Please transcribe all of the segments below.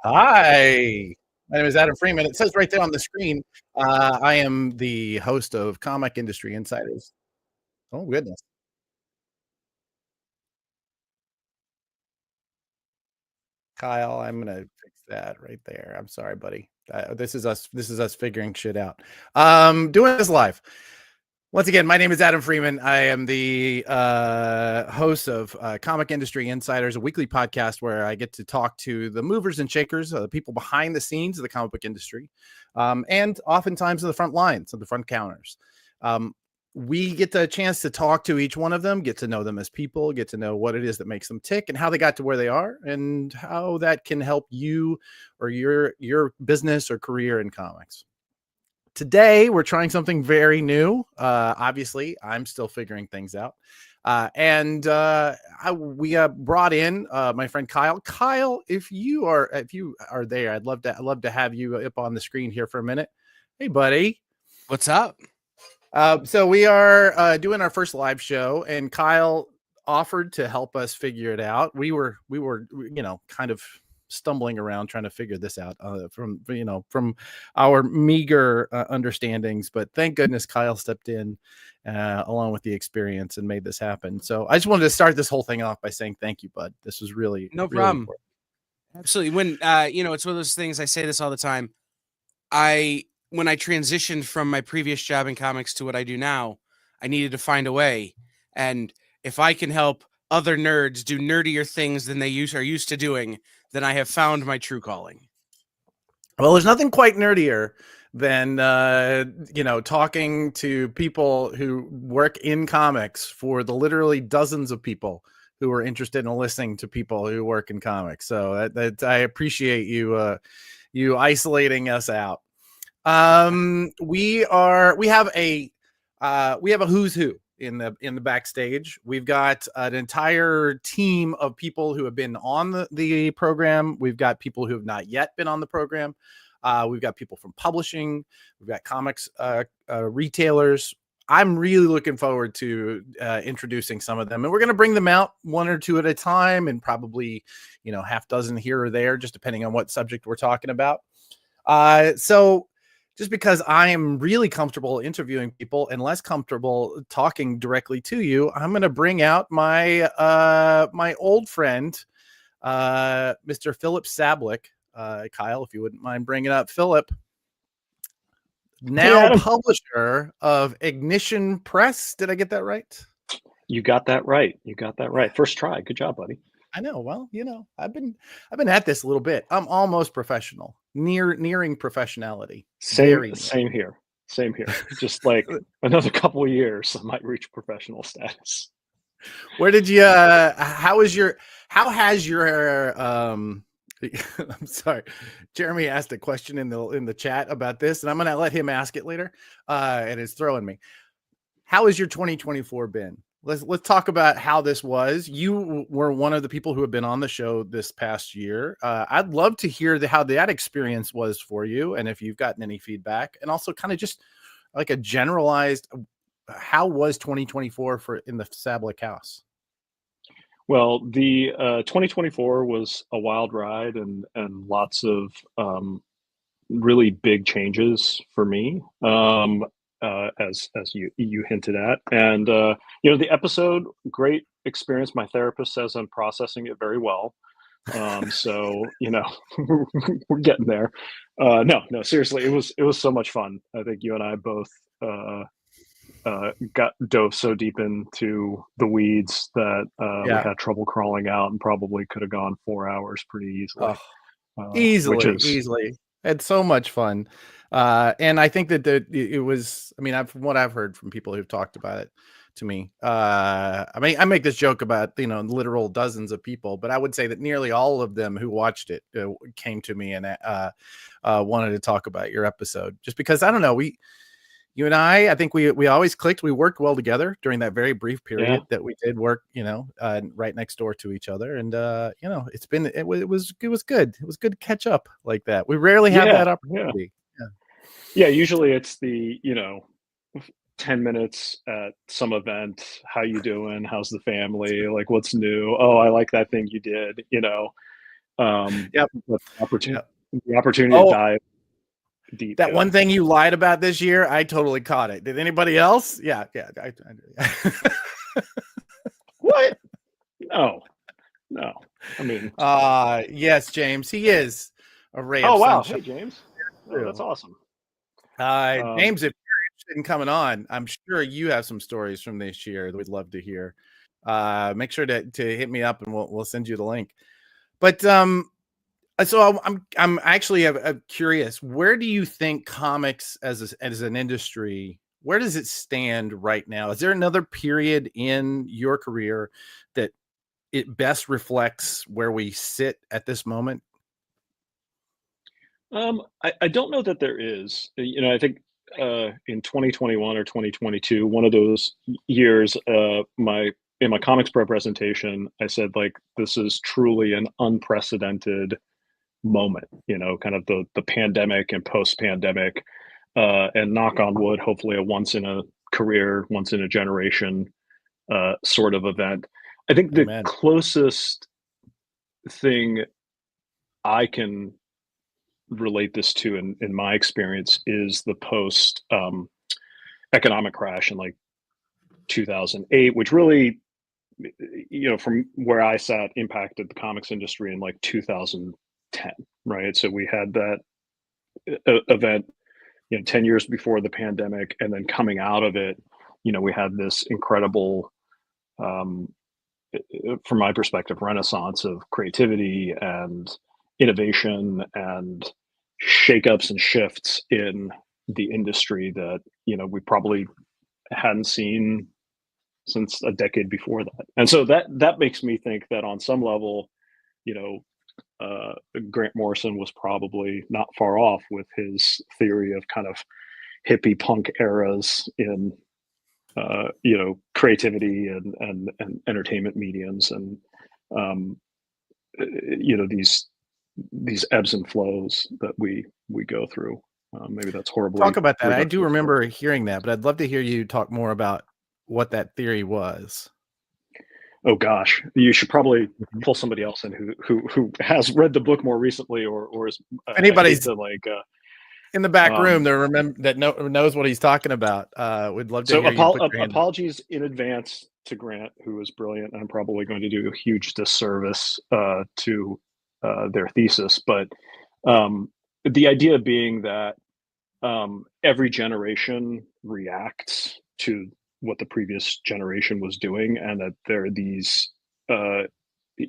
Hi, my name is Adam Freeman. It says right there on the screen, I am the host of Comic Industry Insiders. Oh, goodness. Kyle, I'm gonna fix that right there. I'm sorry, buddy. This is us figuring shit out. Doing this live. Once again, my name is Adam Freeman. I am the host of Comic Industry Insiders, a weekly podcast where I get to talk to the movers and shakers, the people behind the scenes of the comic book industry, and oftentimes in the front lines, of the front counters. Um, we get the chance to talk to each one of them, get to know them as people, get to know what it is that makes them tick, and how they got to where they are, and how that can help you or your business or career in comics. Today, we're trying something very new. Obviously, I'm still figuring things out. We brought in my friend Kyle. Kyle, if you are there, I'd love to have you up on the screen here for a minute. Hey, buddy. What's up? So we are doing our first live show, and Kyle offered to help us figure it out. We were kind of stumbling around trying to figure this out from our meager understandings, but thank goodness Kyle stepped in along with the experience and made this happen. So I just wanted to start this whole thing off by saying thank you, bud. This was really No really problem. important. Absolutely. When it's one of those things. I say this all the time. When I transitioned from my previous job in comics to what I do now, I needed to find a way. And if I can help other nerds do nerdier things than they are used to doing, then I have found my true calling. Well, there's nothing quite nerdier than talking to people who work in comics for the literally dozens of people who are interested in listening to people who work in comics. So I appreciate you isolating us out. We have a who's who in the backstage. We've got an entire team of people who have been on the program. We've got people who have not yet been on the program. We've got people from publishing. We've got comics retailers. I'm really looking forward to introducing some of them, and we're going to bring them out one or two at a time, and probably half dozen here or there, just depending on what subject we're talking about. So just because I am really comfortable interviewing people and less comfortable talking directly to you, I'm going to bring out my my old friend, Mr. Philip Sablick. Kyle, if you wouldn't mind bringing up Philip, now publisher of Ignition Press. Did I get that right? You got that right. You got that right. First try. Good job, buddy. I know. Well, I've been at this a little bit. I'm almost professional, nearing professionionality. Same here. Same here. Just like another couple of years, I might reach professional status. Where did you? How has your? I'm sorry, Jeremy asked a question in the chat about this, and I'm gonna let him ask it later. And it's throwing me. How has your 2024 been? Let's talk about how this was. You were one of the people who have been on the show this past year. I'd love to hear how that experience was for you, and if you've gotten any feedback, and also kind of just like a generalized, how was 2024 in the Sablick house? Well, the 2024 was a wild ride and lots of really big changes for me. As you hinted at, and the episode, great experience. My therapist says I'm processing it very well. So we're getting there. No, seriously, it was so much fun. I think you and I both got dove so deep into the weeds that we had trouble crawling out, and probably could have gone 4 hours pretty easily. Easily. Had so much fun. And I think that it was, from what I've heard from people who've talked about it to me, I make this joke about, literal dozens of people, but I would say that nearly all of them who watched it came to me and wanted to talk about your episode, just because, I don't know, you and I think we always clicked. We worked well together during that very brief period that we did work, right next door to each other. And, it was good. It was good to catch up like that. We rarely have that opportunity. Yeah. Usually it's the, 10 minutes at some event. How you doing? How's the family? Like, what's new? Oh, I like that thing you did, Yep. But Yep. the opportunity to Oh, dive deep. that Yeah. one thing you lied about this year, I totally caught it. Did anybody else? Yeah, yeah. What? No, no. I mean, Yes, James, he is a ray of oh wow. sunshine Hey, James. Oh, that's too. James, awesome. Um, if you're interested in coming on, I'm sure you have some stories from this year that we'd love to hear. Make sure to hit me up and we'll send you the link. But so I'm actually curious. Where do you think comics as an industry, where does it stand right now? Is there another period in your career that it best reflects where we sit at this moment? I don't know that there is. I think in 2021 or 2022, one of those years, in my Comics Pro presentation, I said like this is truly an unprecedented moment. Kind of the pandemic and post pandemic, and knock on wood, hopefully a once in a career, once in a generation sort of event. I think the Amen. closest thing I can relate this to in my experience is the post economic crash in like 2008, which really, from where I sat, impacted the comics industry in like 2010, right? So we had that event, 10 years before the pandemic, and then coming out of it, we had this incredible, um, from my perspective, renaissance of creativity and innovation and shakeups and shifts in the industry that we probably hadn't seen since a decade before that. And so that makes me think that on some level, you know, Grant Morrison was probably not far off with his theory of kind of hippie punk eras in creativity and entertainment mediums and um, these ebbs and flows that we go through. Maybe that's horribly Talk about that. I do reductive. remember hearing that, but I'd love to hear you talk more about what that theory was. Oh gosh, you should probably Mhm. pull somebody else in who has read the book more recently or is. If I hate anybody's to like. in the back room Um, that knows what he's talking about, we'd love to hear you put your hand up. apologies in advance to Grant, who is brilliant. I'm probably going to do a huge disservice to their thesis, but the idea being that every generation reacts to what the previous generation was doing, and that there are these.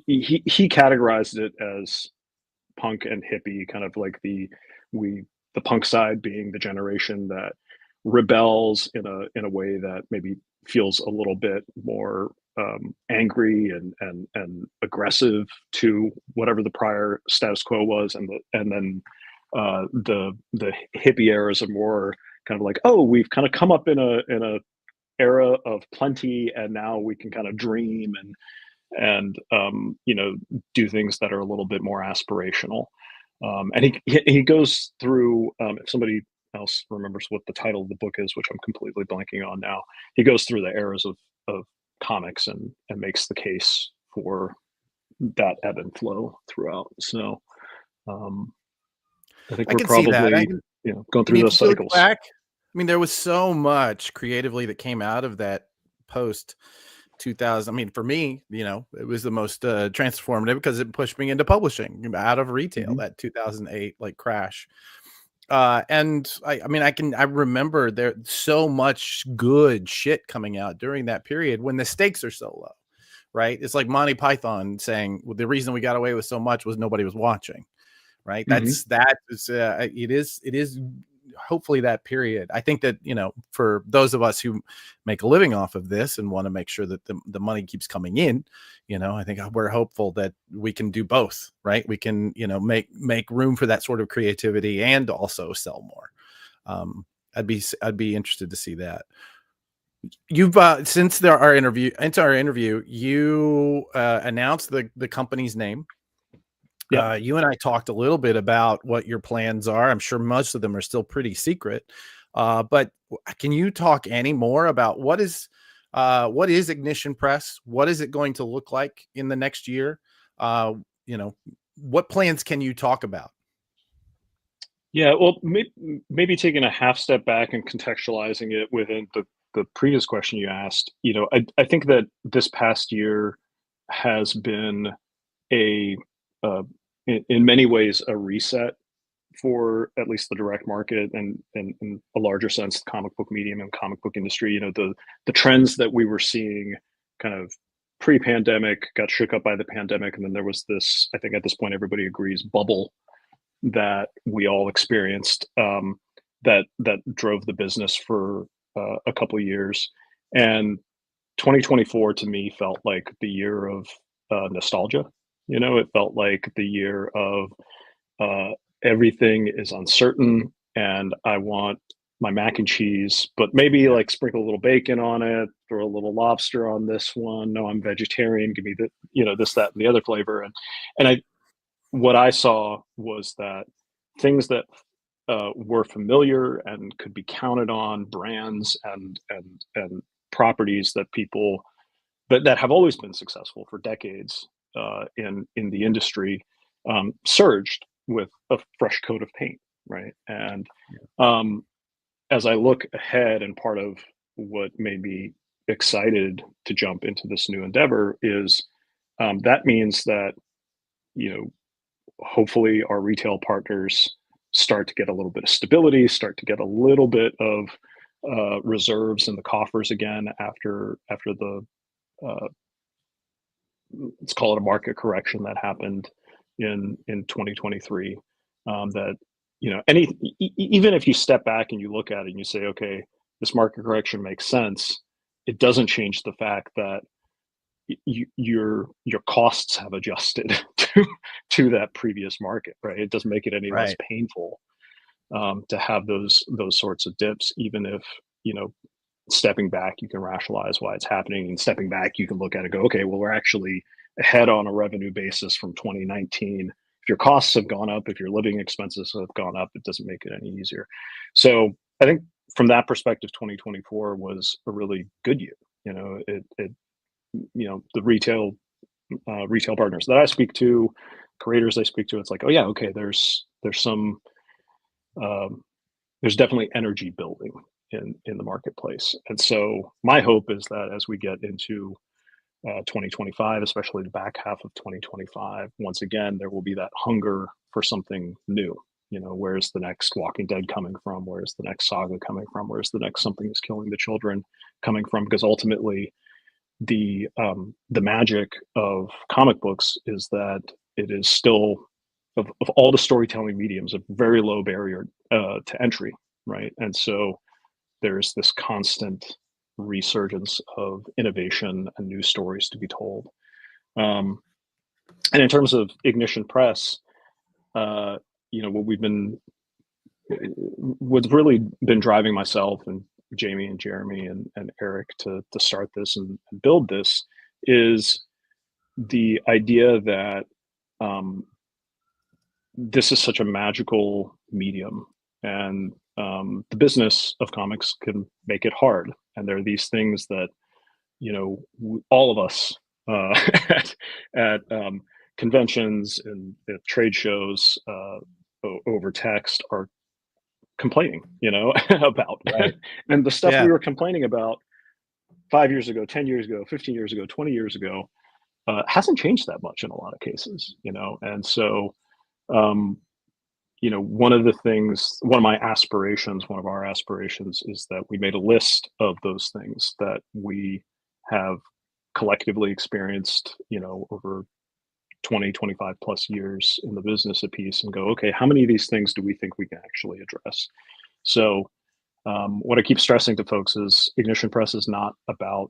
He categorized it as punk and hippie, kind of like the punk side being the generation that rebels in a way that maybe feels a little bit more angry and aggressive to whatever the prior status quo was, and then the hippie eras are more kind of like, oh, we've kind of come up in a era of plenty, and now we can kind of dream and do things that are a little bit more aspirational. And he goes through, if somebody else remembers what the title of the book is, which I'm completely blanking on now, he goes through the eras of comics and makes the case for that ebb and flow throughout. So I think I we're can see that. probably going I through mean, those if you look cycles. back, I mean, there was so much creatively that came out of that post 2000. I mean, for me, it was the most transformative because it pushed me into publishing out of retail, Mhm. that 2008 like crash. And I mean, I remember there so much good shit coming out during that period when the stakes are so low, right? It's like Monty Python saying, well, the reason we got away with so much was nobody was watching, right? Mhm. That is it is hopefully that period. I think that for those of us who make a living off of this and want to make sure that the money keeps coming in, I think we're hopeful that we can do both, right? We can make room for that sort of creativity and also sell more. I'd be interested to see that. You've since our interview, you announced the company's name. Yep. You and I talked a little bit about what your plans are. I'm sure most of them are still pretty secret. But can you talk any more about what is Ignition Press? What is it going to look like in the next year? You know, what plans can you talk about? Yeah, well, maybe taking a half step back and contextualizing it within the previous question you asked. I think that this past year has been a uh, in many ways a reset for at least the direct market, and in a larger sense, the comic book medium and comic book industry. The trends that we were seeing kind of pre-pandemic got shook up by the pandemic, and then there was this, I think at this point everybody agrees, bubble that we all experienced, that drove the business for a couple of years. And 2024 to me felt like the year of nostalgia. It felt like the year of uh, everything is uncertain, and I want my mac and cheese, but maybe Yeah. like sprinkle a little bacon on it, throw a little lobster on this one. No, I'm vegetarian. Give me the, this, that, and the other flavor. And what I saw was that things that were familiar and could be counted on, brands and properties that people that have always been successful for decades in the industry, surged with a fresh coat of paint, right? And um, as I look ahead, and part of what made me excited to jump into this new endeavor is, that means that, you know hopefully our retail partners start to get a little bit of stability, start to get a little bit of reserves in the coffers again after the uh, let's call it a market correction that happened in 2023. That even if you step back and you look at it and you say, okay, this market correction makes sense, it doesn't change the fact that your costs have adjusted to that previous market, right? It doesn't make it any less Right. painful to have those sorts of dips, even if stepping back you can rationalize why it's happening, and stepping back you can look at it and go, okay, well, we're actually ahead on a revenue basis from 2019. If your costs have gone up, if your living expenses have gone up, it doesn't make it any easier. So I think from that perspective, 2024 was a really good year. The retail partners that I speak to, creators I speak to, it's like, oh yeah, okay, there's some there's definitely energy building in the marketplace. And so my hope is that as we get into 2025, especially the back half of 2025, once again there will be that hunger for something new. Where's the next Walking Dead coming from? Where's the next saga coming from? Where's the next Something is Killing the Children coming from? Because ultimately the magic of comic books is that it is still, of all the storytelling mediums, a very low barrier to entry, right? And so there's this constant resurgence of innovation and new stories to be told. And in terms of Ignition Press, what we've been, what's really been driving myself and Jamie and Jeremy and Eric to start this and build this is the idea that um, this is such a magical medium, and the business of comics can make it hard. And there are these things that all of us at conventions and at trade shows over text are complaining, about. Right. And the stuff Yeah. we were complaining about 5 years ago, 10 years ago, 15 years ago, 20 years ago, hasn't changed that much in a lot of cases. And so um, one of the things, one of my aspirations, one of our aspirations is that we made a list of those things that we have collectively experienced, over 20, 25 plus years in the business a piece, and go, okay, how many of these things do we think we can actually address? So what I keep stressing to folks is Ignition Press is not about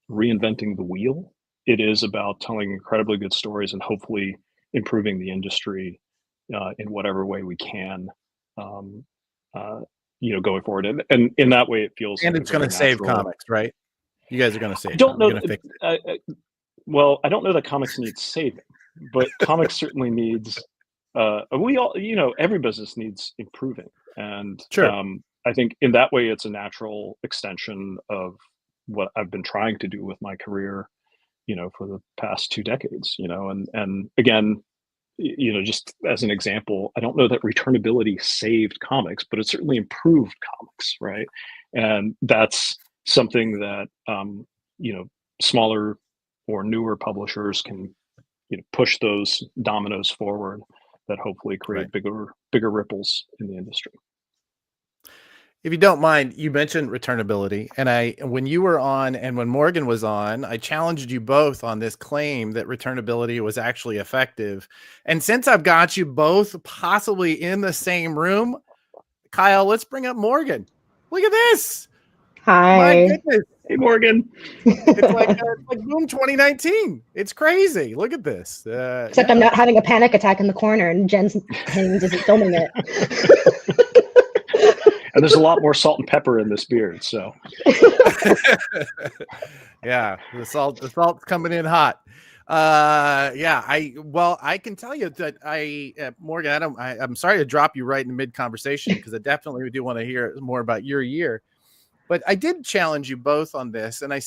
reinventing the wheel. It is about telling incredibly good stories and hopefully improving the industry in whatever way we can, um, going forward. And in that way, it feels And like a it's going very to save natural. comics, right? You guys are going to I save don't comics. know. You're going to fix it. Well, I don't know that comics need saving, but comics certainly needs. We all, every business needs improving, and Sure. I think in that way, it's a natural extension of what I've been trying to do with my career, for the past 2 decades. And again, just as an example, I don't know that returnability saved comics, but it certainly improved comics, right? And that's something that smaller or newer publishers can push those dominoes forward that hopefully create Right. bigger ripples in the industry. If you don't mind, you mentioned returnability, and when you were on and when Morgan was on, I challenged you both on this claim that returnability was actually effective. And since I've got you both possibly in the same room, Kyle, let's bring up Morgan. Look at this. My Hi. goodness. Hey, Morgan. It's like Boom 2019. It's crazy. Look at this. Except I'm not having a panic attack in the corner and Jen's Haynes isn't filming it. And there's a lot more salt and pepper in this beard, so. Yeah, the salt's coming in hot. I can tell you that Morgan, I'm sorry to drop you right in the mid conversation because I definitely do want to hear more about your year. But I did challenge you both on this, and I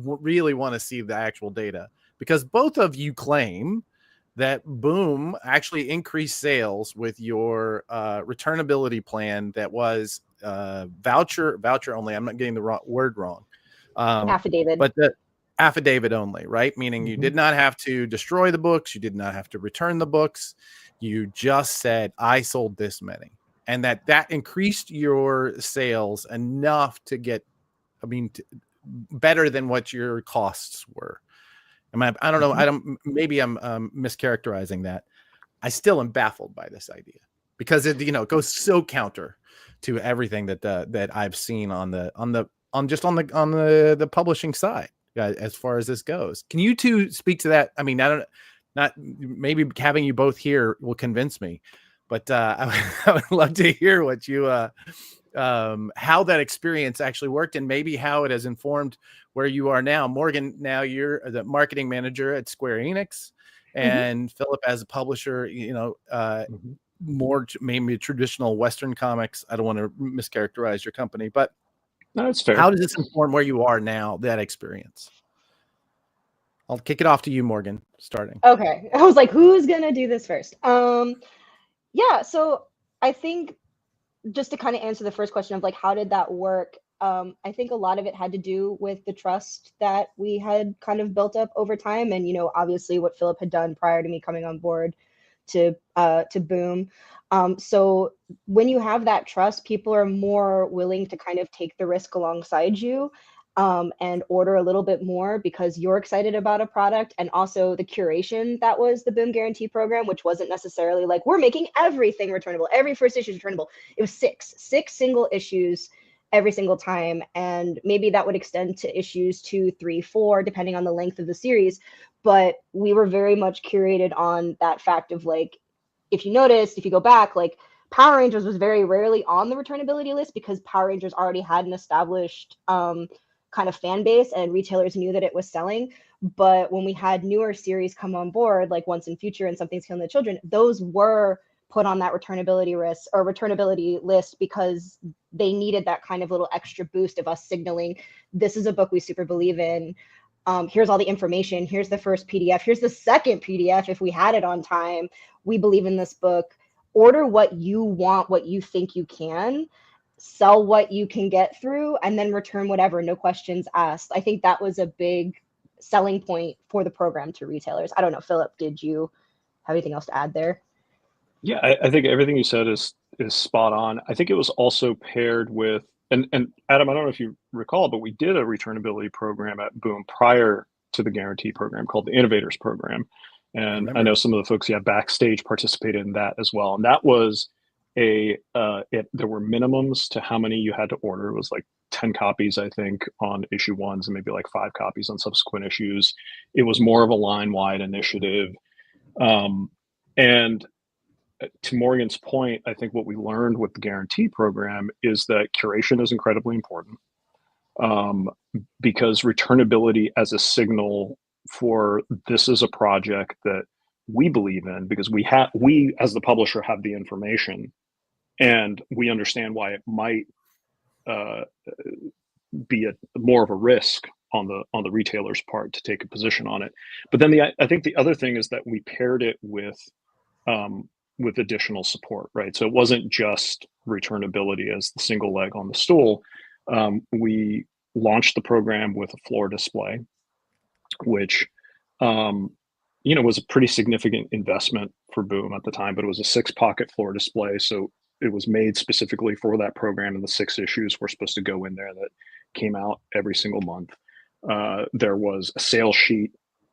really want to see the actual data because both of you claim that Boom actually increased sales with your returnability plan that was voucher only. I'm not getting the word wrong. Affidavit. But the affidavit only, right? Meaning you did not have to destroy the books. You did not have to return the books. You just said, I sold this many. And that increased your sales enough to get, better than what your costs were. I don't know. Maybe I'm mischaracterizing that. I still am baffled by this idea because it goes so counter to everything that I've seen on the publishing side as far as this goes. Can you two speak to that? I mean, maybe having you both here will convince me, but I would love to hear what you how that experience actually worked and maybe how it has informed where you are now. Morgan, now you're the marketing manager at Square Enix, and Philip as a publisher, more maybe traditional Western comics. I don't want to mischaracterize your company, but no, that's fair. How does this inform where you are now, that experience? I'll kick it off to you, Morgan, starting. Okay. I was like, who's going to do this first? Yeah, so I think just to kind of answer the first question of like, how did that work? I think a lot of it had to do with the trust that we had kind of built up over time. And, obviously what Philip had done prior to me coming on board to Boom. So when you have that trust, people are more willing to kind of take the risk alongside you and order a little bit more because you're excited about a product. And also the curation that was the Boom Guarantee program, which wasn't necessarily like, we're making everything returnable. Every first issue is returnable. It was six single issues every single time. And maybe that would extend to issues 2, 3, 4, depending on the length of the series. But we were very much curated on that fact of like, if you noticed, if you go back, like Power Rangers was very rarely on the returnability list because Power Rangers already had an established kind of fan base and retailers knew that it was selling. But when we had newer series come on board, like Once and Future and Something's Killing the Children, those were put on that returnability list because they needed that kind of little extra boost of us signaling, this is a book we super believe in. Here's all the information. Here's the first PDF. Here's the second PDF if we had it on time. We believe in this book. Order what you want, what you think you can, sell what you can get through, and then return whatever, no questions asked. I think that was a big selling point for the program to retailers. I don't know, Philip, did you have anything else to add there? Yeah, I think everything you said is spot on. I think it was also paired with, and Adam, I don't know if you recall, but we did a returnability program at Boom prior to the guarantee program called the Innovators Program. And I know some of the folks backstage participated in that as well. And that was there were minimums to how many you had to order. It was like 10 copies, I think, on issue 1s and maybe like 5 copies on subsequent issues. It was more of a line-wide initiative. And to Morgan's point, I think what we learned with the guarantee program is that curation is incredibly important because returnability as a signal for this is a project that we believe in because we as the publisher have the information and we understand why it might be more of a risk on the retailer's part to take a position on it. But then I think the other thing is that we paired it with additional support, right? So it wasn't just returnability as the single leg on the stool. We launched the program with a floor display, which was a pretty significant investment for Boom at the time, but it was a 6-pocket floor display. So it was made specifically for that program, and the 6 issues were supposed to go in there that came out every single month. There was a sales sheet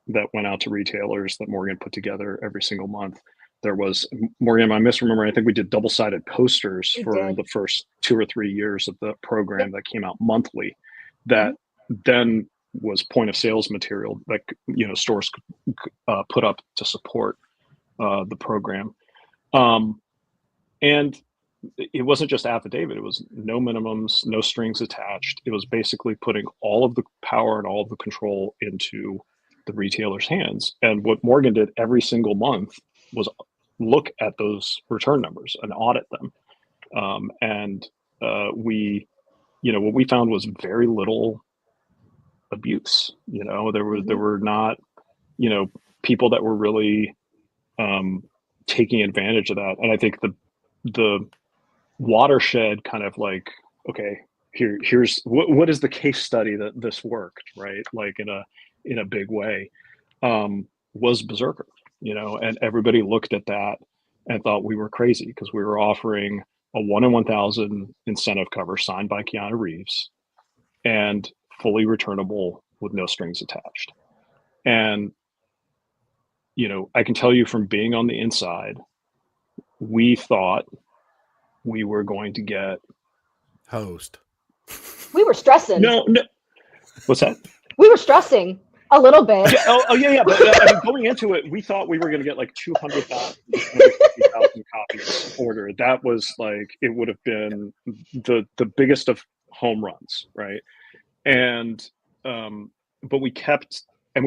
that went out to retailers that Morgan put together every single month. There was, Morgan, I misremember, I think we did double-sided posters for the first 2 or 3 years of the program that came out monthly, that then was point of sales material that stores could put up to support the program. And it wasn't just affidavit, it was no minimums, no strings attached. It was basically putting all of the power and all of the control into the retailer's hands. And what Morgan did every single month was look at those return numbers and audit them. What we found was very little abuse. There were not, people that were really taking advantage of that. And I think the watershed kind of like, okay, here's what is the case study that this worked, right? Like in a big way, was Berserker, and everybody looked at that and thought we were crazy because we were offering a 1 in 1,000 incentive cover signed by Keanu Reeves and fully returnable with no strings attached. And, I can tell you from being on the inside, we thought we were going to get hosed. We were stressing. No. What's that? We were stressing a little bit. Yeah. But going into it, we thought we were going to get like 200,000, 250,000 copies ordered. That was like, it would have been the biggest of home runs, right? And but we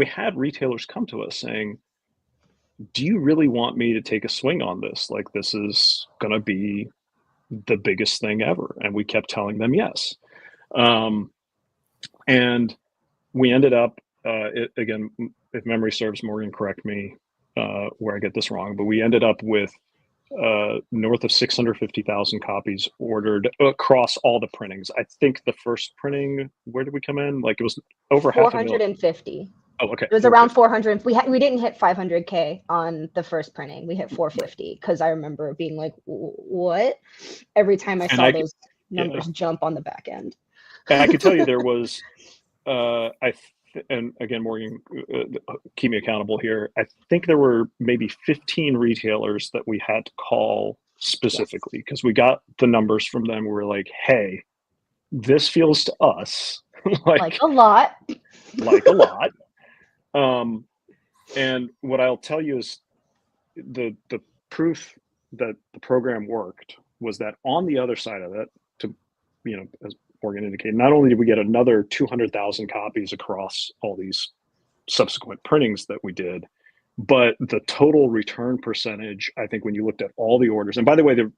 had retailers come to us saying, do you really want me to take a swing on this? Like, this is going to be the biggest thing ever. And we kept telling them yes. And we ended up, again, if memory serves, Morgan, correct me where I get this wrong, but we ended up with north of 650,000 copies ordered across all the printings. I think the first printing, where did we come in? Like, it was over 450. Oh, okay. It was around 400. We didn't hit 500K on the first printing. We hit 450 because I remember being like, what? Every time I saw those numbers jump on the back end. And I could tell you there was, and again, Morgan, keep me accountable here. I think there were maybe 15 retailers that we had to call specifically because we got the numbers from them. We were like, hey, this feels to us like a lot. Like a lot. And what I'll tell you is the proof that the program worked was that on the other side of it, as Morgan indicated, not only did we get another 200,000 copies across all these subsequent printings that we did, but the total return percentage, I think when you looked at all the orders, and by the way, the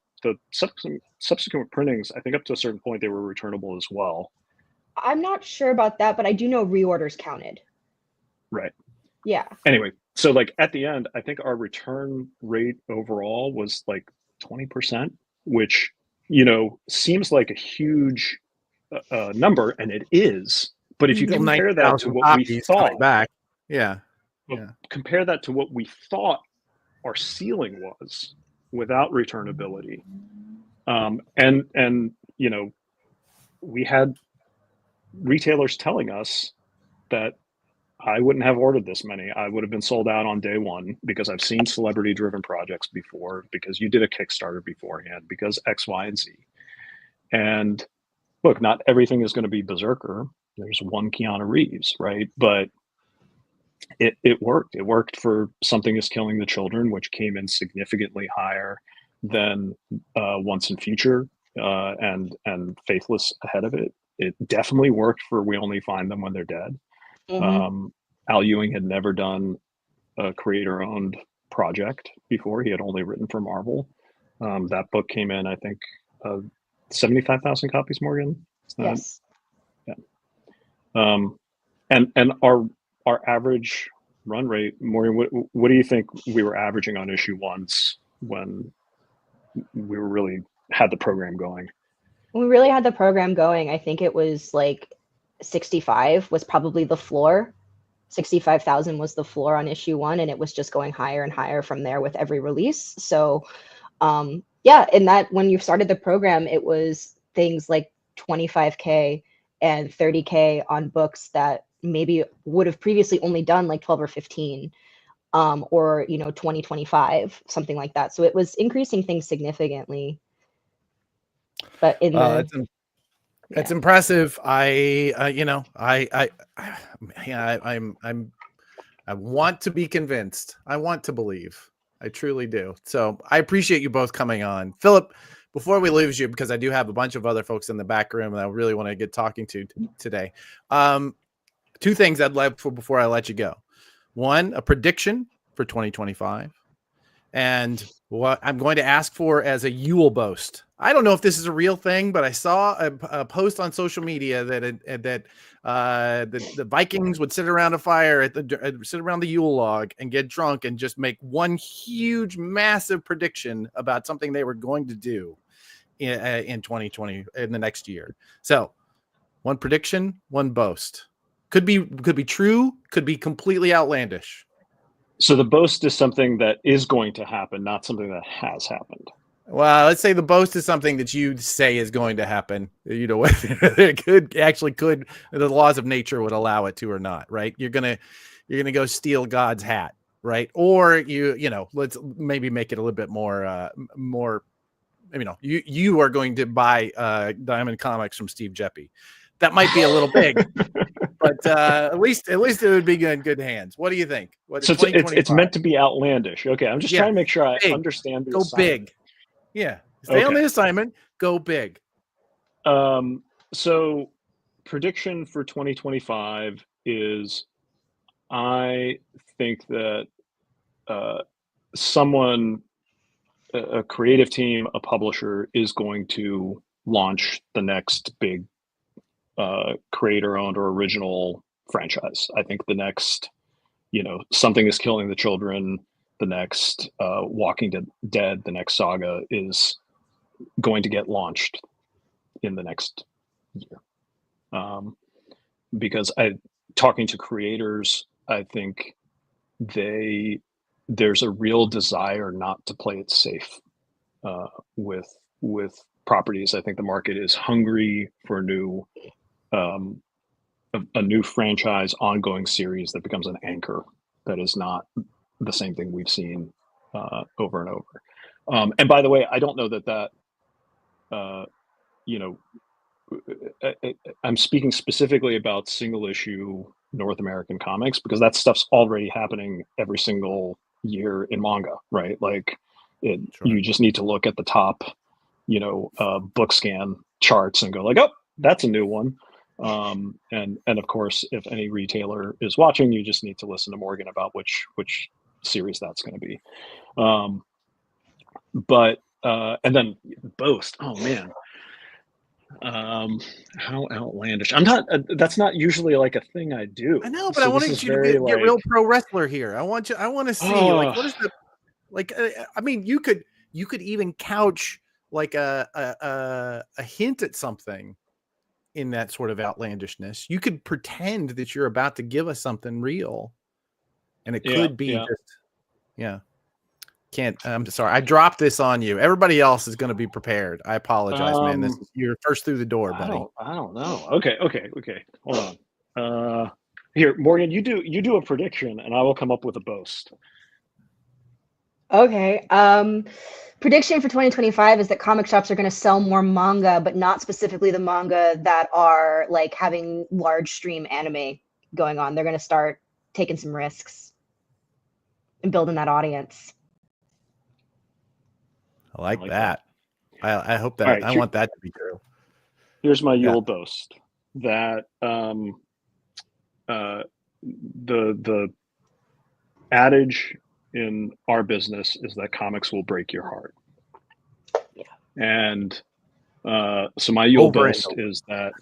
subsequent printings, I think up to a certain point, they were returnable as well. I'm not sure about that, but I do know reorders counted. Right. Yeah. Anyway, so like at the end, I think our return rate overall was like 20%, which, seems like a huge number, and it is. But if you compare that to what we thought, compare that to what we thought our ceiling was without returnability, and we had retailers telling us that I wouldn't have ordered this many. I would have been sold out on day one because I've seen celebrity-driven projects before, because you did a Kickstarter beforehand, because X, Y, and Z. And look, not everything is going to be Berserker. There's one Keanu Reeves, right? But it worked. It worked for Something Is Killing the Children, which came in significantly higher than Once and Future and Faithless ahead of it. It definitely worked for We Only Find Them When They're Dead. Mm-hmm. Al Ewing had never done a creator-owned project before. He had only written for Marvel. That book came in, I think, 75,000 copies, Morgan? Yes. Yeah. And our average run rate, Maureen, what do you think we were averaging on issue ones when we were really had the program going? When we really had the program going, I think it was like 65 was probably the floor. 65,000 was the floor on issue one, and it was just going higher and higher from there with every release. So yeah, and that when you started the program, it was things like 25K and 30K on books that maybe would have previously only done like 12 or 15, or 20, 25, something like that. So it was increasing things significantly. But in the It's impressive. I want to be convinced. I want to believe. I truly do. So I appreciate you both coming on. Philip, before we lose you, because I do have a bunch of other folks in the back room that I really want to get talking to today. Two things I'd like for before I let you go. One, a prediction for 2025. And what I'm going to ask for as a Yule boast. I don't know if this is a real thing, but I saw a post on social media that the Vikings would sit around a fire sit around the Yule log and get drunk and just make one huge, massive prediction about something they were going to do in 2020 in the next year. So, one prediction, one boast. Could be true, could be completely outlandish. So the boast is something that is going to happen, not something that has happened. Well, let's say the boast is something that you say is going to happen. It could the laws of nature would allow it to or not, right? You're gonna go steal God's hat, right? Or let's maybe make it a little bit more you are going to buy Diamond Comics from Steve Jeppy. That might be a little big, but at least it would be in good hands. What do you think? So it's meant to be outlandish. Okay, I'm just trying to make sure I understand the go assignment. big. Yeah, stay on the assignment. Go big. So prediction for 2025 is, I think that a creative team, a publisher, is going to launch the next big creator-owned or original franchise. I think the next, Something is Killing the Children, the next Walking Dead, the next saga is going to get launched in the next year. Because talking to creators, I think there's a real desire not to play it safe with properties. I think the market is hungry for a new franchise, ongoing series that becomes an anchor that is not the same thing we've seen over and over. And by the way, I don't know that I'm speaking specifically about single issue North American comics, because that stuff's already happening every single year in manga, right? Like you just need to look at the top, book scan charts and go like, oh, that's a new one. And of course, if any retailer is watching, you just need to listen to Morgan about which series that's going to be. And then boast. Oh man. How outlandish. I'm not, that's not usually like a thing I do. I know, but I wanted you to get real pro wrestler here. I want to see like, what is the, like, I mean, you could even couch like a hint at something in that sort of outlandishness. You could pretend that you're about to give us something real, and it could be just, I'm sorry. I dropped this on you. Everybody else is going to be prepared. I apologize, man. This is you're first through the door, buddy. I don't know. Okay. Hold on. Here, Morgan, you do a prediction and I will come up with a boast. Okay. Prediction for 2025 is that comic shops are going to sell more manga, but not specifically the manga that are like having large stream anime going on. They're going to start taking some risks and building that audience. I like that. I hope that. Right, I want that to be true. Here's my Yule boast that the adage in our business is that comics will break your heart. Yeah. And so my Yule boast is that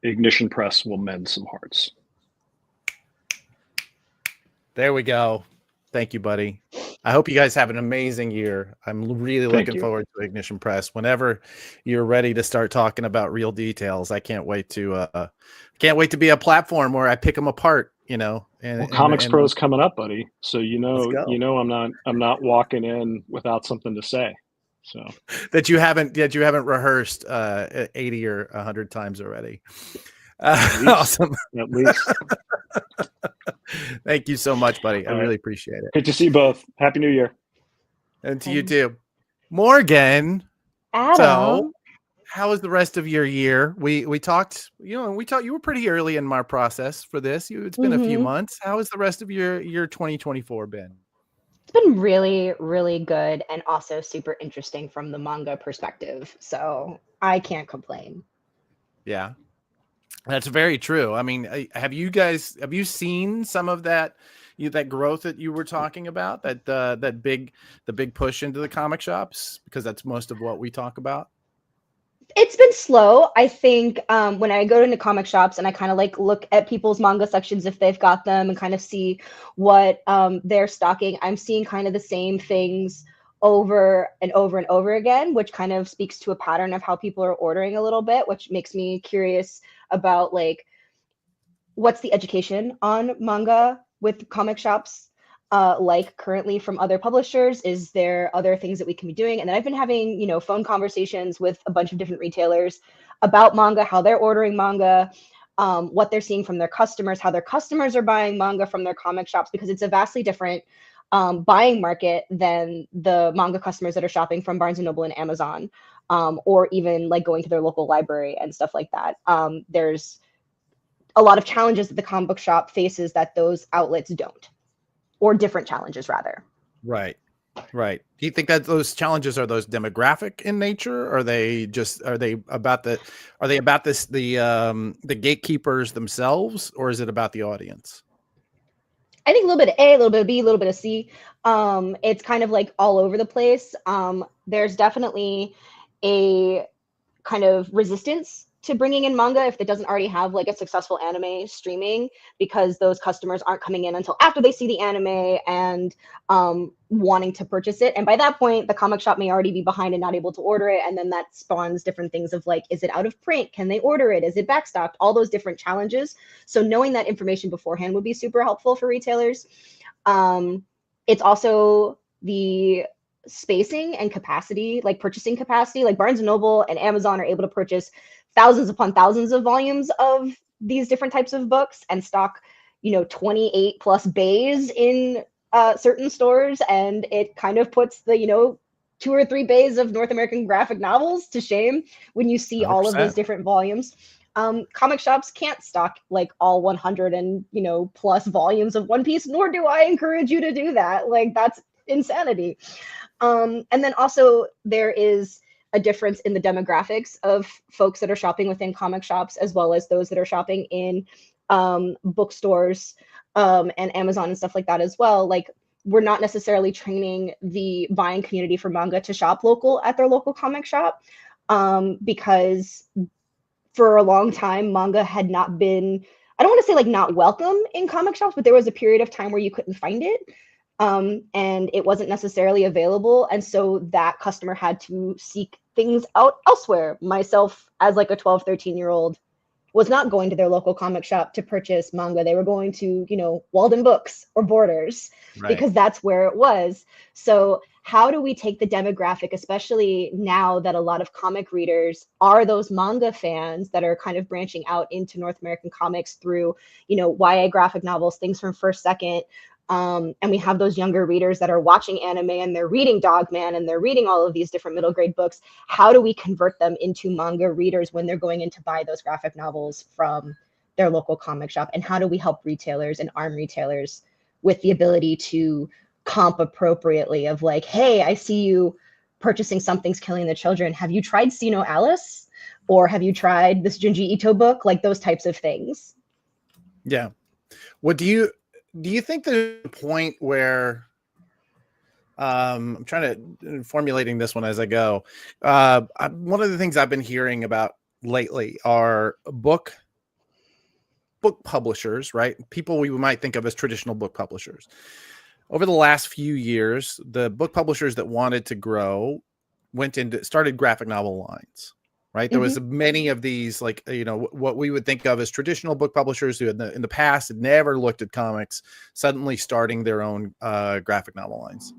Ignition Press will mend some hearts. There we go. Thank you, buddy. I hope you guys have an amazing year. I'm really looking forward to Ignition Press. Whenever you're ready to start talking about real details, I can't wait to be a platform where I pick them apart. You know, and Comics Pro's coming up, buddy. So you know, I'm not walking in without something to say. So that you haven't rehearsed 80 or 100 times already. Awesome. At least. Thank you so much, buddy. I really appreciate it. Good to see you both. Happy New Year. And to you too. Morgan. Adam. So how was the rest of your year? We talked, you were pretty early in my process for this. It's been a few months. How has the rest of your 2024 been? It's been really, really good and also super interesting from the manga perspective. So I can't complain. Yeah. That's very true. I mean, have you seen some of that growth that you were talking about, the big push into the comic shops? Because that's most of what we talk about. It's been slow. I think when I go into comic shops and I kind of like look at people's manga sections if they've got them and kind of see what they're stocking, I'm seeing kind of the same things over and over and over again, which kind of speaks to a pattern of how people are ordering a little bit, which makes me curious about like what's the education on manga with comic shops like currently from other publishers. Is there other things that we can be doing? And then I've been having phone conversations with a bunch of different retailers about manga, how they're ordering manga, what they're seeing from their customers, how their customers are buying manga from their comic shops, because it's a vastly different buying market than the manga customers that are shopping from Barnes & Noble and Amazon, or even like going to their local library and stuff like that. There's a lot of challenges that the comic book shop faces that those outlets don't, or different challenges rather. Right. Do you think that those challenges are those demographic in nature? Or are they about the gatekeepers themselves, or is it about the audience? I think a little bit of A, a little bit of B, a little bit of C. It's kind of like all over the place. There's definitely a kind of resistance to bringing in manga if it doesn't already have like a successful anime streaming, because those customers aren't coming in until after they see the anime and wanting to purchase it. And by that point, the comic shop may already be behind and not able to order it. And then that spawns different things of like, is it out of print? Can they order it? Is it backstocked? All those different challenges. So knowing that information beforehand would be super helpful for retailers. It's also the spacing and capacity, like purchasing capacity. Like Barnes & Noble and Amazon are able to purchase thousands upon thousands of volumes of these different types of books and stock 28 plus bays in certain stores, and it kind of puts the 2 or 3 bays of North American graphic novels to shame when you see 100%. All of those different volumes. Comic shops can't stock like all 100 and plus volumes of One Piece, nor do I encourage you to do that. Like, that's insanity. And then also there is a difference in the demographics of folks that are shopping within comic shops, as well as those that are shopping in bookstores and Amazon and stuff like that as well. Like, we're not necessarily training the buying community for manga to shop local at their local comic shop, because for a long time, manga had not been, I don't want to say like not welcome in comic shops, but there was a period of time where you couldn't find it. And it wasn't necessarily available. And so that customer had to seek things out elsewhere. Myself, as like a 12, 13-year-old, was not going to their local comic shop to purchase manga. They were going to, Walden Books or Borders, right, because that's where it was. So how do we take the demographic, especially now that a lot of comic readers are those manga fans that are kind of branching out into North American comics through, YA graphic novels, things from First Second, and we have those younger readers that are watching anime and they're reading Dogman and they're reading all of these different middle grade books. How do we convert them into manga readers when they're going in to buy those graphic novels from their local comic shop? And how do we help retailers and arm retailers with the ability to comp appropriately of like, hey, I see you purchasing Something's Killing the Children. Have you tried See No Alice? Or have you tried this Junji Ito book? Like those types of things. Yeah. What do you think there's a point where I'm trying to formulating this one as I go. One of the things I've been hearing about lately are book publishers, right? People we might think of as traditional book publishers. Over the last few years, the book publishers that wanted to grow started graphic novel lines, right? There was many of these, like, what we would think of as traditional book publishers who in the past had never looked at comics, suddenly starting their own graphic novel lines.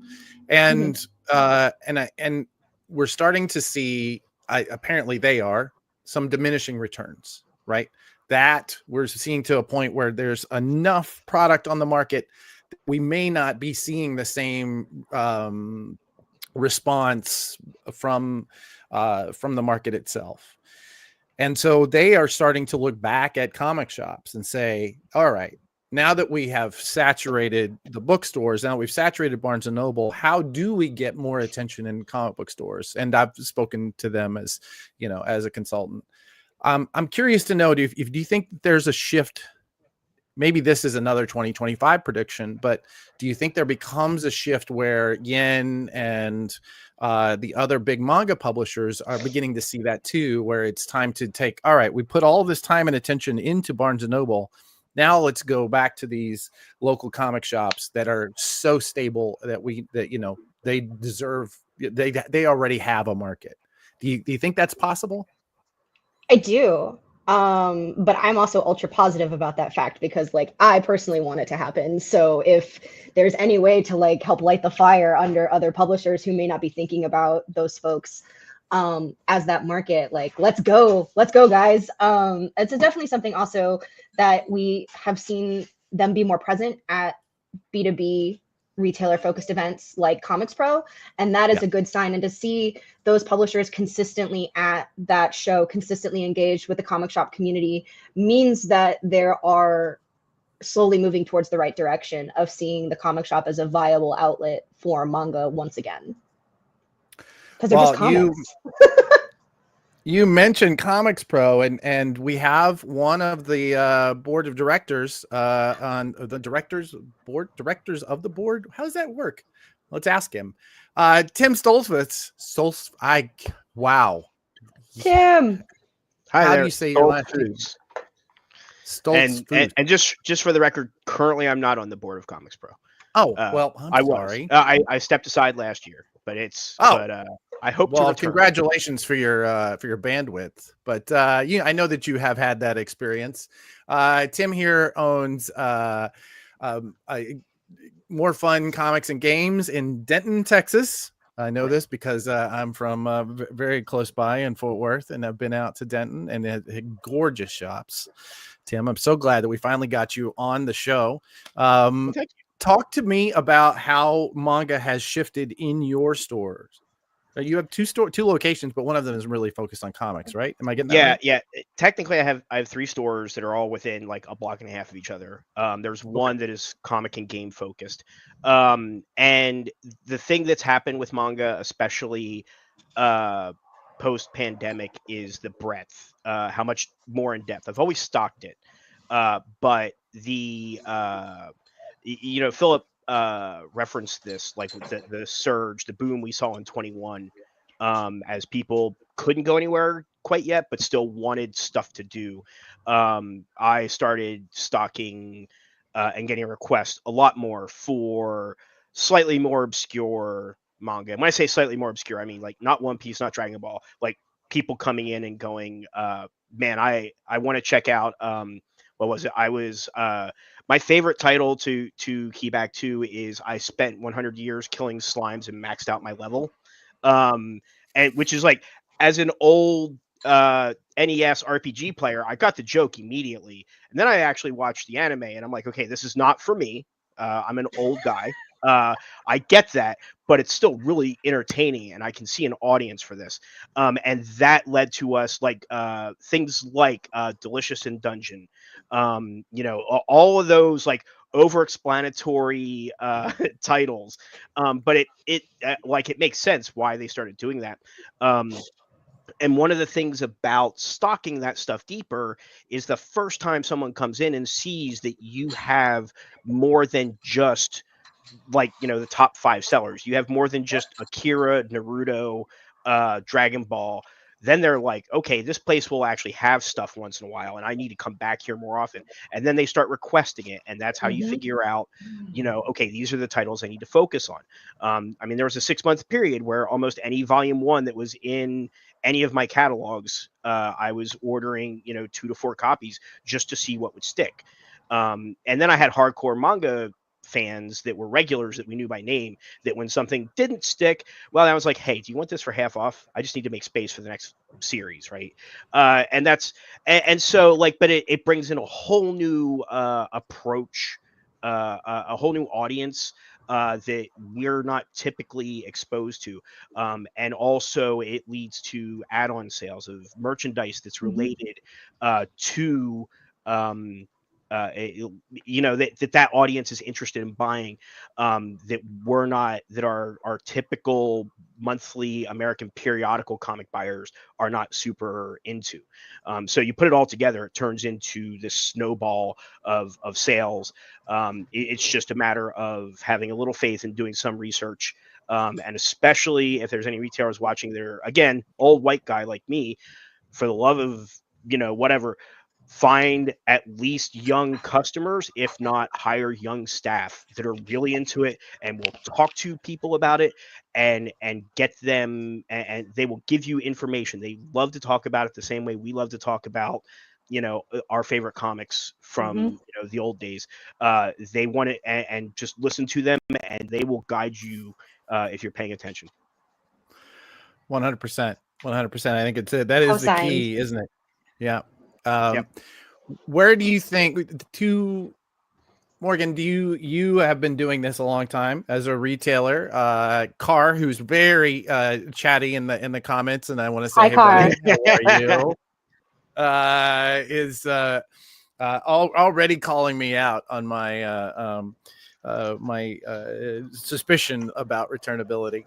And and we're starting to see, apparently they are, some diminishing returns, right? That we're seeing to a point where there's enough product on the market, we may not be seeing the same response from the market itself. And so they are starting to look back at comic shops and say, all right, now that we have saturated the bookstores, now we've saturated Barnes and Noble, how do we get more attention in comic book stores? And I've spoken to them as, as a consultant. I'm curious to know, do you think there's a shift? Maybe this is another 2025 prediction, but do you think there becomes a shift where Yen and the other big manga publishers are beginning to see that too, where it's time to take, all right, we put all this time and attention into Barnes and Noble. Now let's go back to these local comic shops that are so stable that they deserve, they already have a market. Do you think that's possible? I do. But I'm also ultra positive about that fact because like I personally want it to happen. So if there's any way to like help light the fire under other publishers who may not be thinking about those folks as that market, like let's go guys. It's definitely something also that we have seen them be more present at B2B retailer focused events like Comics Pro, and that is a good sign. And to see those publishers consistently at that show, consistently engaged with the comic shop community, means that there are slowly moving towards the right direction of seeing the comic shop as a viable outlet for manga once again, because they're just comics. You mentioned Comics Pro, and we have one of the board of directors on the directors of the board. How does that work? Let's ask him. Tim Stoltzfus. Wow. Tim. Hi How there. do you say your last name? Stoltzfus. And just for the record, currently I'm not on the board of Comics Pro. Oh, well, I'm sorry. I stepped aside last year, but I hope to return. Congratulations for your bandwidth. But I know that you have had that experience. Tim here owns More Fun Comics and Games in Denton, Texas. I know this because I'm from very close by in Fort Worth, and I've been out to Denton, and it had gorgeous shops. Tim, I'm so glad that we finally got you on the show. Thank you. Talk to me about how manga has shifted in your stores. You have two locations, but one of them is really focused on comics, right? Am I getting that right? Yeah. Technically, I have 3 stores that are all within like a block and a half of each other. There's one that is comic and game focused. And the thing that's happened with manga, especially post pandemic, is the breadth. How much more in depth. I've always stocked it, but the Philip referenced this, like the surge, the boom we saw in 21, as people couldn't go anywhere quite yet, but still wanted stuff to do. I started stocking and getting requests a lot more for slightly more obscure manga. And when I say slightly more obscure, I mean like not One Piece, not Dragon Ball, like people coming in and going, man, I want to check out, what was it? My favorite title to key back to is I spent 100 years killing slimes and maxed out my level. And which is like, as an old NES RPG player, I got the joke immediately. And then I actually watched the anime and I'm like, okay, this is not for me. I'm an old guy. I get that, but it's still really entertaining and I can see an audience for this. And that led to us like things like Delicious in Dungeon, all of those like over-explanatory titles, but it makes sense why they started doing that. And one of the things about stocking that stuff deeper is the first time someone comes in and sees that you have more than just like, the top 5 sellers. You have more than just Akira, Naruto, Dragon Ball. then they're like, okay, this place will actually have stuff once in a while, and I need to come back here more often. And then they start requesting it, and that's how you figure out, okay, these are the titles I need to focus on. I mean, there was a 6-month period where almost any volume 1 that was in any of my catalogs, I was ordering, 2 to 4 copies just to see what would stick. And then I had hardcore manga fans that were regulars that we knew by name, that when something didn't stick, well, I was like, hey, do you want this for half off? I just need to make space for the next series, right? And that's and so like, but it brings in a whole new approach, a whole new audience that we're not typically exposed to. And also it leads to add-on sales of merchandise that's related to that audience is interested in buying, that we're not, that our typical monthly American periodical comic buyers are not super into. So you put it all together, it turns into this snowball of sales. It's just a matter of having a little faith and doing some research. And especially if there's any retailers watching that are, again, old white guy like me, for the love of, whatever, find at least young customers, if not hire young staff that are really into it and will talk to people about it and get them, and they will give you information. They love to talk about it the same way we love to talk about, our favorite comics from the old days. They want it, and just listen to them, and they will guide you if you're paying attention. 100%. 100%. I think that is the key, isn't it? Yeah. Yep. Where do you think, Morgan, you have been doing this a long time as a retailer? Carr, who's very chatty in the comments, and I want to say, hi, hey, Carr. buddy, how are you? Is already calling me out on my my suspicion about returnability.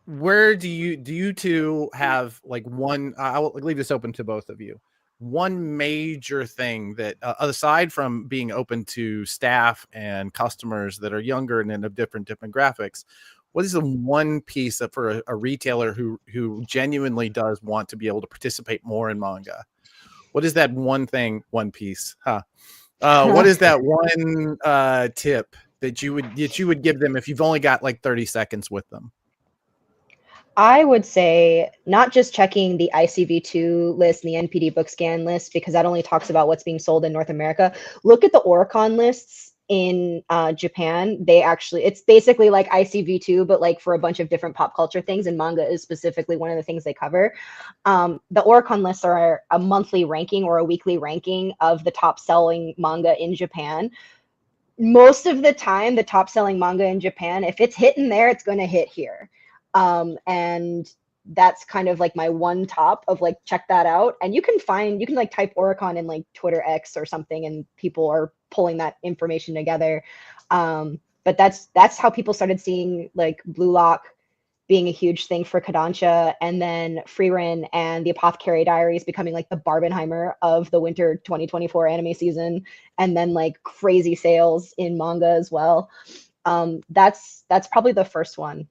Where do you two have like one? I will leave this open to both of you. One major thing that, aside from being open to staff and customers that are younger and in different demographics, what is the one piece that for a retailer who genuinely does want to be able to participate more in manga? What is that one thing? One piece, huh? What is that one tip that you would give them if you've only got like 30 seconds with them? I would say not just checking the ICV2 list and the NPD book scan list, because that only talks about what's being sold in North America. Look at the Oricon lists in Japan. It's basically like ICV2, but like for a bunch of different pop culture things, and manga is specifically one of the things they cover. The Oricon lists are a monthly ranking or a weekly ranking of the top selling manga in Japan. Most of the time, the top selling manga in Japan, if it's hitting there, it's going to hit here. And that's kind of like my one top of like, check that out. And you can like type Oricon in like Twitter X or something, and people are pulling that information together. But that's how people started seeing like Blue Lock being a huge thing for Kodansha, and then Frieren and the Apothecary Diaries becoming like the Barbenheimer of the winter 2024 anime season, and then like crazy sales in manga as well. That's probably the first one.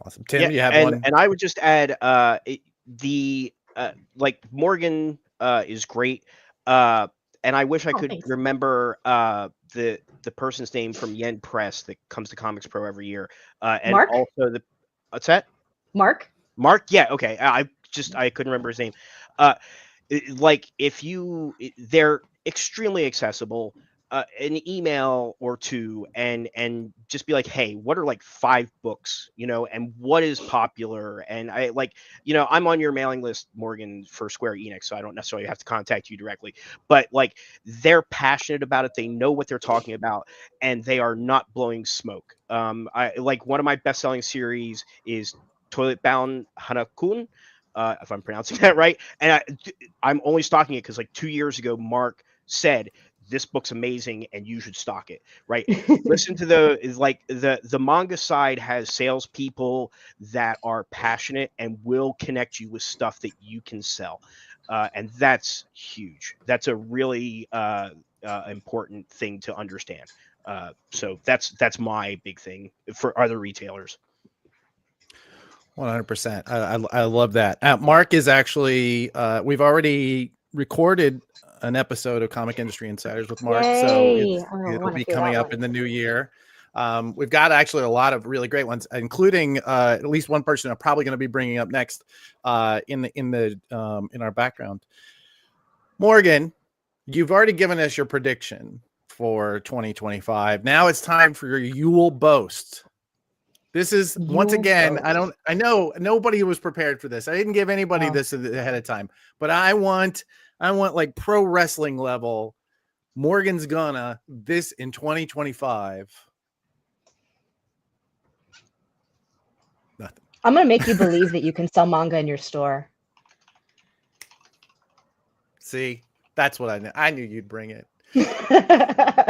Awesome. Tim, you have one? And I would just add, like Morgan is great. And I wish I could remember the person's name from Yen Press that comes to Comics Pro every year. And Mark? also what's that? Mark? Yeah, okay. I couldn't remember his name. Like they're extremely accessible. An email or two, and just be like, hey, what are like 5 books, and what is popular? And I I'm on your mailing list, Morgan, for Square Enix, so I don't necessarily have to contact you directly, but like they're passionate about it, they know what they're talking about, and they are not blowing smoke. I like one of my best-selling series is Toilet Bound Hanakun, if I'm pronouncing that right, and I'm only stocking it because like 2 years ago Mark said this book's amazing and you should stock it, right? Listen to the manga side has salespeople that are passionate and will connect you with stuff that you can sell, and that's huge. That's a really important thing to understand. So that's my big thing for other retailers. 100%. I love that. Mark is actually, we've already recorded an episode of Comic Industry Insiders with Mark, so Yay! I it'll want to be hear coming that up one. in the new year. We've got actually a lot of really great ones, including at least one person I'm probably going to be bringing up next in our background. Morgan, you've already given us your prediction for 2025. Now it's time for your Yule boast. This is once Yule again, boast. I know nobody was prepared for this. I didn't give anybody this ahead of time, but I want like pro wrestling level. Morgan's gonna this in 2025. Nothing. I'm gonna make you believe that you can sell manga in your store. See, that's what I knew. I knew you'd bring it.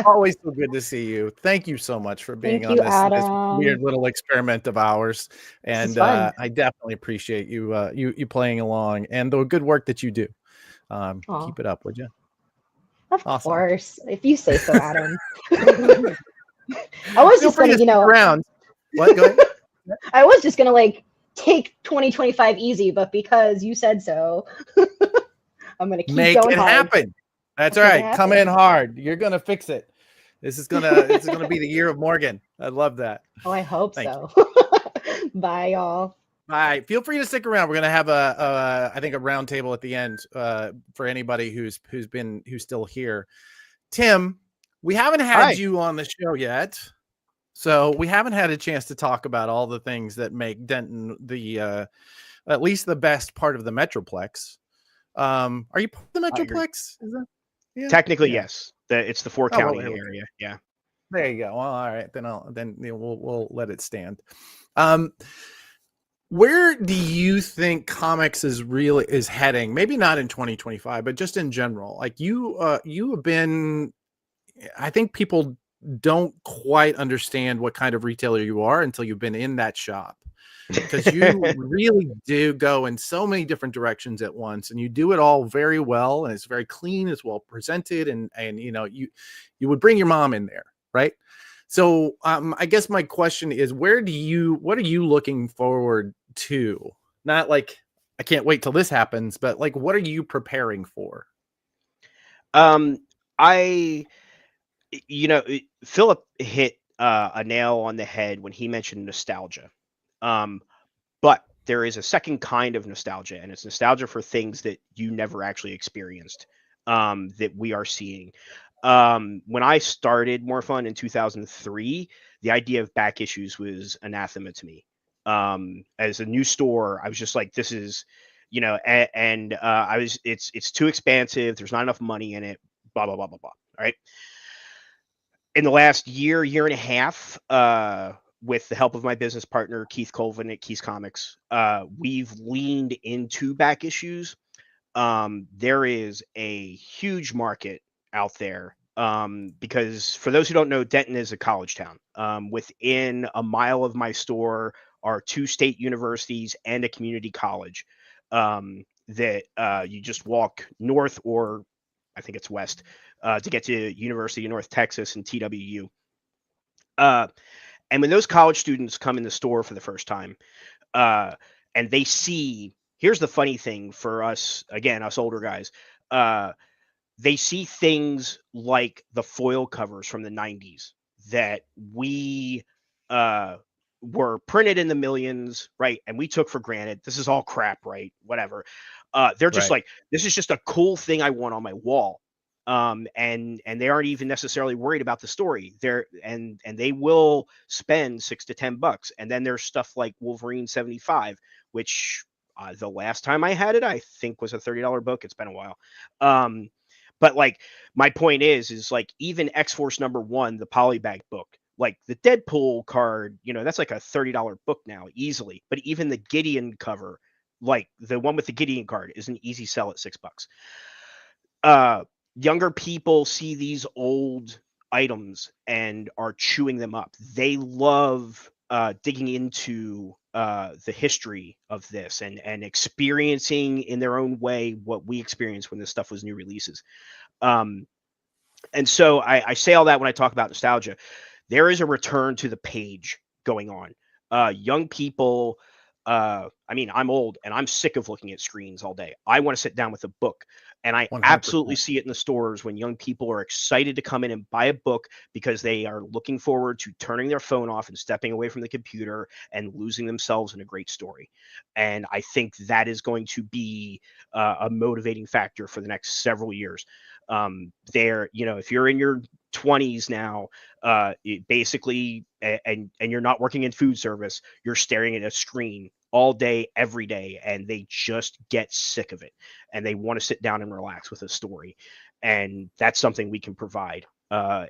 Always so good to see you. Thank you so much for being Thank on you, this Adam. weird little experiment of ours. This is And fun. I definitely appreciate you playing along and the good work that you do. Aw. Keep it up, would you? Of Awesome. course, if you say so, Adam. I was Feel just free gonna, to stick around. What? Go ahead. I was just gonna like take 2025 easy, but because you said so, I'm gonna keep Make going it hard. happen. That's I'll all make it right. Come happen. in hard. You're gonna fix it. This is gonna be the year of Morgan. I love that. Oh, I hope Thank so. Bye, y'all. All right. Feel free to stick around. We're gonna have I think a round table at the end for anybody who's still here. Tim, we haven't had Hi. you on the show yet. So we haven't had a chance to talk about all the things that make Denton the at least the best part of the Metroplex. Are you part of the Metroplex? Is that, yeah? Technically, Yeah. yes. It's the 4 Oh, well, county here we go. area. Yeah. There you go. Well, all right, then we'll let it stand. Where do you think comics is heading? Maybe not in 2025, but just in general. Like you have been. I think people don't quite understand what kind of retailer you are until you've been in that shop, because you really do go in so many different directions at once, and you do it all very well, and it's very clean, it's well presented, and you know you would bring your mom in there, right? So I guess my question is, what are you looking forward to? Not like I can't wait till this happens, but like what are you preparing for? Philip hit a nail on the head when he mentioned nostalgia. But there is a second kind of nostalgia, and it's nostalgia for things that you never actually experienced, that we are seeing. When I started More Fun in 2003, the idea of back issues was anathema to me. As a new store, I was just like, this is, it's too expansive. There's not enough money in it, blah, blah, blah, blah, blah. All right. In the last year and a half, with the help of my business partner, Keith Colvin at Keith's Comics, we've leaned into back issues. There is a huge market out there, because for those who don't know, Denton is a college town. Within a mile of my store are 2 state universities and a community college, that you just walk north, or I think it's west, to get to University of North Texas and TWU. And when those college students come in the store for the first time, and they see, here's the funny thing for us, again, us older guys, they see things like the foil covers from the 90s that we were printed in the millions, right? And we took for granted. This is all crap, right? Whatever. They're just Right. like, this is just a cool thing I want on my wall. And they aren't even necessarily worried about the story. And they will spend $6 to $10. And then there's stuff like Wolverine 75, which the last time I had it, I think was a $30 book. It's been a while. But like, my point is like, even X-Force #1, the polybag book, like the Deadpool card, that's like a $30 book now easily. But even the Gideon cover, like the one with the Gideon card, is an easy sell at $6. Younger people see these old items and are chewing them up. They love digging into the history of this and experiencing in their own way what we experienced when this stuff was new releases. And so I say all that when I talk about nostalgia. There is a return to the page going on. Young people I mean, I'm old and I'm sick of looking at screens all day. I want to sit down with a book. And I 100%. absolutely see it in the stores when young people are excited to come in and buy a book because they are looking forward to turning their phone off and stepping away from the computer and losing themselves in a great story. And I think that is going to be a motivating factor for the next several years. If you're in your 20s now, basically, and you're not working in food service, you're staring at a screen all day, every day, and they just get sick of it, and they want to sit down and relax with a story, and that's something we can provide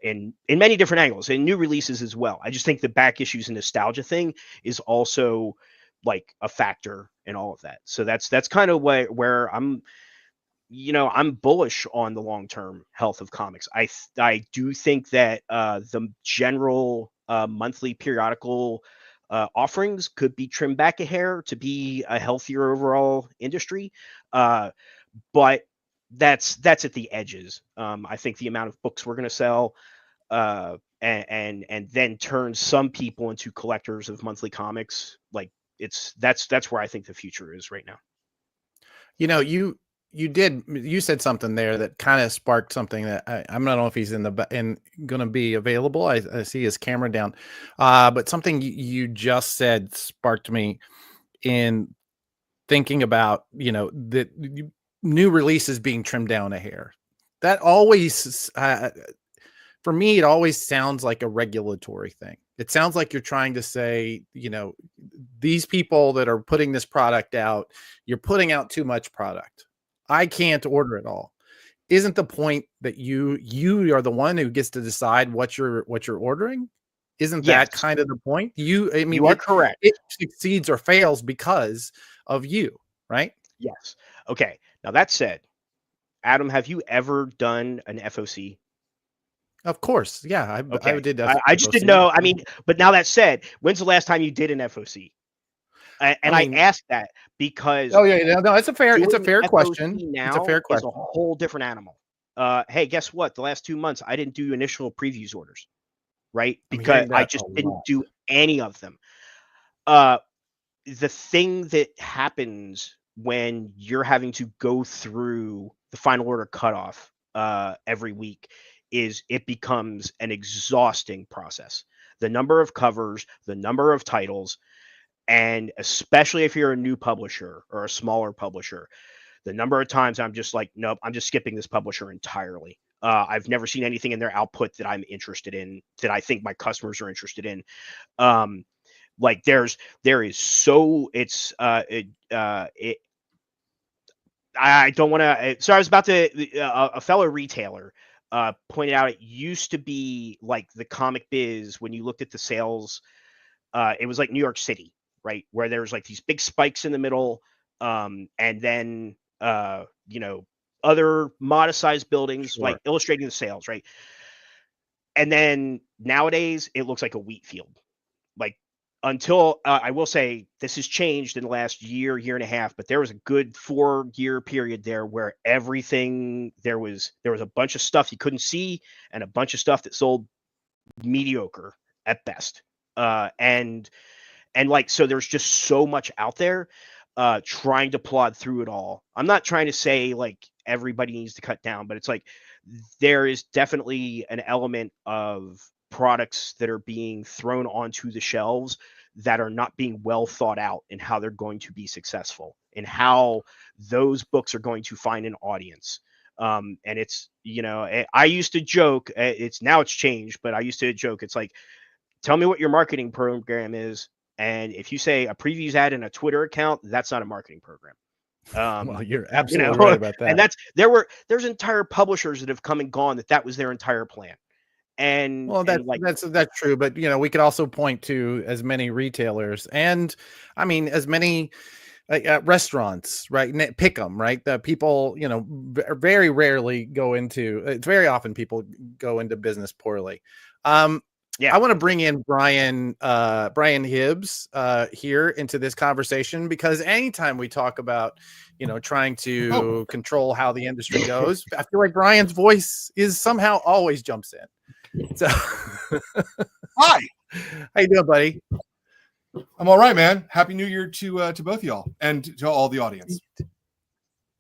in many different angles and new releases as well. I just think the back issues and nostalgia thing is also like a factor in all of that. So that's kind of where I'm bullish on the long-term health of comics. I do think that the general monthly periodical offerings could be trimmed back a hair to be a healthier overall industry, but that's at the edges. I think the amount of books we're going to sell and then turn some people into collectors of monthly comics, like that's where I think the future is right now. You said something there that kind of sparked something that I'm not know if he's going to be available. I see his camera down, but something you just said sparked me in thinking about the new releases being trimmed down a hair. That always for me, it always sounds like a regulatory thing. It sounds like you're trying to say, these people that are putting this product out, you're putting out too much product. I can't order it all. Isn't the point that you are the one who gets to decide what you're ordering? Isn't that kind of the point? You are correct. It succeeds or fails because of you, right? Yes. Okay. Now that said, Adam, have you ever done an FOC? Of course. Yeah. I did. I just didn't know. I mean, but now that said, when's the last time you did an FOC? I asked that because no, it's a fair question. Now it's a fair question. It's a whole different animal. Hey, guess what? The last 2 months, I didn't do initial previews orders, right? Because I just didn't do any of them. The thing that happens when you're having to go through the final order cutoff every week is it becomes an exhausting process. The number of covers, the number of titles, and especially if you're a new publisher or a smaller publisher, the number of times I'm just like, nope, I'm just skipping this publisher entirely. I've never seen anything in their output that I'm interested in, that I think my customers are interested in. Like there is so it's I don't want to. So I was about to a fellow retailer pointed out it used to be like the comic biz when you looked at the sales. It was like New York City, right, where there's like these big spikes in the middle, and then other modest sized buildings like illustrating the sales, right? And then nowadays it looks like a wheat field. Like until I will say this has changed in the last year and a half, but there was a good 4-year period there where everything there was a bunch of stuff you couldn't see and a bunch of stuff that sold mediocre at best. And like, so there's just so much out there trying to plod through it all. I'm not trying to say like everybody needs to cut down, but it's like there is definitely an element of products that are being thrown onto the shelves that are not being well thought out in how they're going to be successful and how those books are going to find an audience. And it's, I used to joke, it's changed, but I used to joke. It's like, tell me what your marketing program is. And if you say a previews ad in a Twitter account, that's not a marketing program. Well, you're absolutely right about that. And there's entire publishers that have come and gone that was their entire plan. And well, that's true, but we could also point to as many retailers and I mean as many restaurants, right? Pick them, right? The people, very rarely go into. It's very often people go into business poorly. Yeah, I want to bring in Brian Hibbs here into this conversation because anytime we talk about trying to control how the industry goes, I feel like Brian's voice is somehow always jumps in. So, hi, how you doing, buddy? I'm all right, man. Happy New Year to both of y'all and to all the audience.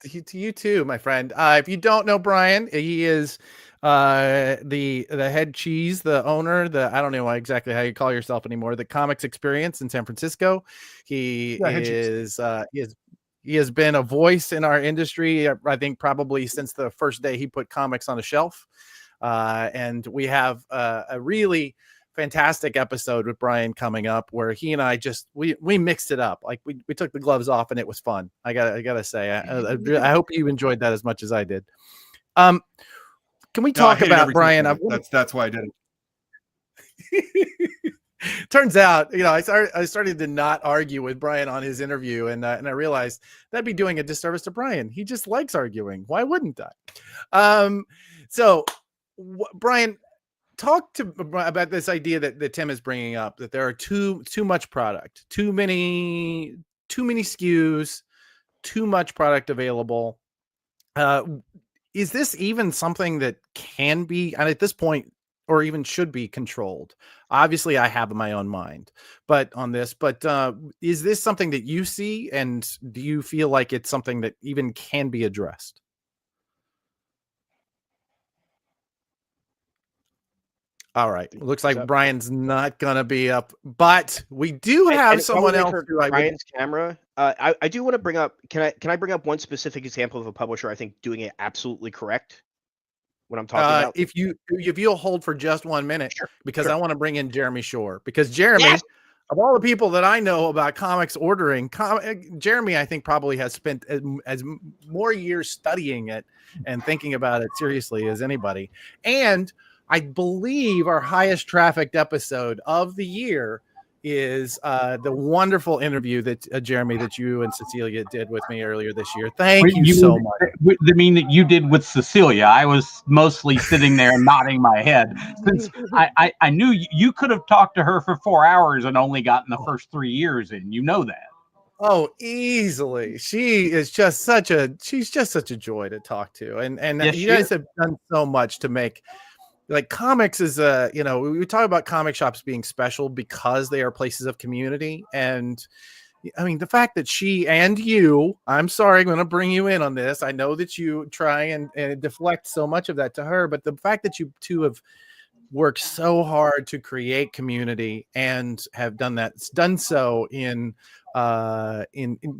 To you too, my friend. If you don't know Brian, he is the head cheese, the owner, I don't know exactly how you call yourself anymore, the Comics Experience in San Francisco. He has been a voice in our industry, I think probably since the first day he put comics on a shelf. And we have a really fantastic episode with Brian coming up where he and I just we mixed it up. Like we took the gloves off and it was fun. I gotta say, I hope you enjoyed that as much as I did. Can we talk about Brian? That's why I did it. Turns out, I started to not argue with Brian on his interview, and I realized that'd be doing a disservice to Brian. He just likes arguing. Why wouldn't I? Brian, talk about this idea that Tim is bringing up, that there are too much product, too many SKUs, too much product available. Is this even something that can be, and at this point, or even should be controlled? Obviously, I have my own mind, but is this something that you see, and do you feel like it's something that even can be addressed? All right. Looks like Brian's not going to be up, but we do have someone else. Brian's camera. I do want to bring up, can I bring up one specific example of a publisher I think doing it absolutely correct? What I'm talking about? If you'll hold for just 1 minute, sure, because I want to bring in Jeremy Shore, because Jeremy, of all the people that I know about comics ordering, Jeremy, I think probably has spent as more years studying it and thinking about it seriously as anybody. And I believe our highest trafficked episode of the year is the wonderful interview that Jeremy, that you and Cecilia did with me earlier this year. Thank you so much. I mean, that you did with Cecilia. I was mostly sitting there nodding my head, since I knew you could have talked to her for 4 hours and only gotten the first 3 years in. You know that. Oh, easily. She's just such a joy to talk to. And yes, you guys have done so much to make, like, comics is we talk about comic shops being special because they are places of community. And I mean, the fact that she and you, I'm sorry, I'm going to bring you in on this. I know that you try and deflect so much of that to her, but the fact that you two have worked so hard to create community and have done so in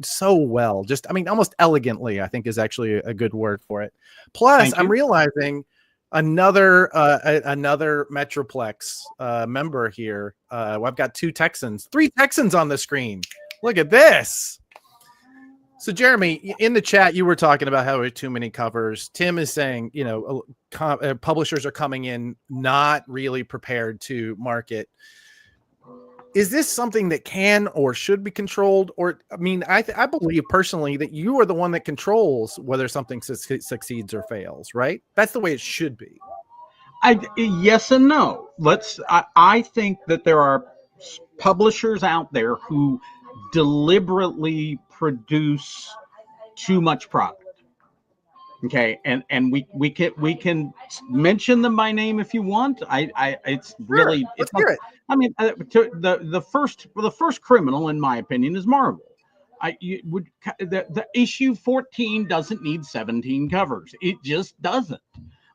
so well, just, I mean, almost elegantly, I think is actually a good word for it. Plus, I'm realizing another Metroplex member here. I've got 3 Texans on the screen. Look at this. So Jeremy, in the chat, you were talking about how there are too many covers. Tim is saying, publishers are coming in not really prepared to market. Is this something that can or should be controlled? Or, I mean, I believe personally that you are the one that controls whether something succeeds or fails, right? That's the way it should be. Yes and no. I think that there are publishers out there who deliberately produce too much product. Okay, and we can mention them by name if you want. It's really, sure. Let's hear it. I mean, the first criminal, in my opinion, is Marvel. The issue 14 doesn't need 17 covers. It just doesn't.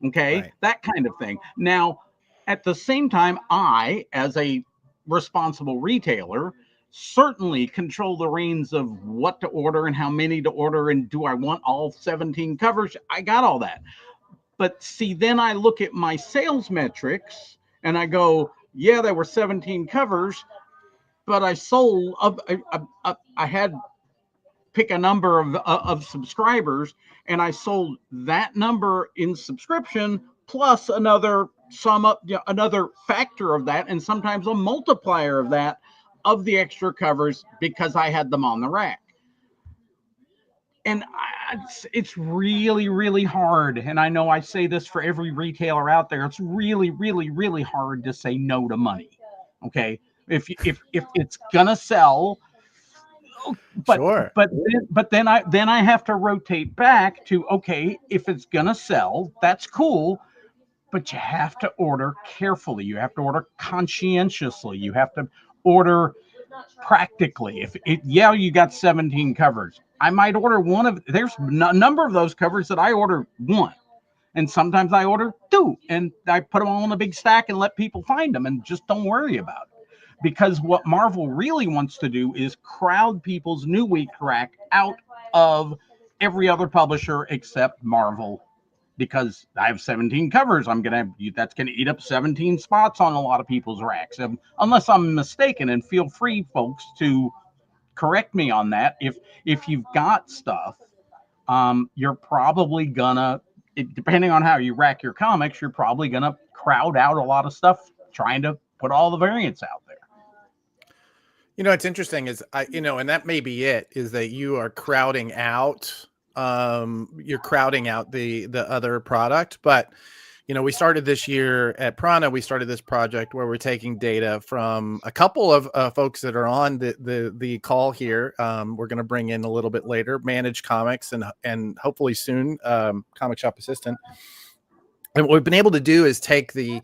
Okay, right. That kind of thing. Now, at the same time, I, as a responsible retailer, certainly control the reins of what to order and how many to order, and do I want all 17 covers? I got all that. But see, then I look at my sales metrics and I go, yeah, there were 17 covers, but I sold I had pick a number of subscribers, and I sold that number in subscription plus another another factor of that, and sometimes a multiplier of that, of the extra covers, because I had them on the rack. And it's really, really hard. And I know I say this for every retailer out there. It's really, really, really hard to say no to money. Okay, if it's gonna sell, but sure. But then I have to rotate back to, okay, if it's gonna sell, that's cool. But you have to order carefully. You have to order conscientiously. You have to order practically, yeah, you got 17 covers. I might order one of, there's a number of those covers that I order one. And sometimes I order two, and I put them all in a big stack and let people find them and just don't worry about it. Because what Marvel really wants to do is crowd people's New Week rack out of every other publisher except Marvel. Because I have 17 covers, that's gonna eat up 17 spots on a lot of people's racks, unless I'm mistaken. And feel free, folks, to correct me on that. If you've got stuff, you're probably gonna, depending on how you rack your comics, you're probably gonna crowd out a lot of stuff trying to put all the variants out there. It's interesting is and that may be it, is that you are crowding out the other product. But we started this year at Prana, we started this project where we're taking data from a couple of folks that are on the call here. We're going to bring in a little bit later, Manage Comics and hopefully soon Comic Shop Assistant. And what we've been able to do is take the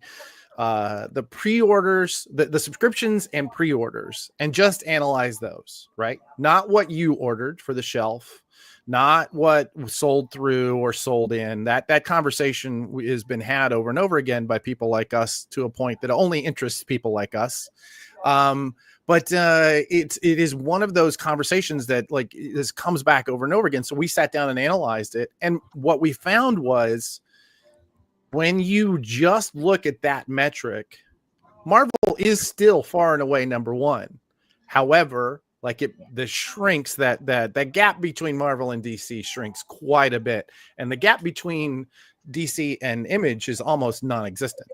pre-orders, the subscriptions and pre-orders, and just analyze those, right? Not what you ordered for the shelf, not what was sold through or sold in. That conversation has been had over and over again by people like us, to a point that only interests people like us. But it is one of those conversations that this comes back over and over again. So we sat down and analyzed it, and what we found was, when you just look at that metric, Marvel is still far and away number one. However, the shrinks, that gap between Marvel and DC shrinks quite a bit. And the gap between DC and Image is almost non-existent,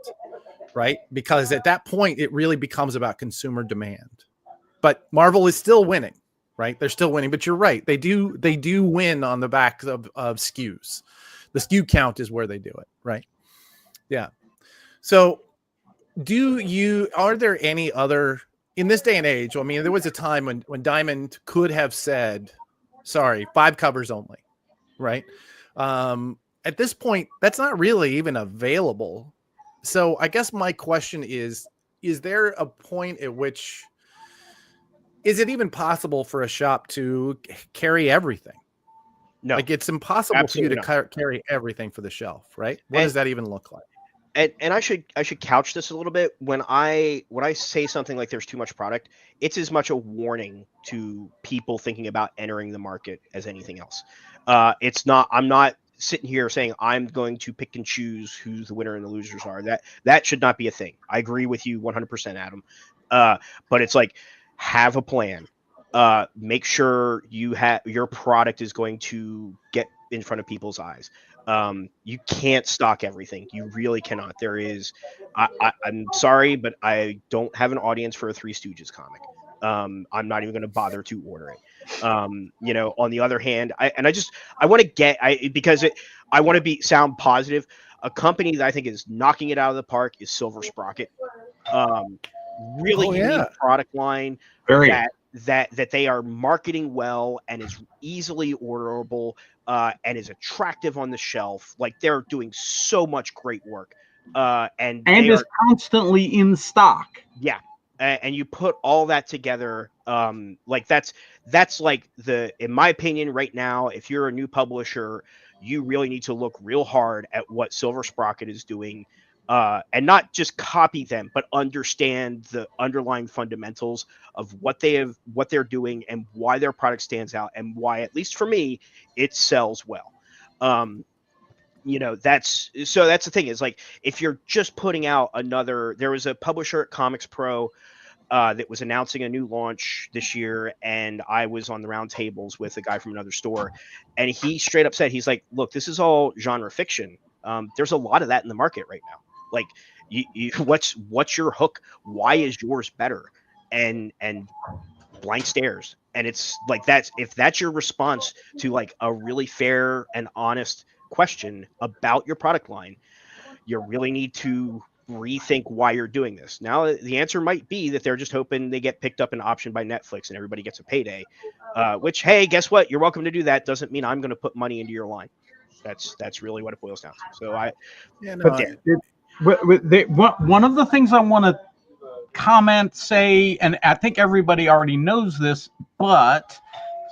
right? Because at that point, it really becomes about consumer demand. But Marvel is still winning, right? They're still winning, but you're right. They do win on the back of SKUs. The SKU count is where they do it, right? Yeah. So are there any other, in this day and age, I mean, there was a time when Diamond could have said, sorry, 5 covers only, right? At this point, that's not really even available. So I guess my question is there a point at which, is it even possible for a shop to carry everything? No. It's impossible for you to carry everything for the shelf, right? What does that even look like? And I should couch this a little bit. When I say something like there's too much product, it's as much a warning to people thinking about entering the market as anything else. It's not. I'm not sitting here saying I'm going to pick and choose who the winner and the losers are. That should not be a thing. I agree with you 100%, Adam. But it's have a plan. Make sure your product is going to get in front of people's eyes. You can't stock everything. You really cannot. There is, I'm sorry, but I don't have an audience for a Three Stooges comic. I'm not even going to bother to order it. On the other hand, I want to I want to sound positive. A company that I think is knocking it out of the park is Silver Sprocket. Really unique product line. That they are marketing well and is easily orderable and is attractive on the shelf. They're doing so much great work. And is constantly in stock. Yeah. And you put all that together. That's in my opinion right now, if you're a new publisher, you really need to look real hard at what Silver Sprocket is doing. And not just copy them, but understand the underlying fundamentals of what they're doing and why their product stands out and why, at least for me, it sells well. That's the thing is if you're just putting out there was a publisher at Comics Pro that was announcing a new launch this year, and I was on the round tables with a guy from another store, and he straight up said, he's like, look, this is all genre fiction. There's a lot of that in the market right now. What's your hook? Why is yours better? And blank stares. And it's if that's your response to a really fair and honest question about your product line, you really need to rethink why you're doing this. Now, the answer might be that they're just hoping they get picked up and optioned by Netflix and everybody gets a payday, which, hey, guess what? You're welcome to do that. Doesn't mean I'm going to put money into your line. That's really what it boils down to. So one of the things I want to comment, say, and I think everybody already knows this, but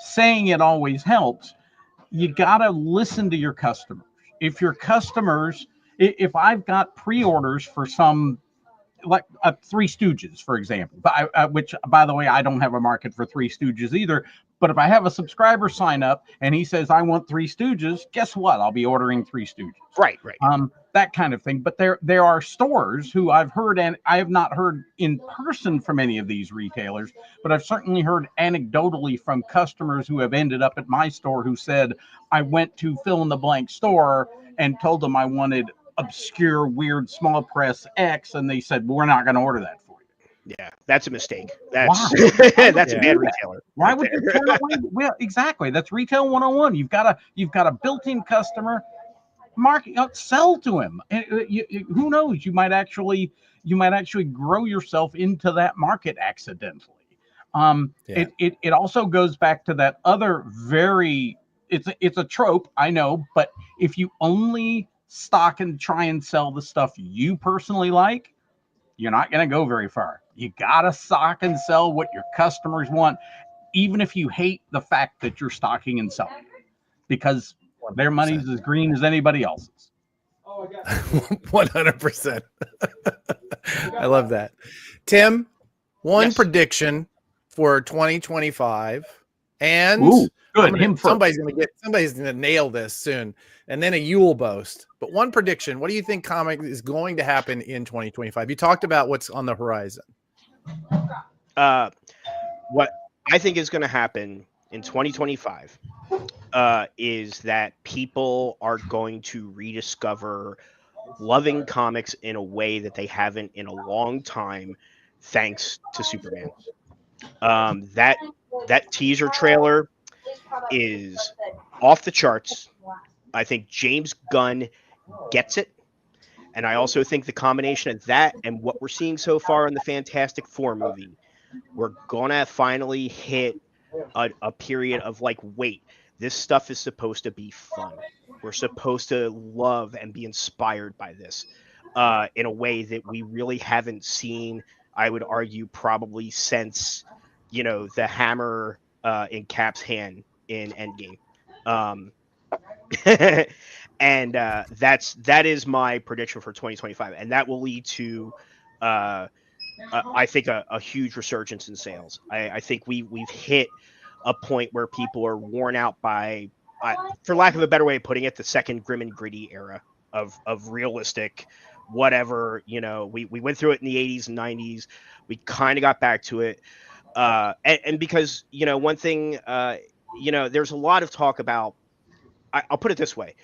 saying it always helps. You got to listen to your customers. If your customers, if I've got pre-orders for some, like Three Stooges, for example, which, by the way, I don't have a market for Three Stooges either. But if I have a subscriber sign up and he says, I want Three Stooges, guess what? I'll be ordering Three Stooges. Right. That kind of thing. But there are stores who I've heard, and I have not heard in person from any of these retailers, but I've certainly heard anecdotally from customers who have ended up at my store who said, I went to fill in the blank store and told them I wanted obscure, weird, small press X, and they said, well, we're not going to order that for you. Yeah, that's a mistake. That's that's a bad retailer. Why would you turn away? Well, exactly. That's retail 101. You've got a built-in customer. Market, sell to him. Who knows? You might actually grow yourself into that market accidentally. It also goes back to that other very. It's a trope, I know, but if you only stock and try and sell the stuff you personally like, you're not going to go very far. You got to stock and sell what your customers want, even if you hate the fact that you're stocking and selling, because their money's as green as anybody else's. 100%. I love that. Tim, one prediction for 2025, and somebody's gonna nail this soon, and then a Yule boast. But one prediction: what do you think comic is going to happen in 2025? You talked about what's on the horizon. What I think is going to happen in 2025 is that people are going to rediscover loving comics in a way that they haven't in a long time, thanks to Superman. That teaser trailer is off the charts. I think James Gunn gets it. And I also think the combination of that and what we're seeing so far in the Fantastic Four movie, we're going to finally hit a period of like, wait, this stuff is supposed to be fun. We're supposed to love and be inspired by this in a way that we really haven't seen, I would argue, probably since, the hammer in Cap's hand in Endgame. And that is my prediction for 2025. And that will lead to, I think, a huge resurgence in sales. I think we've hit a point where people are worn out by, for lack of a better way of putting it, the second grim and gritty era of realistic whatever. We went through it in the 80s and 90s. We kind of got back to it. And because, one thing, there's a lot of talk about, I'll put it this way.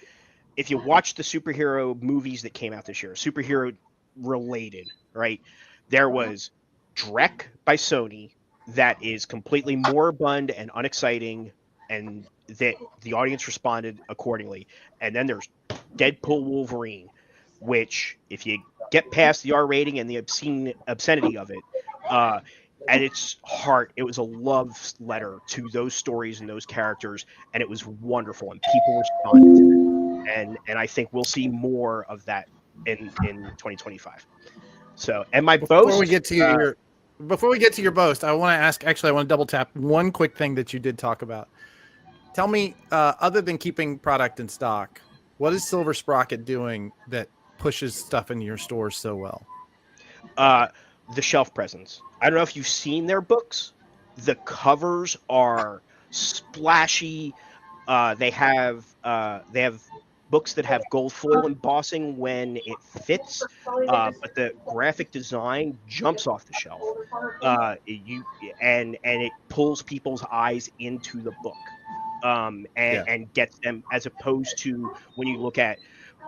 If you watch the superhero movies that came out this year, superhero related, right? There was Drek by Sony that is completely moribund and unexciting, and that the audience responded accordingly. And then there's Deadpool Wolverine, which, if you get past the R rating and the obscenity of it, at its heart, it was a love letter to those stories and those characters, and it was wonderful, and people responded to it. And I think we'll see more of that in 2025. So, and my boast. Before we get to your boast, I want to ask. Actually, I want to double tap one quick thing that you did talk about. Tell me, other than keeping product in stock, what is Silver Sprocket doing that pushes stuff into your stores so well? The shelf presence. I don't know if you've seen their books. The covers are splashy. They have books that have gold foil embossing when it fits, but the graphic design jumps off the shelf. And it pulls people's eyes into the book, and gets them, as opposed to when you look at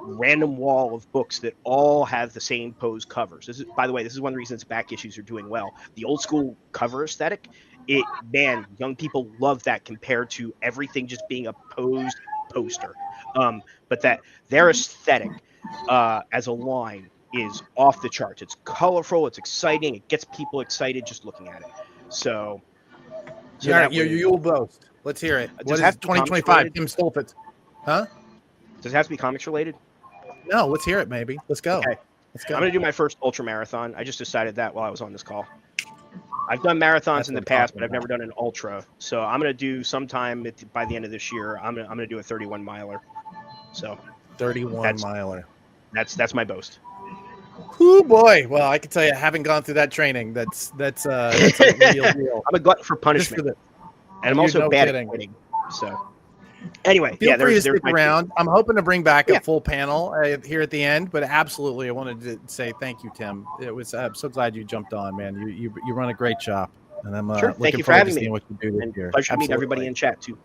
random wall of books that all have the same pose covers. This is, by the way, one of the reasons back issues are doing well. The old school cover aesthetic, young people love that compared to everything just being a posed poster. But that their aesthetic as a line is off the charts. It's colorful, it's exciting, it gets people excited just looking at it. So you'll boast. Let's hear it. What is 2025? Tim Stolfitz. Huh? Does it have to be comics related? No, let's hear it, maybe. Let's go. Okay. Let's go. I'm going to do my first ultra marathon. I just decided that while I was on this call. I've done marathons That's in the what I'm past, talking but I've never about. done an ultra. So I'm going to do sometime by the end of this year. I'm going to do a 31 miler. So 31 miler. That's my boast. Oh boy. Well, I can tell you, I haven't gone through that training. That's a real deal. I'm a glutton for punishment, and I'm also bad at quitting. So anyway, feel yeah, free to there's stick my around. I'm hoping to bring back a full panel here at the end, but absolutely, I wanted to say thank you, Tim. I'm so glad you jumped on, man. You run a great shop, and I'm Sure. Thank looking you for forward to having me. seeing what you do this And year. pleasure to meet everybody in chat too.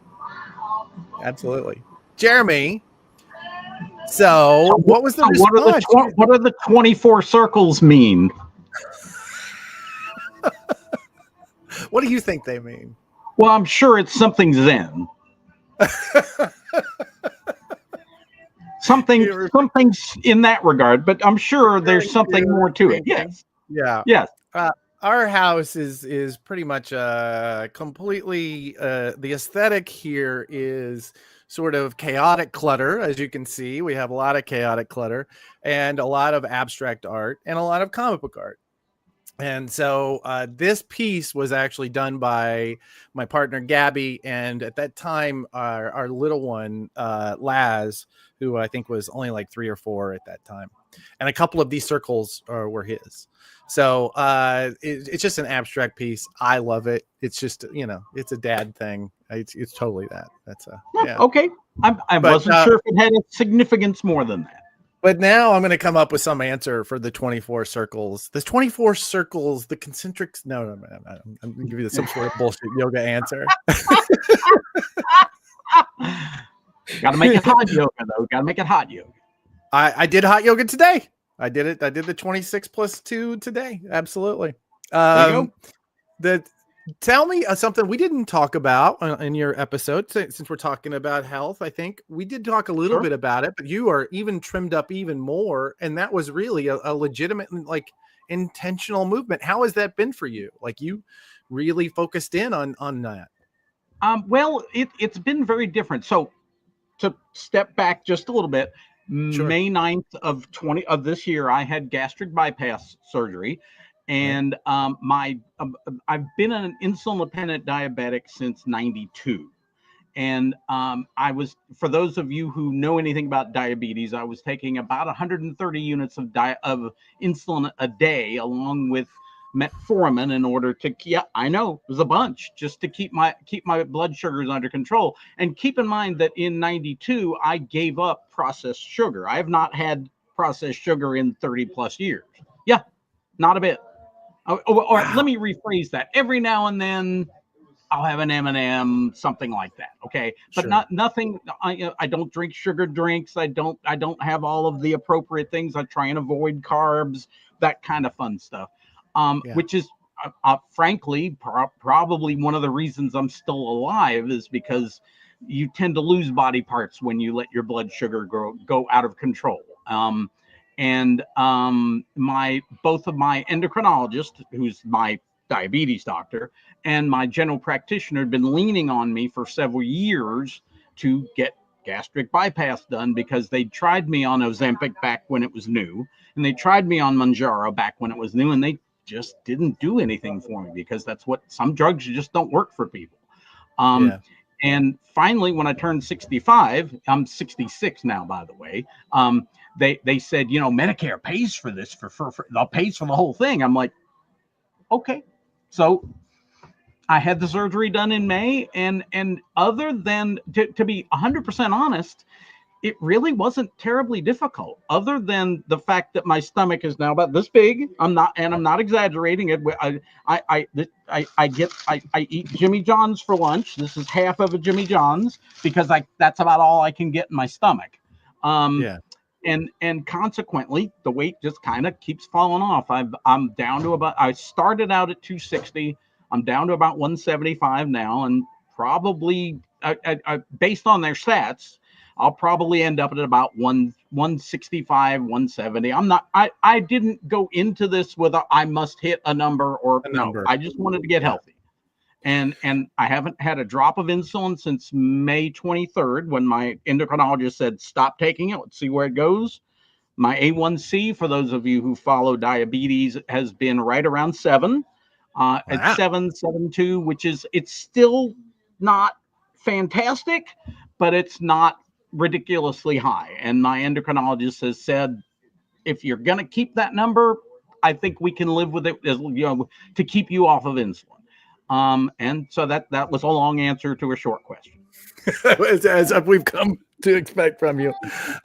Absolutely, Jeremy. So, what was the response? What are the 24 circles mean? What do you think they mean? Well, I'm sure it's something Zen. Something's in that regard, but I'm sure there's something more to it. Yes. Yeah. Yes. Our house is pretty much completely the aesthetic here is sort of chaotic clutter. As you can see, we have a lot of chaotic clutter and a lot of abstract art and a lot of comic book art. And so this piece was actually done by my partner Gabby, and at that time our little one Laz, who I think was only like 3 or 4 at that time, and a couple of these circles were his. So it's just an abstract piece. I love it. It's just, it's a dad thing. It's totally that. That's yeah. Okay. I wasn't sure if it had a significance more than that. But now I'm going to come up with some answer for the 24 circles. The 24 circles, the concentrics. No. I'm going to give you some sort of bullshit yoga answer. Got to make it hot yoga, though. Got to make it hot yoga. I did hot yoga today. I did it. I did the 26 plus 2 today. Absolutely. There you go. Tell me something we didn't talk about in your episode, since we're talking about health. I think we did talk a little bit about it, but you are even trimmed up even more. And that was really a legitimate, like, intentional movement. How has that been for you? Like, you really focused in on that. Well, it's been very different. So to step back just a little bit, sure. May 9th of this year, I had gastric bypass surgery. And I've been an insulin-dependent diabetic since '92, and I was, for those of you who know anything about diabetes, I was taking about 130 units of insulin a day, along with metformin, in order to I know it was a bunch, just to keep my blood sugars under control. And keep in mind that in '92 I gave up processed sugar. I have not had processed sugar in 30 plus years. Yeah, not a bit. Or wow. Let me rephrase that. Every now and then, I'll have an M&M, something like that. Okay, but sure. Nothing. I don't drink sugar drinks. I don't have all of the appropriate things. I try and avoid carbs, that kind of fun stuff. Which is, frankly, probably one of the reasons I'm still alive, is because you tend to lose body parts when you let your blood sugar go out of control. And both of my endocrinologist, who's my diabetes doctor, and my general practitioner had been leaning on me for several years to get gastric bypass done, because they tried me on Ozempic back when it was new, and they tried me on Mounjaro back when it was new, and they just didn't do anything for me, because that's what some drugs just don't work for people. And finally, when I turned 65, I'm 66 now, by the way. They said, Medicare pays for this, they'll pay for the whole thing. I'm like, okay. So I had the surgery done in May, and other than, to be 100% honest, it really wasn't terribly difficult, other than the fact that my stomach is now about this big. I'm not exaggerating it. I eat Jimmy John's for lunch. This is half of a Jimmy John's, because that's about all I can get in my stomach. And consequently, the weight just kind of keeps falling off. I'm down to about, I started out at 260. I'm down to about 175 now, and probably based on their stats, I'll probably end up at about 165, 170. I didn't go into this with I must hit a number or no. I just wanted to get healthy. And I haven't had a drop of insulin since May 23rd, when my endocrinologist said, stop taking it. Let's see where it goes. My A1C, for those of you who follow diabetes, has been right around 7. At 7.72, which is, it's still not fantastic, but it's not ridiculously high. And my endocrinologist has said, if you're going to keep that number, I think we can live with it, as you know, to keep you off of insulin. And so that was a long answer to a short question. as we've come to expect from you.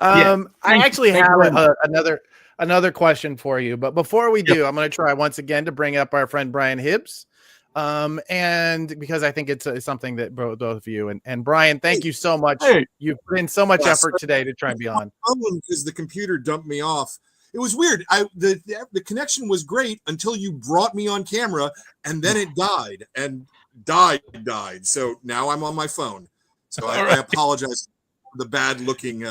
Yeah, I actually have another another question for you, but before we do, I'm going to try once again to bring up our friend Brian Hibbs. And because I think it's something that both of you and Brian, thank you so much. You've put in so much effort today to try and be on. Because the computer dumped me off. It was weird. The connection was great until you brought me on camera, and then it died and died. So now I'm on my phone. So I apologize for the bad looking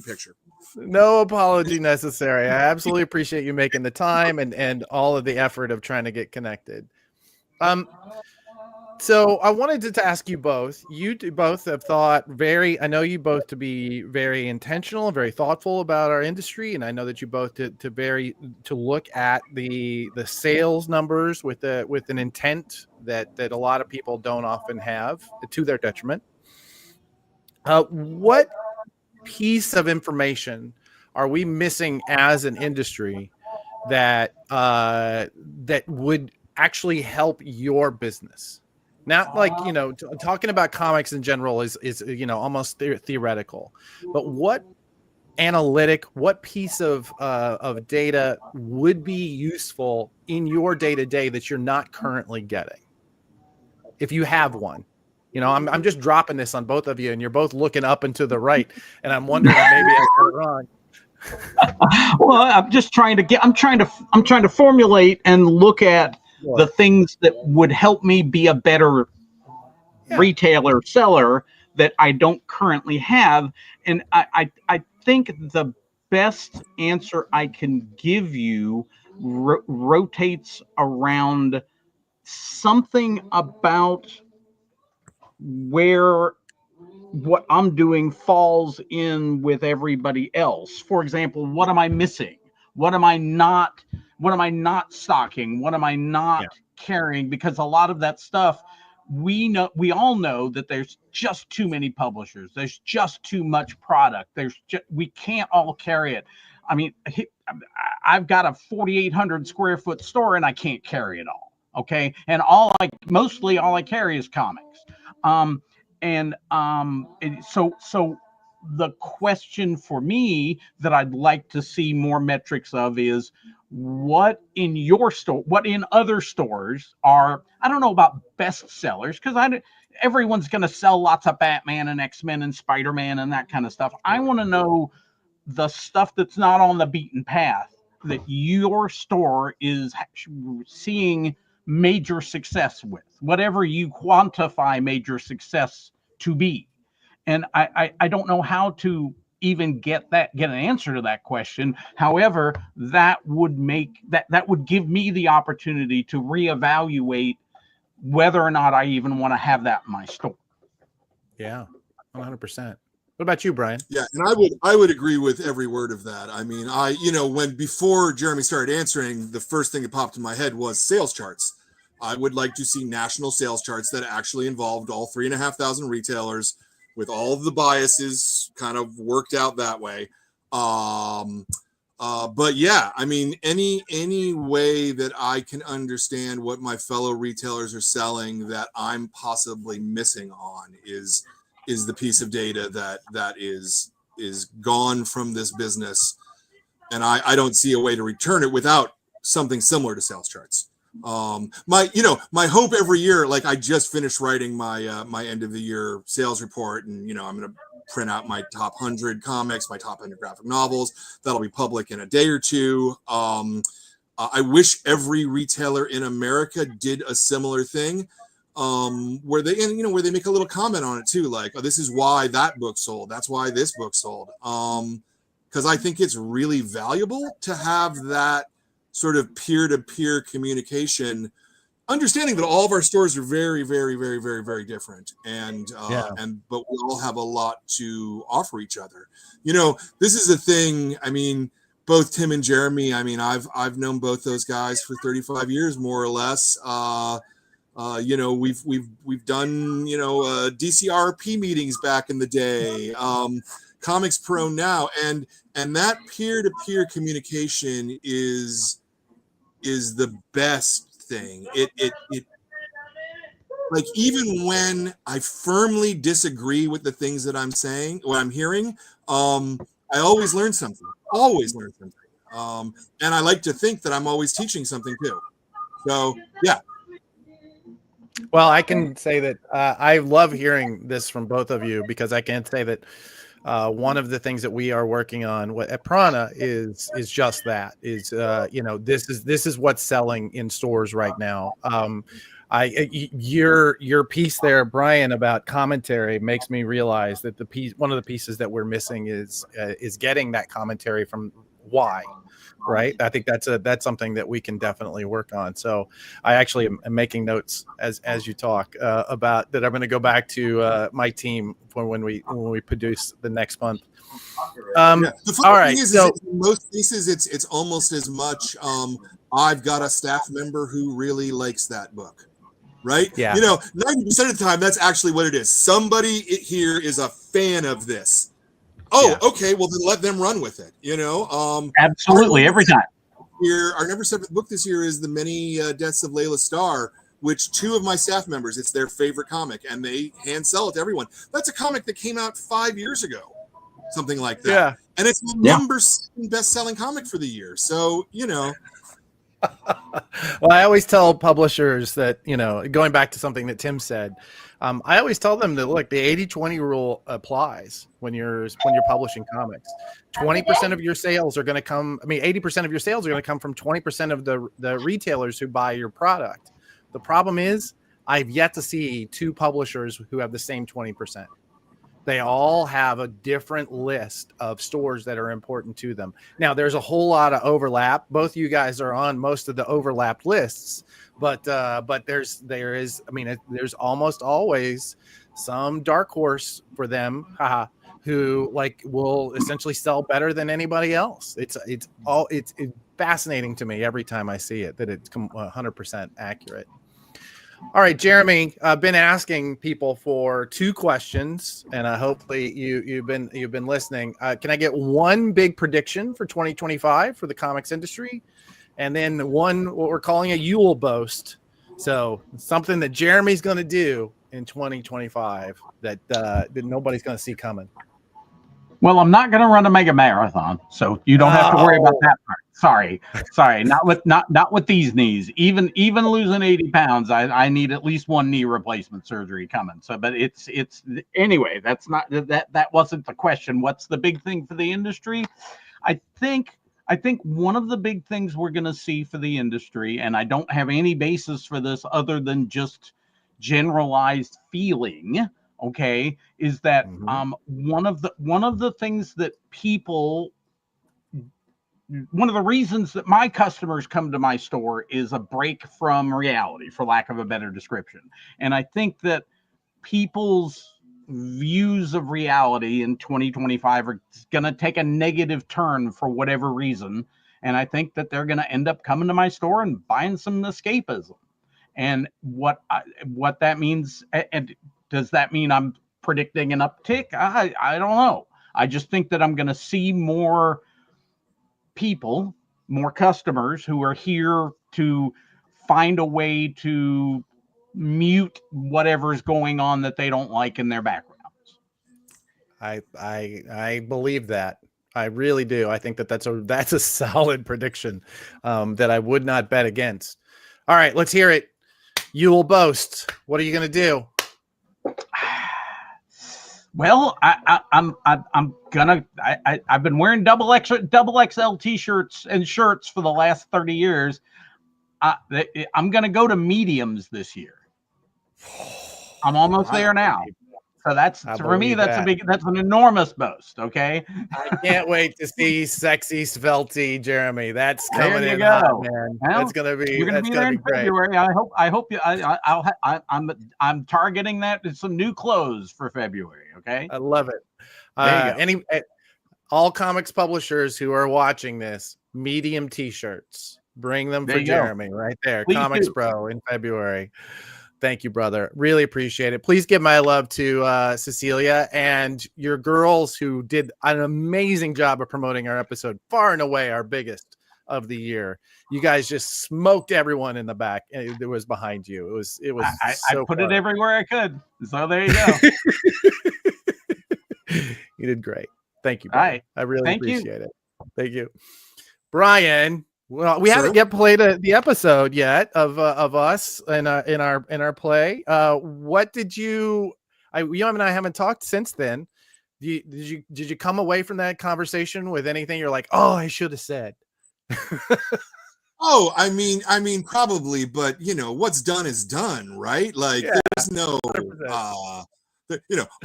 picture. No apology necessary. I absolutely appreciate you making the time and all of the effort of trying to get connected. So I wanted to ask you both. You both have thought I know you both to be very intentional, very thoughtful about our industry, and I know that you both to look at the sales numbers with an intent that a lot of people don't often have, to their detriment. What piece of information are we missing as an industry that would actually help your business? Not like, talking about comics in general is almost theoretical, but what piece of data would be useful in your day-to-day that you're not currently getting, if you have one? I'm just dropping this on both of you, and you're both looking up and to the right, and I'm wondering if maybe I got it wrong. Well, I'm trying to formulate and look at the things that would help me be a better retailer seller that I don't currently have. And I think the best answer I can give you rotates around something about where what I'm doing falls in with everybody else. For example, what am I missing? What am I not stocking? What am I not carrying? Because a lot of that stuff, we all know that there's just too many publishers. There's just too much product. We can't all carry it. I mean, I've got a 4,800 square foot store and I can't carry it all. Okay. And mostly all I carry is comics. So the question for me that I'd like to see more metrics of is, what in your store, what in other stores are, I don't know about best sellers, because everyone's going to sell lots of Batman and X-Men and Spider-Man and that kind of stuff. I want to know the stuff that's not on the beaten path that your store is seeing major success with, whatever you quantify major success to be. And I don't know how to even get an answer to that question. However, that would give me the opportunity to reevaluate whether or not I even want to have that in my store. Yeah, 100%. What about you, Brian? Yeah, and I would agree with every word of that. I mean, before Jeremy started answering, the first thing that popped in my head was sales charts. I would like to see national sales charts that actually involved all 3,500 retailers, with all of the biases kind of worked out that way. But yeah, I mean, any way that I can understand what my fellow retailers are selling that I'm possibly missing on is the piece of data that is gone from this business, and I don't see a way to return it without something similar to sales charts. My hope every year, like I just finished writing my end of the year sales report, and I'm going to print out my top 100 comics, my top 100 graphic novels. That'll be public in a day or two. I wish every retailer in America did a similar thing, where they make a little comment on it too, like, oh, this is why that book sold, that's why this book sold. Because I think it's really valuable to have that sort of peer-to-peer communication understanding that all of our stores are very, very, very, very, very different, and but we all have a lot to offer each other. You know, this is a thing. I mean, both Tim and Jeremy. I mean, I've known both those guys for 35 years, more or less. You know, we've done, you know, DCRP meetings back in the day, Comics Pro now, and that peer-to-peer communication is the best thing. It like, even when I firmly disagree with the things that I'm saying, what I'm hearing, I always learn something. And I like to think that I'm always teaching something too. So yeah. Well, I can say that I love hearing this from both of you, because I can say that one of the things that we are working on at Prana is just that. Is you know, this is what's selling in stores right now. Your piece there, Brian, about commentary makes me realize that one of the pieces that we're missing is getting that commentary from why. Right. I think that's something that we can definitely work on. So I actually am making notes as you talk about that. I'm going to go back to my team when we produce the next month. The all right. Thing is in most cases, it's almost as much. I've got a staff member who really likes that book. Right. Yeah. You know, 90% of the time, that's actually what it is. Somebody here is a fan of this. Oh, yeah. Okay. Well, then let them run with it. You know, absolutely every time. Here, our number 7 book this year is The Many Deaths of Layla Starr, which 2 of my staff members, it's their favorite comic, and they hand sell it to everyone. That's a comic that came out 5 years ago, something like that. Yeah. And it's the number 7 best-selling comic for the year. So, you know. Well, I always tell publishers that, you know, going back to something that Tim said, I always tell them that, look, the 80-20 rule applies when you're publishing comics. 20% of your sales are going to come. I mean, 80% of your sales are going to come from 20% of the retailers who buy your product. The problem is, I've yet to see 2 publishers who have the same 20%. They all have a different list of stores that are important to them. Now, there's a whole lot of overlap. Both of you guys are on most of the overlapped lists, but there is. I mean, there's almost always some dark horse for them, who like will essentially sell better than anybody else. It's fascinating to me every time I see it that it's 100% accurate. All right, Jeremy, I've been asking people for 2 questions, and hopefully you've been listening. Can I get one big prediction for 2025 for the comics industry, and then one what we're calling a Yule boast? So something that Jeremy's going to do in 2025 that nobody's going to see coming. Well, I'm not going to run a mega marathon, so you don't have to worry about that part. Sorry, not with these knees. Even losing 80 pounds, I need at least 1 knee replacement surgery coming. So, but it's anyway. That's not that wasn't the question. What's the big thing for the industry? I think one of the big things we're going to see for the industry, and I don't have any basis for this other than just generalized feeling. Okay, is that one of the things that people. One of the reasons that my customers come to my store is a break from reality, for lack of a better description. And I think that people's views of reality in 2025 are going to take a negative turn for whatever reason. And I think that they're going to end up coming to my store and buying some escapism. And what that means, and does that mean I'm predicting an uptick? I don't know. I just think that I'm going to see more people, more customers who are here to find a way to mute whatever's going on that they don't like in their backgrounds. I believe that. I really do. I think that's a solid prediction that I would not bet against. All right, let's hear it. Yule boast. What are you going to do? Well, I've been wearing double XL t-shirts and shirts for the last 30 years. I'm gonna go to mediums this year. I'm almost there now. So that's I for me. believe that. That's an enormous boast. Okay. I can't wait to see sexy svelty Jeremy. That's There coming you in hot, go. man. Well, That's gonna be you're going to be there in great. February. I hope you. I'm targeting that. Some new clothes for February. Okay. I love it. There you go. All comics publishers who are watching this, medium T-shirts, bring them There for you go. Jeremy right there. Please Comics do. Pro in February. Thank you, brother. Really appreciate it. Please give my love to Cecilia and your girls who did an amazing job of promoting our episode, far and away our biggest of the year. You guys just smoked everyone in the back. It was behind you. It was. I put it everywhere I could. So there you go. You did great. Thank you, brother. All right. I really Thank you. appreciate it. Thank you, Brian. Well, we Sir? haven't yet played the episode yet of us in our play. What did you? You and I haven't talked since then. Did you come away from that conversation with anything you're like, oh, I should have said? Oh, I mean, probably, but what's done is done, right? Like, there's no, 100%.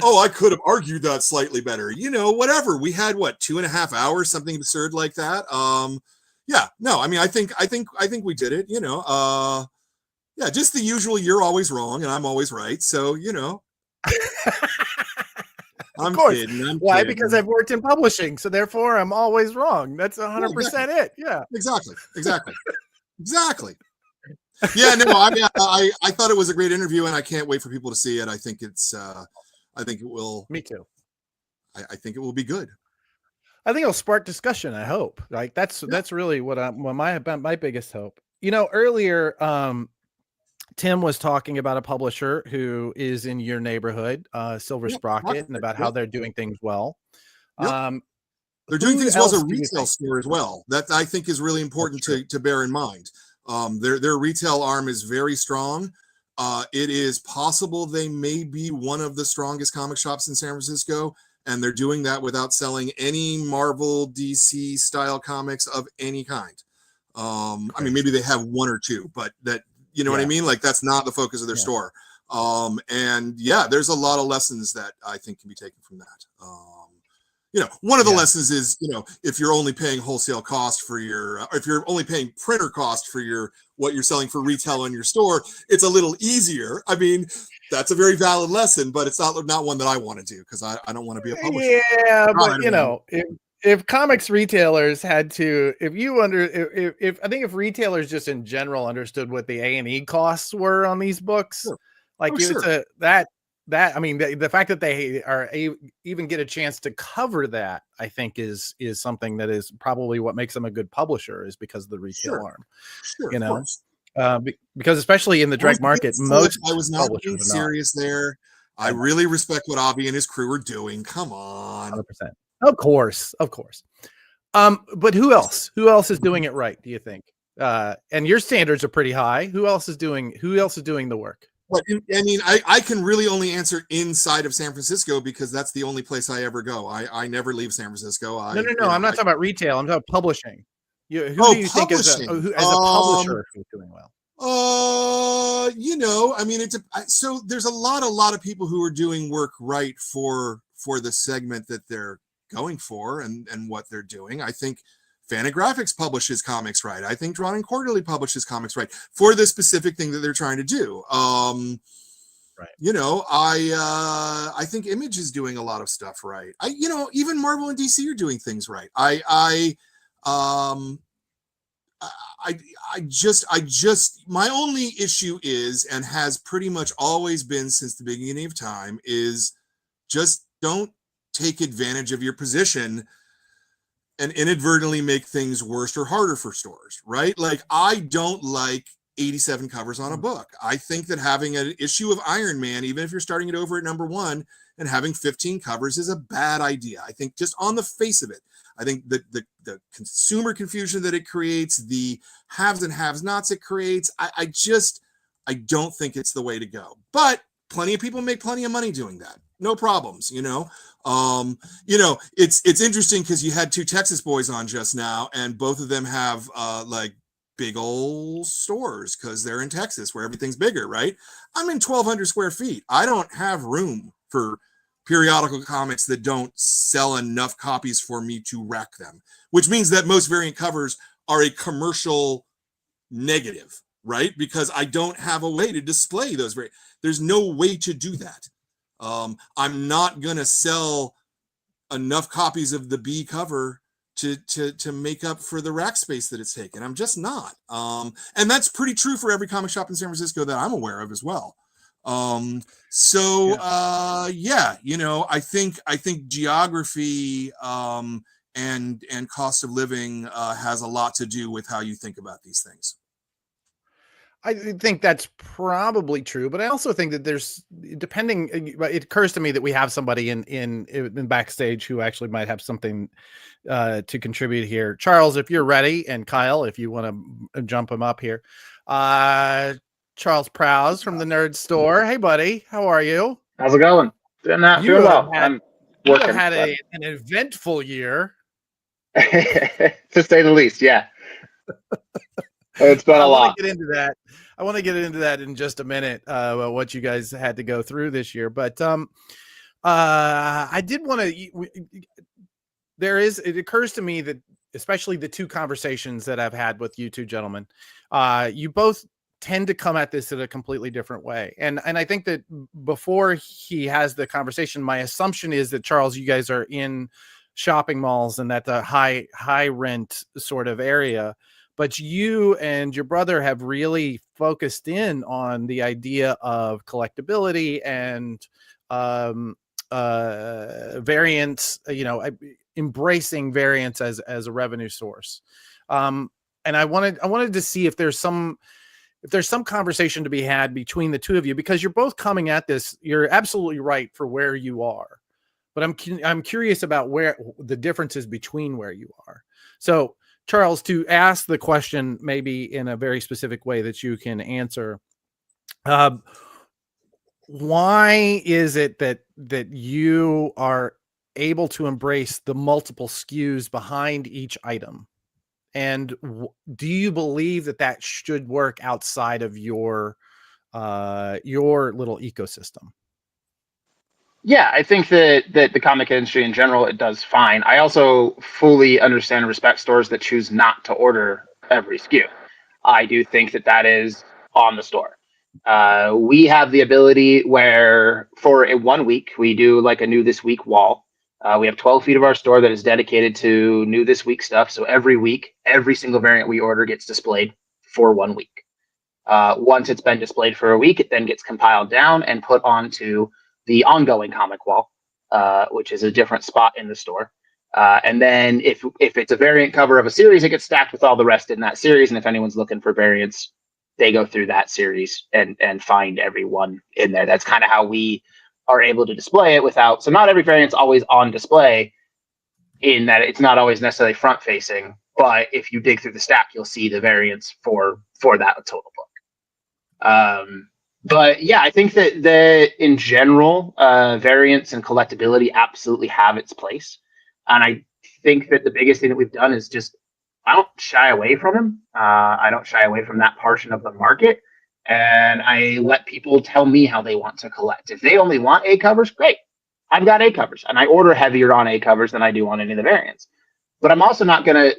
oh, I could have argued that slightly better. Whatever. We had 2.5 hours, something absurd like that. Yeah, no, I mean, I think we did it. Yeah, just the usual. You're always wrong, and I'm always right. So Of course. I'm Why? kidding. Because I've worked in publishing, so therefore I'm always wrong. That's 100% it. Yeah. Exactly. Yeah, no, I thought it was a great interview, and I can't wait for people to see it. I think it will. Me too. I think it will be good. I think it'll spark discussion. I hope. Like that's really what my biggest hope. Earlier, Tim was talking about a publisher who is in your neighborhood, Silver Sprocket, and about how they're doing things well. They're doing things well as a retail store as well. That I think is really important to bear in mind. Their retail arm is very strong. It is possible they may be one of the strongest comic shops in San Francisco, and they're doing that without selling any Marvel, DC style comics of any kind. I mean, maybe they have one or two, but that, what I mean? Like, that's not the focus of their store. And yeah, there's a lot of lessons that I think can be taken from that. One of the lessons is, if you're only paying wholesale cost for if you're only paying printer cost for what you're selling for retail in your store, it's a little easier. I mean, that's a very valid lesson, but it's not one that I want to do, because I don't want to be a publisher. Yeah, but if comics retailers had to, if retailers just in general understood what the A&E costs were on these books, I mean, the fact that they are even get a chance to cover that, I think is something that is probably what makes them a good publisher, is because of the retail arm. Because especially in the direct market, I was not being serious there. I really respect what Avi and his crew are doing. Come on. 100%. Of course. But who else is doing it right, do you think? And your standards are pretty high. Who else is doing the work? But I mean, I can really only answer inside of San Francisco, because that's the only place I ever go. I never leave San Francisco. No. I'm not talking about retail. I'm talking about publishing. Who do you think as a publisher who's doing well? I mean, so there's a lot of people who are doing work right for the segment that they're going for and what they're doing. I think Fantagraphics publishes comics right. I think Drawn and Quarterly publishes comics right for the specific thing that they're trying to do. Right. I think Image is doing a lot of stuff right. Even Marvel and DC are doing things right. I just my only issue is, and has pretty much always been since the beginning of time, is just don't take advantage of your position and inadvertently make things worse or harder for stores, right? Like, I don't like 87 covers on a book. I think that having an issue of Iron Man, even if you're starting it over at number 1, and having 15 covers is a bad idea. I think, just on the face of it, I think the consumer confusion that it creates, the haves and have-nots it creates, I don't think it's the way to go. But plenty of people make plenty of money doing that. No problems, it's interesting, because you had 2 Texas boys on just now, and both of them have like big old stores, because they're in Texas where everything's bigger, right? I'm in 1,200 square feet. I don't have room for periodical comics that don't sell enough copies for me to rack them, which means that most variant covers are a commercial negative, right? Because I don't have a way to display those. There's no way to do that. I'm not going to sell enough copies of the B cover to make up for the rack space that it's taken. I'm just not. And that's pretty true for every comic shop in San Francisco that I'm aware of as well. I think geography and cost of living has a lot to do with how you think about these things. I think that's probably true, but I also think that there's, depending, it occurs to me that we have somebody in backstage who actually might have something to contribute here. Charles, if you're ready, and Kyle, if you want to jump him up here. Charles Prowse from the Nerd Store. Hey, buddy, how are you? How's it going? Doing well. I'm working. You have had an eventful year. To say the least, yeah. It's been a lot. I want to get into that in just a minute, what you guys had to go through this year. But I did want to, it occurs to me that especially the two conversations that I've had with you two gentlemen, you both tend to come at this in a completely different way. And I think that before he has the conversation, my assumption is that, Charles, you guys are in shopping malls and that's a high rent sort of area. But you and your brother have really focused in on the idea of collectability and variants, embracing variants as a revenue source. And I wanted to see if there's some conversation to be had between the two of you, because you're both coming at this. You're absolutely right for where you are, but I'm curious about where the differences between where you are. So, Charles, to ask the question maybe in a very specific way that you can answer, why is it that you are able to embrace the multiple SKUs behind each item? And do you believe that should work outside of your little ecosystem? Yeah, I think that the comic industry in general, it does fine. I also fully understand and respect stores that choose not to order every SKU. I do think that is on the store. We have the ability where for a 1 week, we do like a new this week wall. We have 12 feet of our store that is dedicated to new this week stuff. So every week, every single variant we order gets displayed for 1 week. Once it's been displayed for a week, it then gets compiled down and put onto the ongoing comic wall, which is a different spot in the store. And then if it's a variant cover of a series, it gets stacked with all the rest in that series. And if anyone's looking for variants, they go through that series and find everyone in there. That's kind of how we are able to display it without. So not every variant's always on display, in that it's not always necessarily front facing. But if you dig through the stack, you'll see the variants for that total book. But yeah, I think that in general, variants and collectability absolutely have its place. And I think that the biggest thing that we've done is just, I don't shy away from them. I don't shy away from that portion of the market. And I let people tell me how they want to collect. If they only want A covers, great. I've got A covers. And I order heavier on A covers than I do on any of the variants. But I'm also not going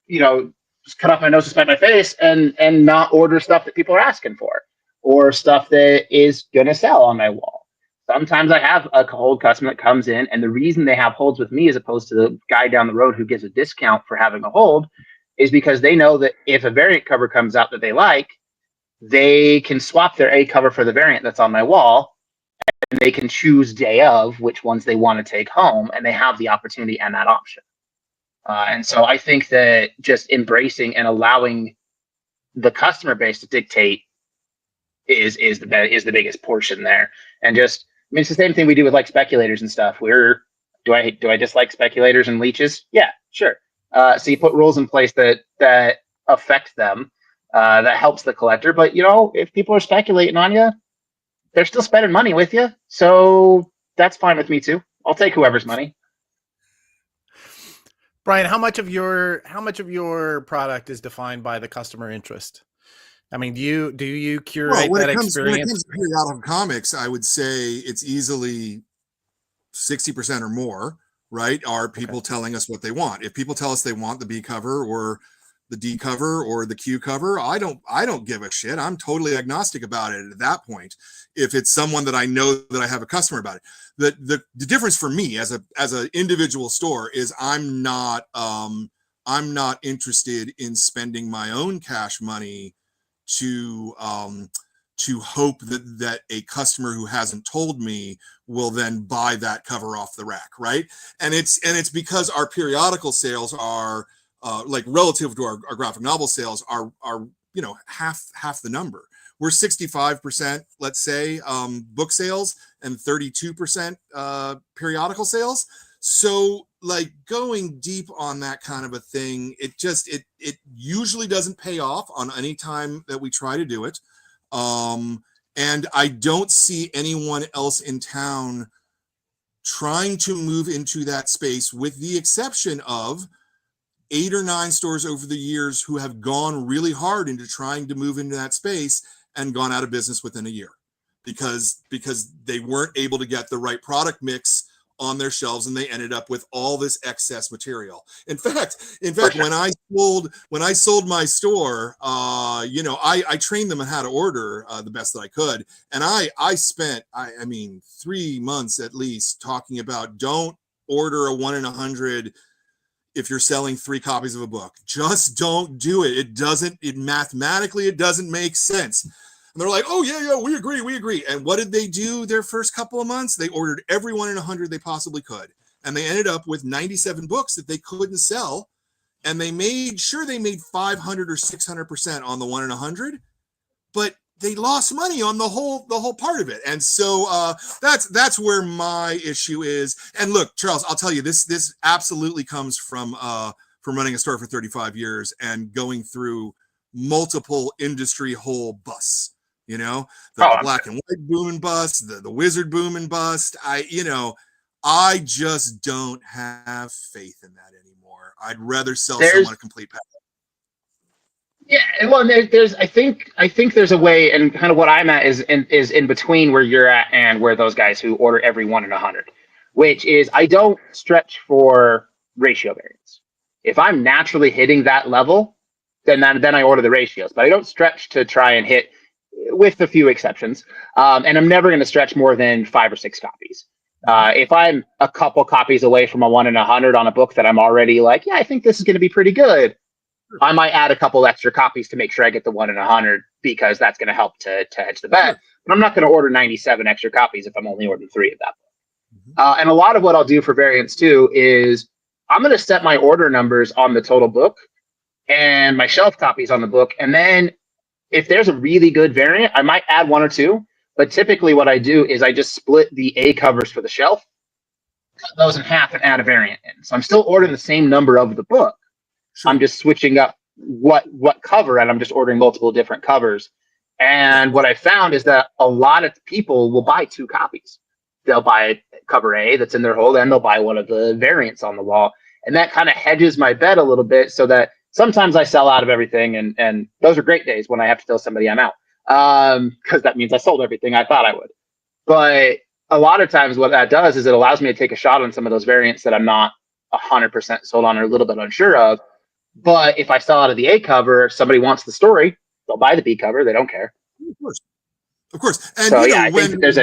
to, just cut off my nose to spite my face and not order stuff that people are asking for, or stuff that is going to sell on my wall. Sometimes I have a hold customer that comes in, and the reason they have holds with me as opposed to the guy down the road who gives a discount for having a hold is because they know that if a variant cover comes out that they like, they can swap their A cover for the variant that's on my wall, and they can choose day of which ones they want to take home, and they have the opportunity and that option. And so I think that just embracing and allowing the customer base to dictate is the biggest portion there. And just, I mean, it's the same thing we do with like speculators and stuff. Do I dislike speculators and leeches? Yeah, sure. So you put rules in place that affect them, that helps the collector. But if people are speculating on you, they're still spending money with you. So that's fine with me too. I'll take whoever's money. Brian, how much of your product is defined by the customer interest? I mean, do you curate that experience? When it comes to periodical comics, I would say it's easily 60% or more, right, are people telling us what they want. If people tell us they want the B cover or the D cover or the Q cover, I don't give a shit. I'm totally agnostic about it at that point. If it's someone that I know that I have a customer about it, the difference for me as an individual store is I'm not interested in spending my own cash money to hope that a customer who hasn't told me will then buy that cover off the rack, right? And it's because our periodical sales are like relative to our graphic novel sales are half the number. We're 65%, let's say, book sales and 32% periodical sales. So like going deep on that kind of a thing, it usually doesn't pay off on any time that we try to do it. And I don't see anyone else in town trying to move into that space, with the exception of 8 or 9 stores over the years who have gone really hard into trying to move into that space and gone out of business within a year because they weren't able to get the right product mix on their shelves, and they ended up with all this excess material. In fact, when I sold my store, I trained them on how to order the best that I could, and I spent 3 months at least talking about, don't order a 1 in 100 if you're selling 3 copies of a book. Just don't do it. Mathematically it doesn't make sense. And they're like, oh, yeah, we agree. And what did they do their first couple of months? They ordered every 1 in 100 they possibly could. And they ended up with 97 books that they couldn't sell. And they made 500 or 600% on the 1 in 100, but they lost money on the whole part of it. And so that's where my issue is. And look, Charles, I'll tell you, this absolutely comes from running a store for 35 years and going through multiple industry whole busts. The black and white boom and bust, the wizard boom and bust. I just don't have faith in that anymore. I'd rather sell someone a complete package. Yeah, well, I think there's a way, and kind of what I'm at is in between where you're at and where those guys who order every 1 in 100, which is I don't stretch for ratio variance. If I'm naturally hitting that level, then I order the ratios, but I don't stretch to try and hit, with a few exceptions. And I'm never going to stretch more than 5 or 6 copies. If I'm a couple copies away from a 1 in 100 on a book that I'm already like, yeah, I think this is going to be pretty good, I might add a couple extra copies to make sure I get the 1 in 100 because that's going to help to hedge the bet. But I'm not going to order 97 extra copies if I'm only ordering 3 of that book. And a lot of what I'll do for variants too is I'm going to set my order numbers on the total book and my shelf copies on the book. And then if there's a really good variant, I might add 1 or 2. But typically what I do is I just split the A covers for the shelf, cut those in half, and add a variant in. So I'm still ordering the same number of the book. Sure. I'm just switching up what cover, and I'm just ordering multiple different covers. And what I found is that a lot of people will buy 2 copies. They'll buy cover A that's in their hold, and they'll buy one of the variants on the wall. And that kind of hedges my bet a little bit so that sometimes I sell out of everything, and those are great days when I have to tell somebody I'm out, because that means I sold everything I thought I would. But a lot of times what that does is it allows me to take a shot on some of those variants that I'm not 100% sold on or a little bit unsure of. But if I sell out of the A cover, if somebody wants the story, they'll buy the B cover. They don't care. Of course. And so, I think there's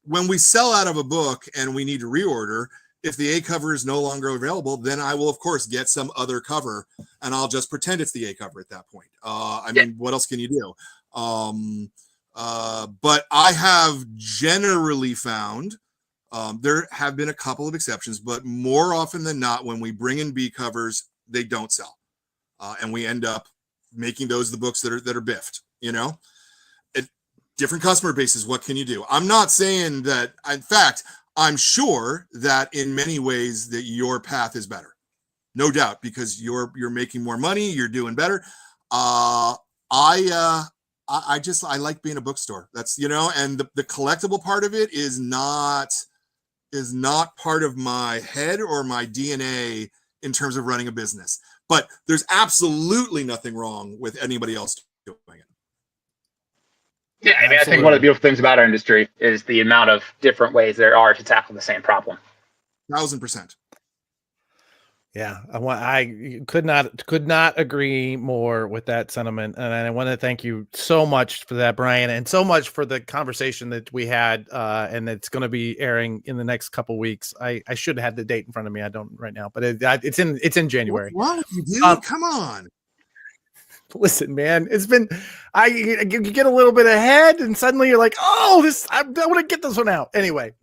when we sell out of a book and we need to reorder, if the A cover is no longer available, then I will, of course, get some other cover, and I'll just pretend it's the A cover at that point. What else can you do? But I have generally found, there have been a couple of exceptions, but more often than not, when we bring in B covers, they don't sell. And we end up making those the books that are biffed, different customer bases. What can you do? I'm not saying that, in fact, I'm sure that in many ways that your path is better, no doubt, because you're making more money, you're doing better. I like being a bookstore. That's, and the collectible part of it is not part of my head or my DNA in terms of running a business. But there's absolutely nothing wrong with anybody else doing it. Yeah, I mean, I think one of the beautiful things about our industry is the amount of different ways there are to tackle the same problem. 1000%. Yeah, I could not agree more with that sentiment, and I want to thank you so much for that, Brian, and so much for the conversation that we had, and it's going to be airing in the next couple weeks. I should have had the date in front of me. I don't right now, but it's in January. What's wrong with you, dude? Come on. Listen, man, it's been you get a little bit ahead, and suddenly you're like, oh, I want to get this one out. Anyway,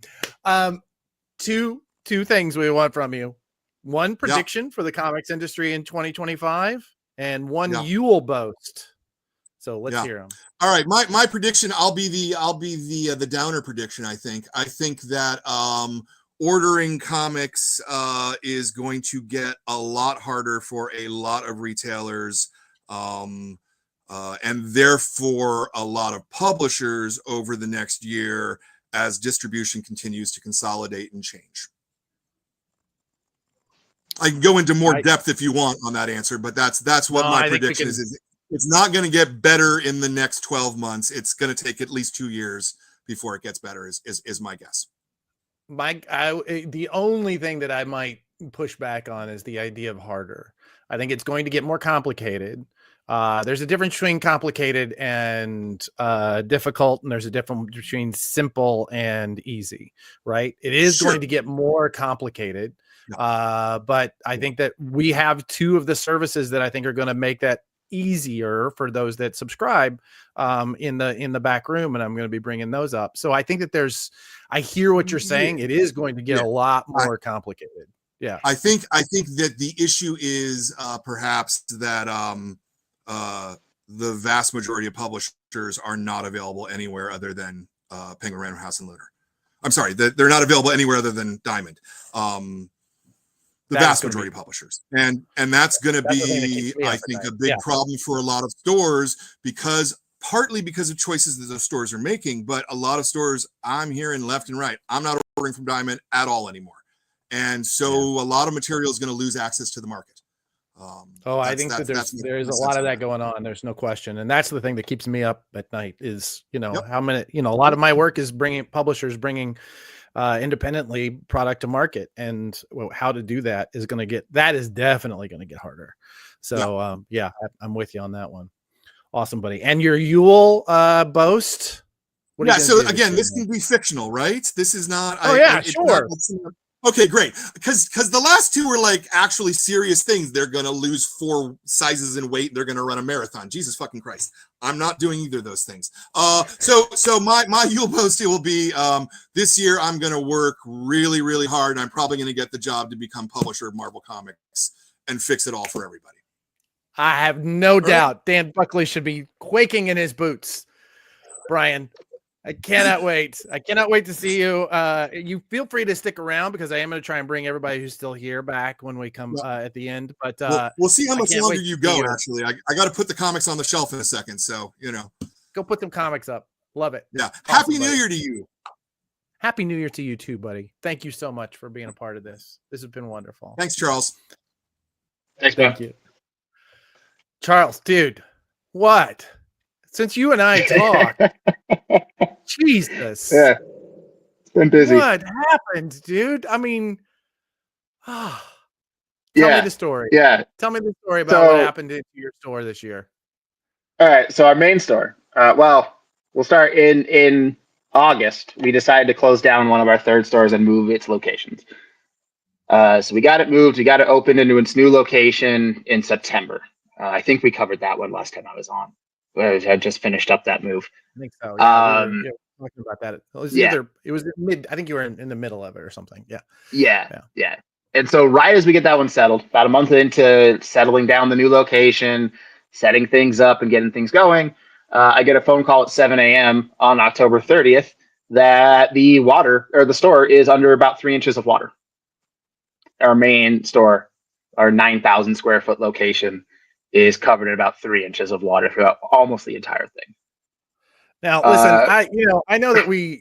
two things we want from you. One prediction for the comics industry in 2025, and one you will boast. So let's hear them. All right, my prediction. I'll be the downer prediction. I think that ordering comics is going to get a lot harder for a lot of retailers, and therefore a lot of publishers over the next year as distribution continues to consolidate and change. I can go into more depth if you want on that answer, but that's what my prediction is. It's not going to get better in the next 12 months. It's going to take at least 2 years before it gets better is my guess. The only thing that I might push back on is the idea of harder. I think it's going to get more complicated. There's a difference between complicated and difficult, and there's a difference between simple and easy, right? It is going to get more complicated. But I think that we have two of the services that I think are going to make that easier for those that subscribe in the back room, and I'm going to be bringing those up. So I think that I hear what you're saying. It is going to get a lot more complicated. Yeah, I think that the issue is perhaps that the vast majority of publishers are not available anywhere other than Penguin Random House and Lunar. I'm sorry, they're not available anywhere other than Diamond. The vast majority of publishers. And that's going to be, I think, a big problem for a lot of stores, partly because of choices that those stores are making, but a lot of stores I'm hearing left and right, I'm not ordering from Diamond at all anymore. And so a lot of material is going to lose access to the market. I think that there's a lot of that going on. There's no question. And that's the thing that keeps me up at night is, how many, a lot of my work is bringing independently product to market, and how to do that is definitely going to get harder. So I'm with you on that one. Awesome, buddy. And your Yule boast. So again, this can be fictional, right? This is not. Sure. Okay, great. Because the last two were like actually serious things. They're going to lose 4 sizes in weight. They're going to run a marathon. Jesus fucking Christ. I'm not doing either of those things. So my Yule boast will be this year I'm going to work really, really hard, and I'm probably going to get the job to become publisher of Marvel Comics and fix it all for everybody. I have no doubt Dan Buckley should be quaking in his boots. Brian, I cannot wait. I cannot wait to see you. You feel free to stick around because I am going to try and bring everybody who's still here back when we come at the end. But we'll see how much longer you go. Actually, I got to put the comics on the shelf in a second. So go put them comics up. Love it. Yeah. Awesome, Happy New Year to you. Happy New Year to you too, buddy. Thank you so much for being a part of this. This has been wonderful. Thanks, Charles. Thanks, thank you, Charles. Dude, what? Since you and I talk. Jesus. Yeah. It's been busy. What happened, dude? I mean, tell me the story. Yeah. Tell me the story about what happened to your store this year. All right. So our main store, we'll start in August. We decided to close down one of our third stores and move its locations. So we got it moved. We got it opened into its new location in September. I think we covered that one last time I was on. I just finished up that move. I think so. Yeah, we were talking about that. It was mid. I think you were in the middle of it or something. Yeah. And so right as we get that one settled, about a month into settling down the new location, setting things up and getting things going, I get a phone call at 7 a.m. on October 30th that the store is under about 3 inches of water. Our main store, our 9,000 square foot location, is covered in about 3 inches of water throughout almost the entire thing. Now, listen, I know that we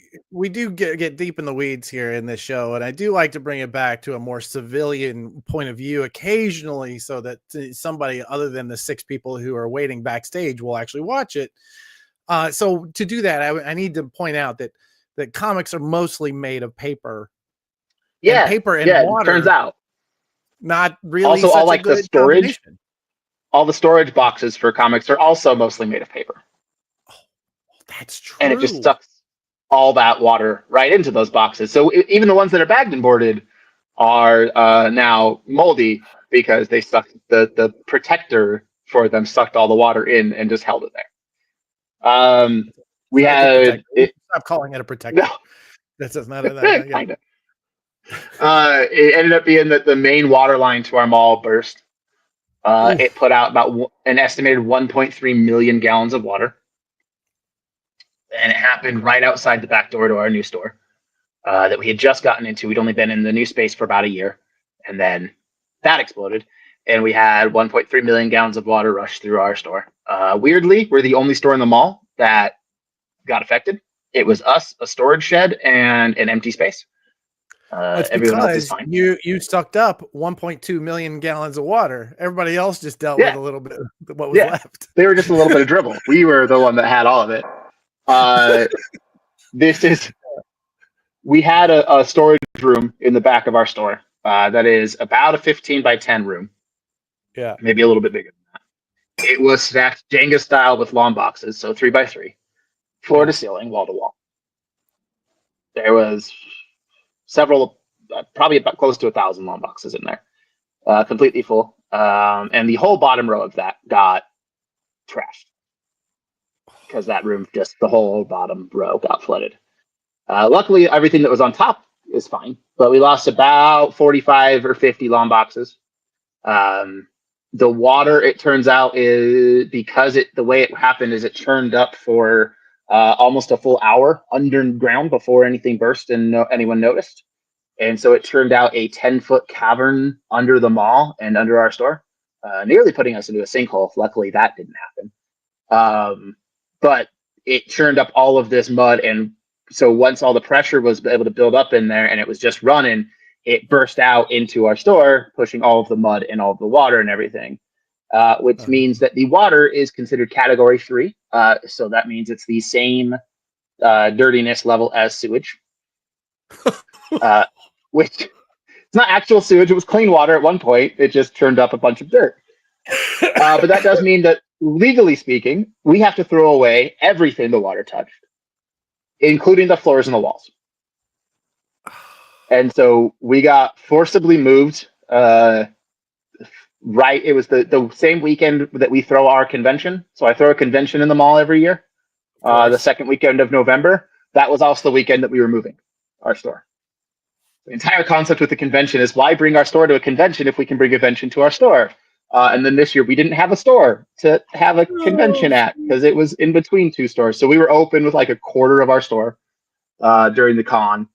do get deep in the weeds here in this show, and I do like to bring it back to a more civilian point of view occasionally, so that somebody other than the 6 people who are waiting backstage will actually watch it. So to do that, I need to point out that comics are mostly made of paper. Yeah, and paper and yeah. water. Turns out, not really also such all a like the good storage, combination. all the storage boxes for comics are also mostly made of paper, That's true. and it just sucks all that water right into those boxes. So even the ones that are bagged and boarded are now moldy because they sucked the protector for them sucked all the water in and just held it there. We had it. Stop calling it a protector. No, That's just not that. Kind of. It ended up being that the main water line to our mall burst. It put out about an estimated 1.3 million gallons of water. And it happened right outside the back door to our new store that we had just gotten into. We'd only been in the new space for about a year. And then that exploded. And we had 1.3 million gallons of water rush through our store. Weirdly, we're the only store in the mall that got affected. It was us, a storage shed, and an empty space. It's everyone else is because fine. you sucked up 1.2 million gallons of water. Everybody else just dealt with a little bit of what was left. They were just a little bit of dribble. We were the one that had all of it. We had a storage room in the back of our store that is about a 15 by 10 room. Yeah. Maybe a little bit bigger than that. It was stacked Jenga style with long boxes, so 3 by 3, floor to ceiling, wall to wall. There was several, probably about close to 1,000 long boxes in there, completely full. And the whole bottom row of that got trashed because that room, just the whole bottom row got flooded. Luckily, everything that was on top is fine, but we lost about 45 or 50 long boxes. The water, it turns out, is because the way it happened is it churned up for almost a full hour underground before anything burst and anyone noticed. And so it turned out a 10-foot cavern under the mall and under our store, nearly putting us into a sinkhole. Luckily, that didn't happen. But it churned up all of this mud. And so once all the pressure was able to build up in there and it was just running, it burst out into our store, pushing all of the mud and all of the water and everything, which means that the water is considered category 3. So that means it's the same dirtiness level as sewage. Which it's not actual sewage. It was clean water at one point. It just churned up a bunch of dirt. But that does mean that, legally speaking, we have to throw away everything the water touched, including the floors and the walls. And so we got forcibly moved. It was the same weekend that we throw our convention. So I throw a convention in the mall every year. The second weekend of November. That was also the weekend that we were moving our store. The entire concept with the convention is, why bring our store to a convention if we can bring a convention to our store? And then this year we didn't have a store to have a convention at because it was in between 2 stores. So we were open with like a quarter of our store during the con.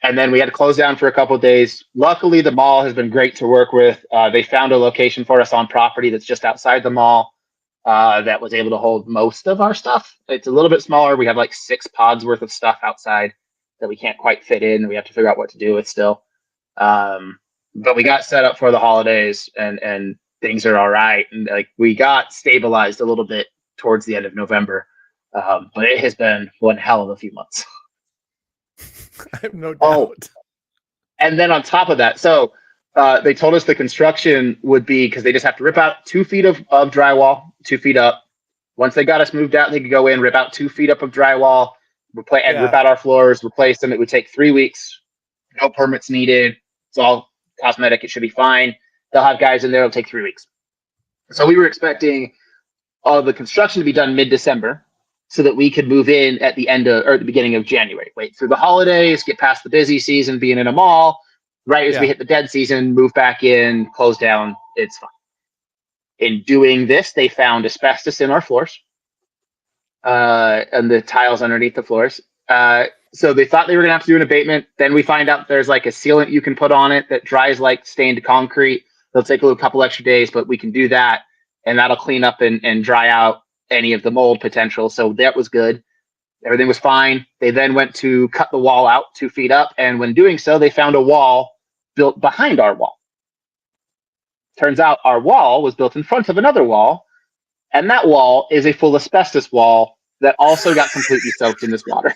And then we had to close down for a couple of days. Luckily, the mall has been great to work with. They found a location for us on property that's just outside the mall that was able to hold most of our stuff. It's a little bit smaller. We have like 6 pods worth of stuff outside that we can't quite fit in. We have to figure out what to do with still. But we got set up for the holidays and things are all right. And like we got stabilized a little bit towards the end of November. But it has been one hell of a few months. I have no doubt. Oh, and then on top of that, so they told us the construction would be, because they just have to rip out 2 feet of drywall, 2 feet up. Once they got us moved out, they could go in, rip out 2 feet up of drywall, rip out our floors, replace them. It would take 3 weeks. No permits needed. It's all cosmetic. It should be fine. They'll have guys in there. It'll take 3 weeks. So we were expecting all of the construction to be done mid-December so that we could move in at the end of, or at the beginning of January. Wait through the holidays, get past the busy season, being in a mall. Right as we hit the dead season, move back in, close down. It's fine. In doing this, they found asbestos in our floors. And the tiles underneath the floors. So they thought they were going to have to do an abatement. Then we find out there's like a sealant you can put on it that dries like stained concrete. They'll take a couple extra days, but we can do that. And that'll clean up and dry out any of the mold potential. So that was good. Everything was fine. They then went to cut the wall out 2 feet up. And when doing so, they found a wall built behind our wall. Turns out our wall was built in front of another wall. And that wall is a full asbestos wall that also got completely soaked in this water.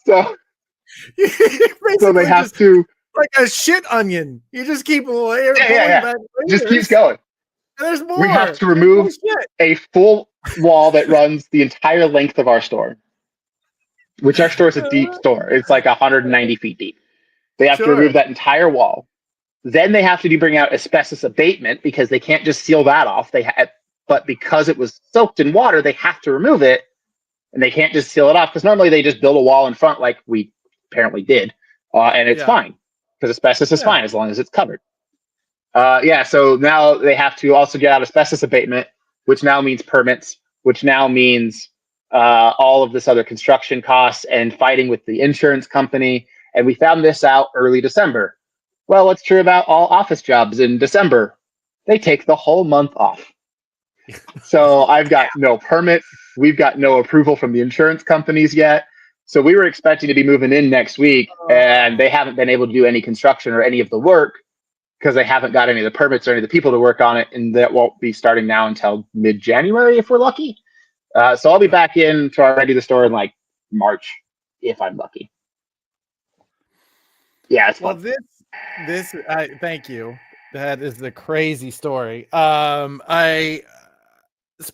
So Basically, they have just to. like a shit onion. You just keep pulling Yeah. back Just layers, keeps going. and there's more. We have to There's remove more shit. a full wall that runs the entire length of our store, which our store is a deep store. It's like 190 feet deep. They have to remove that entire wall. Then they have to bring out asbestos abatement because they can't just seal that off. But because it was soaked in water, they have to remove it, and they can't just seal it off because normally they just build a wall in front, like we apparently did, and it's fine because asbestos is fine as long as it's covered. So now they have to also get out asbestos abatement, which now means permits, which now means all of this other construction costs and fighting with the insurance company. And we found this out early December. Well, what's true about all office jobs in December? They take the whole month off. So I've got no permit. We've got no approval from the insurance companies yet. So we were expecting to be moving in next week, and they haven't been able to do any construction or any of the work because they haven't got any of the permits or any of the people to work on it. And that won't be starting now until mid-January if we're lucky. So I'll be back in to already the store in like March if I'm lucky. Yeah, it's fun. Well, thank you. That is the crazy story.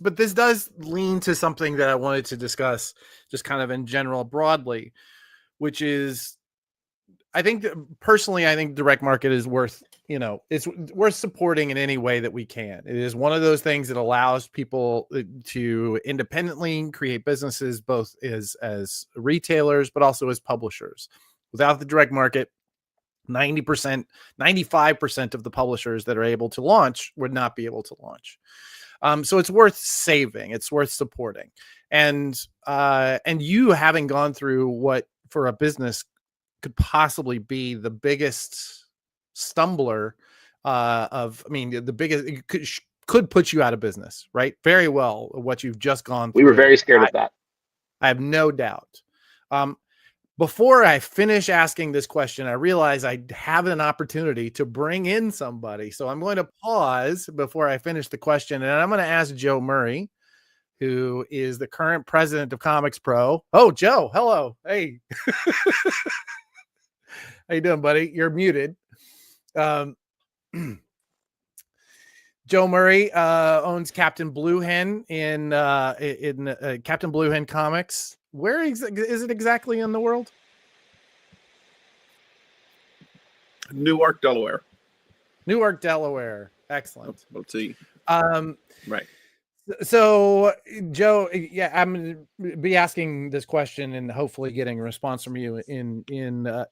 But this does lean to something that I wanted to discuss, just kind of in general, broadly, which is, I think personally, I think direct market is worth, it's worth supporting in any way that we can. It is one of those things that allows people to independently create businesses, both as retailers, but also as publishers. Without the direct market, 90%, 95% of the publishers that are able to launch would not be able to launch. So it's worth saving. It's worth supporting. And you having gone through what for a business could possibly be the biggest stumbler the biggest, it could put you out of business, right? Very well, what you've just gone through. We were very scared of that. I have no doubt. Before I finish asking this question, I realize I have an opportunity to bring in somebody. So I'm going to pause before I finish the question. And I'm going to ask Joe Murray, who is the current president of Comics Pro. Oh, Joe, hello. Hey. How you doing, buddy? You're muted. Joe Murray owns Captain Blue Hen in Captain Blue Hen Comics. Where is it exactly in the world? Newark, Delaware. Newark, Delaware. Excellent. Let's see. Right. So, Joe, I'm going to be asking this question and hopefully getting a response from you in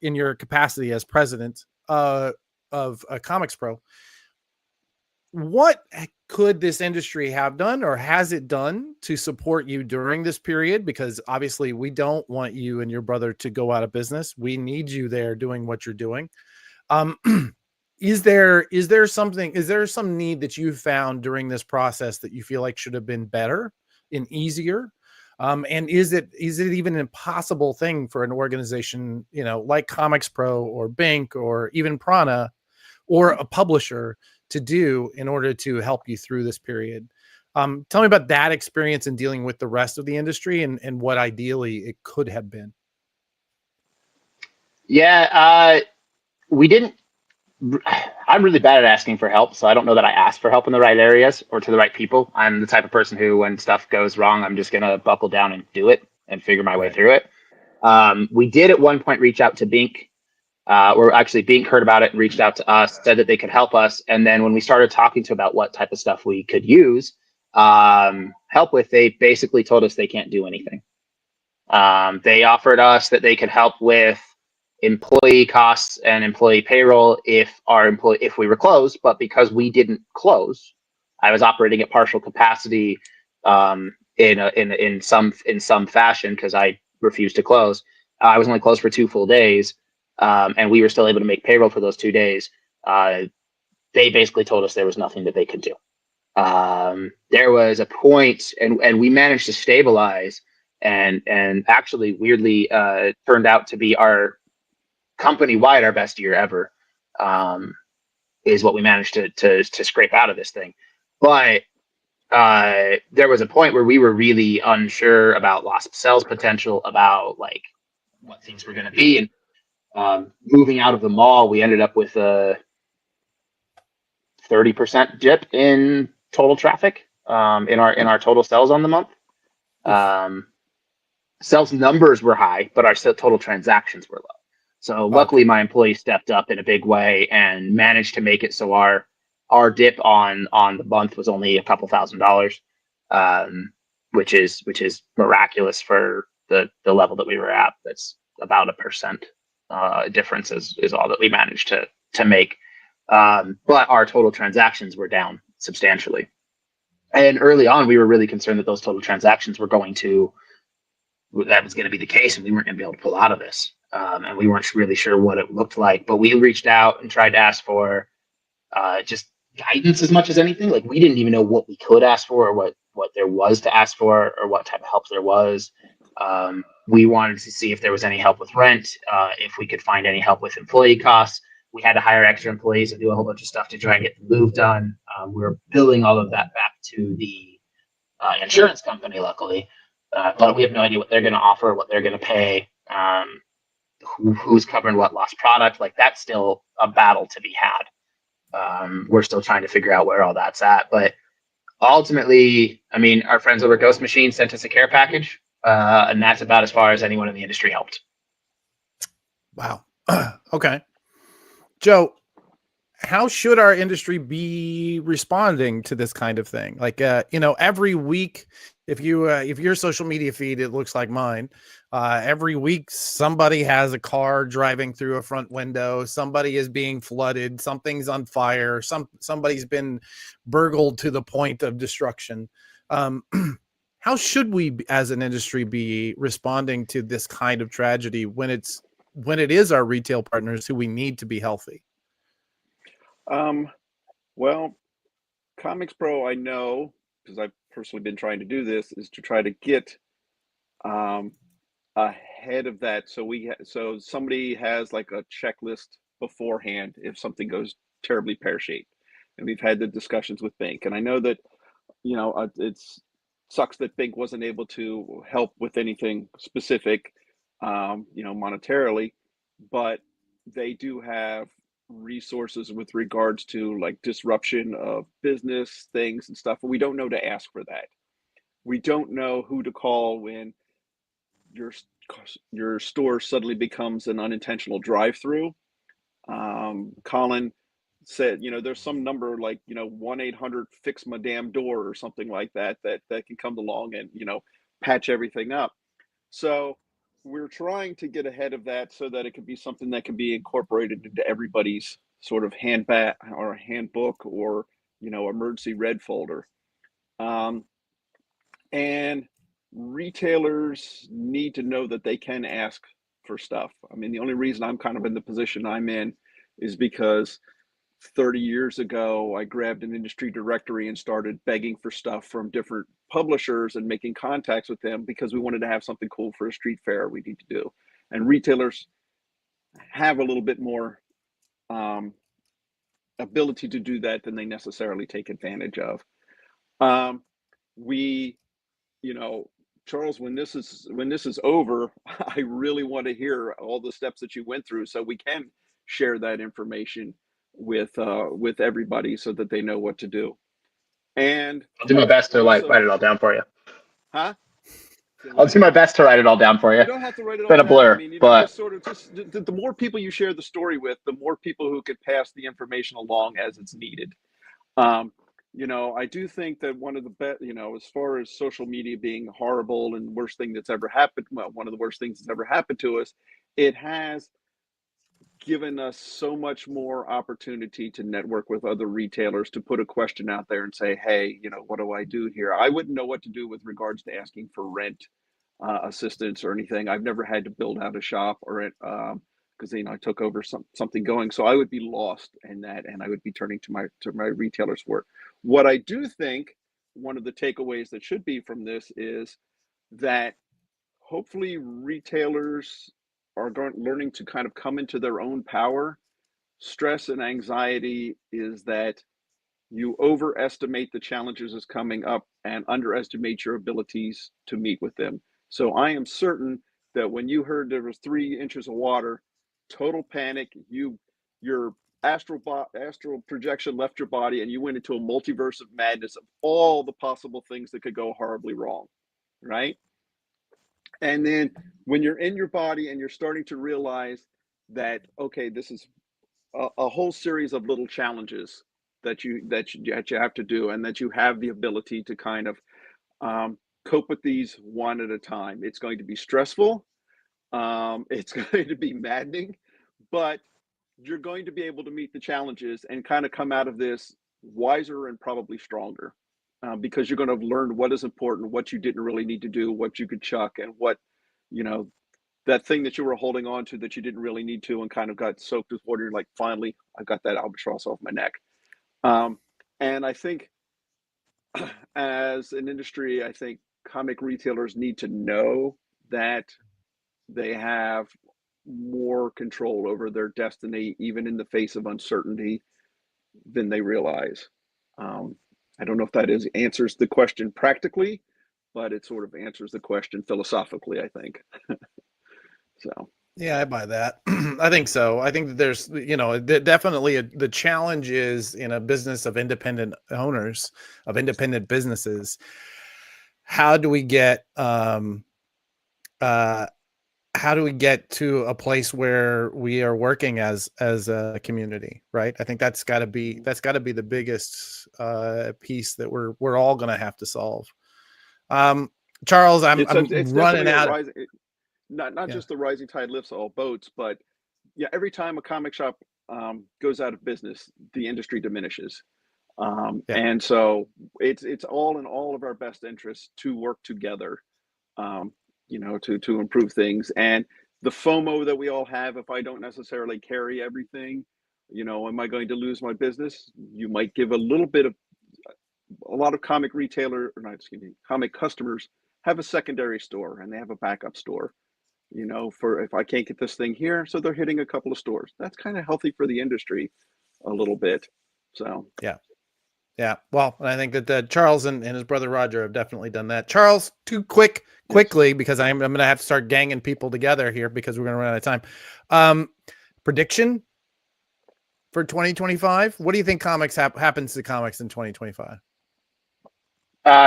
your capacity as president of Comics Pro. What could this industry have done, or has it done, to support you during this period? Because obviously we don't want you and your brother to go out of business. We need you there doing what you're doing. Is there some need that you found during this process that you feel like should have been better and easier? And is it even an impossible thing for an organization, like Comics Pro or Bink or even Prana or a publisher to do in order to help you through this period? Tell me about that experience in dealing with the rest of the industry and what ideally it could have been. Yeah, we didn't. I'm really bad at asking for help, so I don't know that I asked for help in the right areas or to the right people. I'm the type of person who, when stuff goes wrong, I'm just going to buckle down and do it and figure my way through it. We did at one point reach out to Bink, or actually Bink heard about it and reached out to us, said that they could help us. And then when we started talking to about what type of stuff we could use help with, they basically told us they can't do anything. They offered us that they could help with employee costs and employee payroll if we were closed, but because we didn't close, I was operating at partial capacity in some fashion because I refused to close. I was only closed for 2 full days, and we were still able to make payroll for those 2 days. They basically told us there was nothing that they could do. There was a point, and we managed to stabilize, and actually weirdly turned out to be our company-wide our best year ever, is what we managed to scrape out of this thing. But there was a point where we were really unsure about lost sales potential, about like what things were going to be. And moving out of the mall, we ended up with a 30% dip in total traffic, in our total sales on the month. Sales numbers were high, but our total transactions were low. So luckily, my employee stepped up in a big way and managed to make it so our dip on the month was only a couple $1,000s, which is miraculous for the level that we were at. That's about 1% difference is all that we managed to make. But our total transactions were down substantially. And early on, we were really concerned that those total transactions were that was going to be the case, and we weren't going to be able to pull out of this. And we weren't really sure what it looked like. But we reached out and tried to ask for just guidance as much as anything. Like, we didn't even know what we could ask for, or what there was to ask for, or what type of help there was. We wanted to see if there was any help with rent, if we could find any help with employee costs. We had to hire extra employees and do a whole bunch of stuff to try and get the move done. We were billing all of that back to the insurance company, luckily. But we have no idea what they're going to offer, what they're going to pay, who's covering what lost product. Like, that's still a battle to be had. We're still trying to figure out where all that's at. But ultimately, I mean, our friends over at Ghost Machine sent us a care package, and that's about as far as anyone in the industry helped. Wow. Okay. Joe, how should our industry be responding to this kind of thing? Like, every week, if your social media feed, it looks like mine, every week somebody has a car driving through a front window, somebody is being flooded, something's on fire, somebody's been burgled to the point of destruction. How should we as an industry be responding to this kind of tragedy when it is our retail partners who we need to be healthy? Well, Comics Pro, I know, because I've personally been trying to do this, is to try to get ahead of that. So somebody has like a checklist beforehand if something goes terribly pear-shaped. And we've had the discussions with Bink. And I know that, it sucks that Bink wasn't able to help with anything specific, monetarily, but they do have resources with regards to like disruption of business things and stuff, and we don't know to ask for that. We don't know who to call when your store suddenly becomes an unintentional drive-through. Colin said, there's some number like 1-800 fix my damn door or something like that can come along and patch everything up. So we're trying to get ahead of that so that it could be something that can be incorporated into everybody's sort of handbag or handbook or emergency red folder. And retailers need to know that they can ask for stuff. I mean, the only reason I'm kind of in the position I'm in is because 30 years ago, I grabbed an industry directory and started begging for stuff from different publishers and making contacts with them because we wanted to have something cool for a street fair we need to do. And retailers have a little bit more ability to do that than they necessarily take advantage of. Charles, when this is over, I really want to hear all the steps that you went through so we can share that information with everybody so that they know what to do. And I'll do my best to write it all down for you. Huh? I'll do my best to write it all down for you. You don't have to write it all down. It's been a blur, I mean, but just the more people you share the story with, the more people who could pass the information along as it's needed. I do think that one of the best, as far as social media being horrible and worst thing that's ever happened, one of the worst things that's ever happened to us, it has given us so much more opportunity to network with other retailers, to put a question out there and say, hey, what do I do here? I wouldn't know what to do with regards to asking for rent assistance or anything. I've never had to build out a shop or because I took over something going, so I would be lost in that, and I would be turning to my retailers for it. What I do think one of the takeaways that should be from this is that hopefully retailers are learning to kind of come into their own power. Stress and anxiety is that you overestimate the challenges that's coming up and underestimate your abilities to meet with them. So I am certain that when you heard there was 3 inches of water, total panic, your astral projection left your body and you went into a multiverse of madness of all the possible things that could go horribly wrong, right? And then when you're in your body and you're starting to realize that, okay, this is a whole series of little challenges that you have to do, and that you have the ability to kind of cope with these one at a time. It's going to be stressful. It's going to be maddening, but you're going to be able to meet the challenges and kind of come out of this wiser and probably stronger, because you're going to learn what is important, what you didn't really need to do, what you could chuck, and what, you know, that thing that you were holding on to that you didn't really need to and kind of got soaked with water. You're like, finally, I got that albatross off my neck. And I think as an industry, I think comic retailers need to know that they have more control over their destiny, even in the face of uncertainty, than they realize. I don't know if that answers the question practically, but it sort of answers the question philosophically, I think. So. Yeah, I buy that. I think so. I think that there's, definitely the challenge is in a business of independent owners, of independent businesses. How do we get, how do we get to a place where we are working as a community, right? I think that's got to be the biggest piece that we're all going to have to solve. Charles, I'm running out. Not just the rising tide lifts all boats, but yeah, every time a comic shop goes out of business, the industry diminishes. And so it's all in all of our best interests to work together, to improve things. And the FOMO that we all have, if I don't necessarily carry everything, am I going to lose my business? You might give a lot of comic comic customers have a secondary store and they have a backup store. For if I can't get this thing here, so they're hitting a couple of stores. That's kind of healthy for the industry a little bit. So yeah. Well, I think that Charles and his brother Roger have definitely done that. Charles, quickly, yes, because I'm going to have to start ganging people together here because we're going to run out of time. Prediction for 2025. What do you think happens to comics in 2025?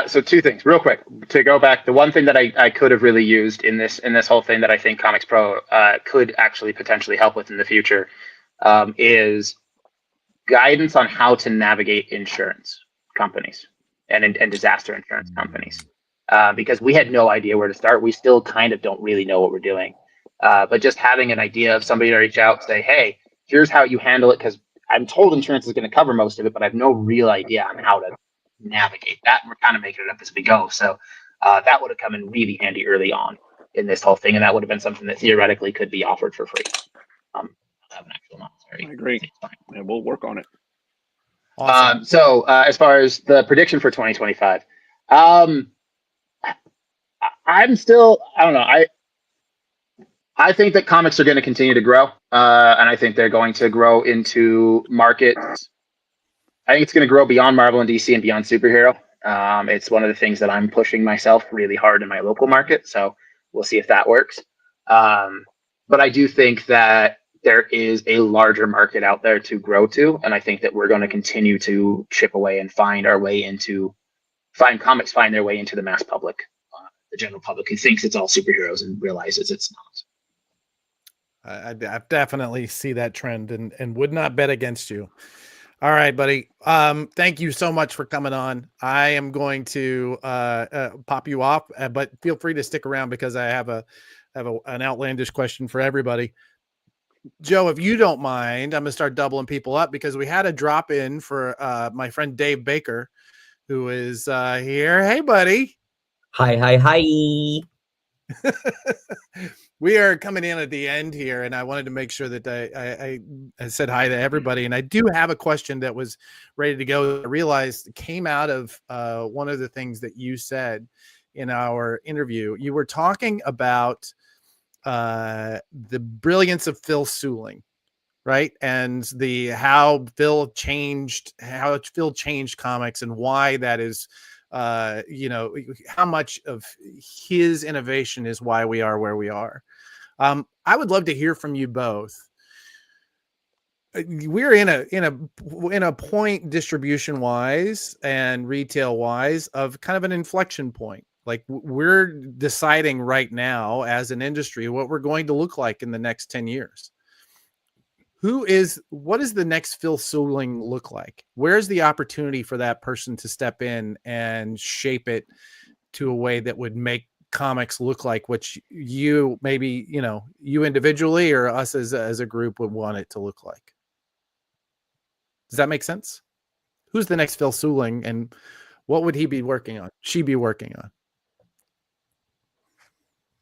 So 2 things real quick to go back. The one thing that I could have really used in this whole thing that I think Comics Pro could actually potentially help with in the future is guidance on how to navigate insurance companies and disaster insurance companies, because we had no idea where to start. We still kind of don't really know what we're doing, but just having an idea of somebody to reach out, say, hey, here's how you handle it, because I'm told insurance is going to cover most of it, but I have no real idea on how to navigate that. We're kind of making it up as we go. So that would have come in really handy early on in this whole thing, and that would have been something that theoretically could be offered for free. Have an actual monetary. I agree. And we'll work on it. Awesome. So as far as the prediction for 2025, I'm still, I don't know. I think that comics are going to continue to grow, and I think they're going to grow into markets. I think it's going to grow beyond Marvel and DC and beyond superhero. It's one of the things that I'm pushing myself really hard in my local market. So we'll see if that works. But I do think that there is a larger market out there to grow to. And I think that we're going to continue to chip away and find comics find their way into the mass public, the general public who thinks it's all superheroes and realizes it's not. I definitely see that trend and would not bet against you. All right, buddy. Thank you so much for coming on. I am going to pop you off, but feel free to stick around because I have an outlandish question for everybody. Joe, if you don't mind, I'm going to start doubling people up because we had a drop in for my friend Dave Baker, who is here. Hey, buddy. Hi. We are coming in at the end here, and I wanted to make sure that I said hi to everybody. And I do have a question that was ready to go. I realized it came out of one of the things that you said in our interview. You were talking about the brilliance of Phil Seuling right? And the how Phil changed comics, and why that is, you know, how much of his innovation is why we are where we are. I would love to hear from you both. We're in a point, distribution wise and retail wise, of kind of an inflection point. Like, we're deciding right now as an industry what we're going to look like in the next 10 years. What does the next Phil Suling look like? Where's the opportunity for that person to step in and shape it to a way that would make comics look like what you, maybe, you know, you individually or us as a group would want it to look like? Does that make sense? Who's the next Phil Suling, and what would he be working on? She be working on?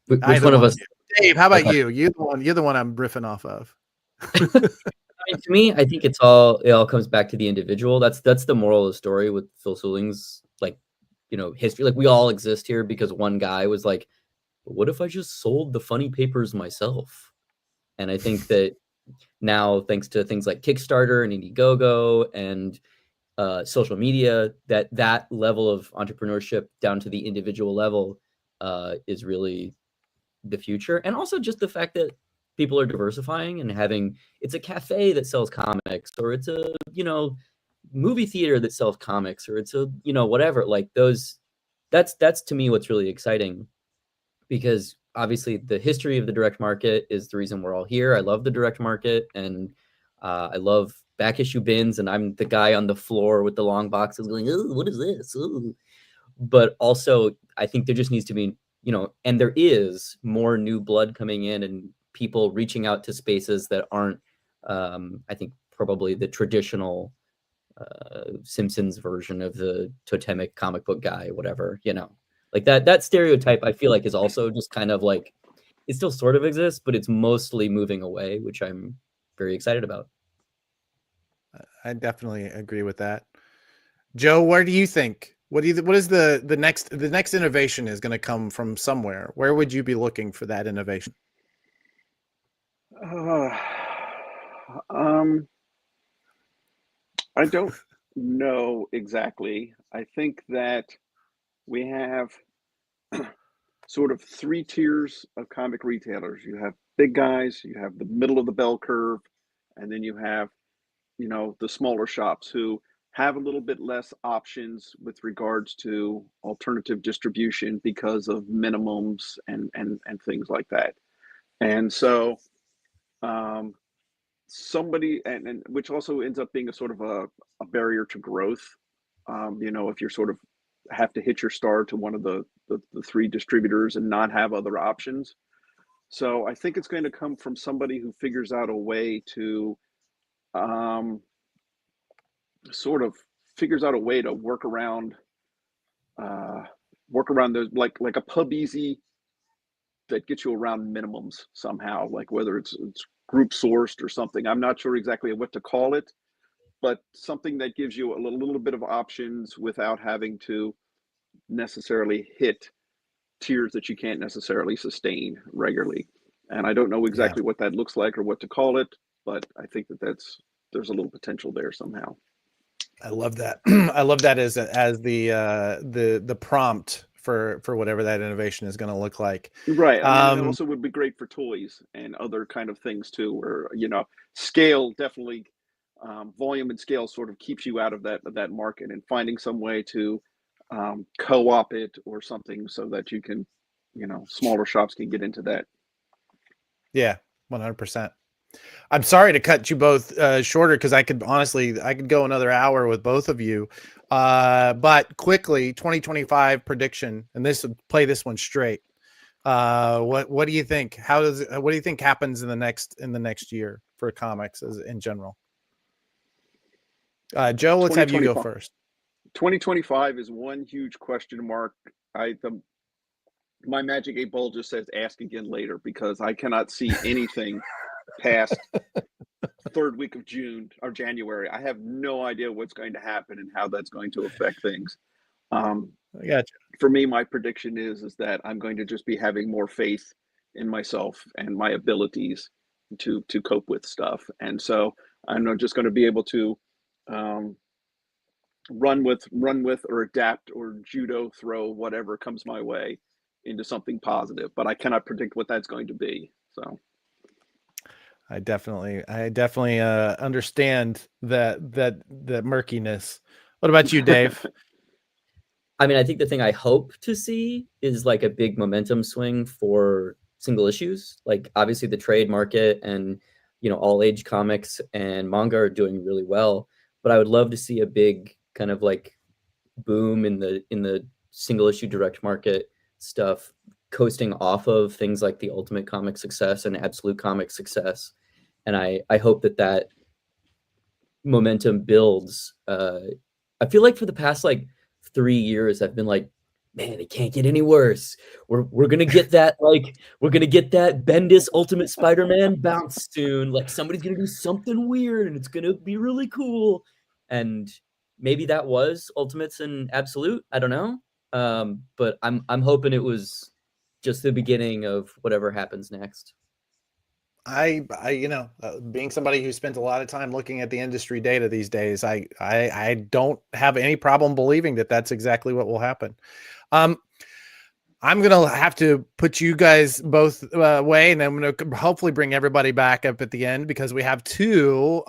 Which one of us? Dave, how about Okay. you? You're the one I'm riffing off of. I mean, to me, I think it all comes back to the individual. That's the moral of the story with Phil Suling's, like, you know, history. Like, we all exist here because one guy was like, what if I just sold the funny papers myself? And I think that now, thanks to things like Kickstarter and Indiegogo and social media, that level of entrepreneurship down to the individual level is really the future. And also just the fact that people are diversifying and it's a cafe that sells comics, or it's a, you know, movie theater that sells comics, or it's a, you know, whatever, like that's to me what's really exciting, because obviously the history of the direct market is the reason we're all here. I love the direct market, and I love back issue bins, and I'm the guy on the floor with the long boxes going, oh, what is this? Ooh. But also, I think there just needs to be, you know, and there is more new blood coming in, and people reaching out to spaces that aren't, I think, probably the traditional Simpsons version of the totemic comic book guy, whatever, you know, like that stereotype, I feel like, is also just kind of like, it still sort of exists, but it's mostly moving away, which I'm very excited about. I definitely agree with that. Joe, where do you think? What is the next innovation is going to come from somewhere? Where would you be looking for that innovation? I don't know exactly. I think that we have sort of three tiers of comic retailers. You have big guys, you have the middle of the bell curve, and then you have, you know, the smaller shops who have a little bit less options with regards to alternative distribution because of minimums and things like that. And so somebody, and which also ends up being a sort of a barrier to growth. You know, if you're sort of have to hit your star to one of the three distributors and not have other options. So I think it's going to come from somebody who figures out a way to sort of figures out a way to work around those, like a pub easy that gets you around minimums somehow, like whether it's group sourced or something. I'm not sure exactly what to call it, but something that gives you a little bit of options without having to necessarily hit tiers that you can't necessarily sustain regularly. And I don't know exactly what that looks like or what to call it, but I think that there's a little potential there somehow. I love that. I love that as the prompt for whatever that innovation is going to look like. Right. I mean, it also would be great for toys and other kind of things too, where, you know, scale definitely, volume and scale sort of keeps you out of that market, and finding some way to co-op it or something so that you can, you know, smaller shops can get into that. Yeah, 100%. I'm sorry to cut you both shorter, because I could go another hour with both of you. But quickly, 2025 prediction, and play this one straight. What do you think? What do you think happens in the next year for comics in general? Joe, let's have you go first. 2025 is one huge question mark. My magic 8 ball just says ask again later, because I cannot see anything past third week of June or January. I have no idea what's going to happen and how that's going to affect things. I gotcha. For me, my prediction is that I'm going to just be having more faith in myself and my abilities, to cope with stuff. And so I'm not just going to be able to run with or adapt or judo throw whatever comes my way into something positive, but I cannot predict what that's going to be. So I definitely understand that murkiness. What about you, Dave? I mean, I think the thing I hope to see is like a big momentum swing for single issues. Like obviously the trade market and, you know, all age comics and manga are doing really well, but I would love to see a big kind of like boom in the single issue direct market stuff, coasting off of things like the Ultimate Comic success and Absolute Comic success. And I hope that momentum builds. I feel like for the past like 3 years, I've been like, man, it can't get any worse. We're gonna get that we're gonna get that Bendis Ultimate Spider-Man bounce soon. Like somebody's gonna do something weird and it's gonna be really cool. And maybe that was Ultimates and Absolute. I don't know. But I'm hoping it was just the beginning of whatever happens next. I being somebody who spent a lot of time looking at the industry data these days, I don't have any problem believing that that's exactly what will happen. I'm gonna have to put you guys both away, and then I'm gonna hopefully bring everybody back up at the end because we have two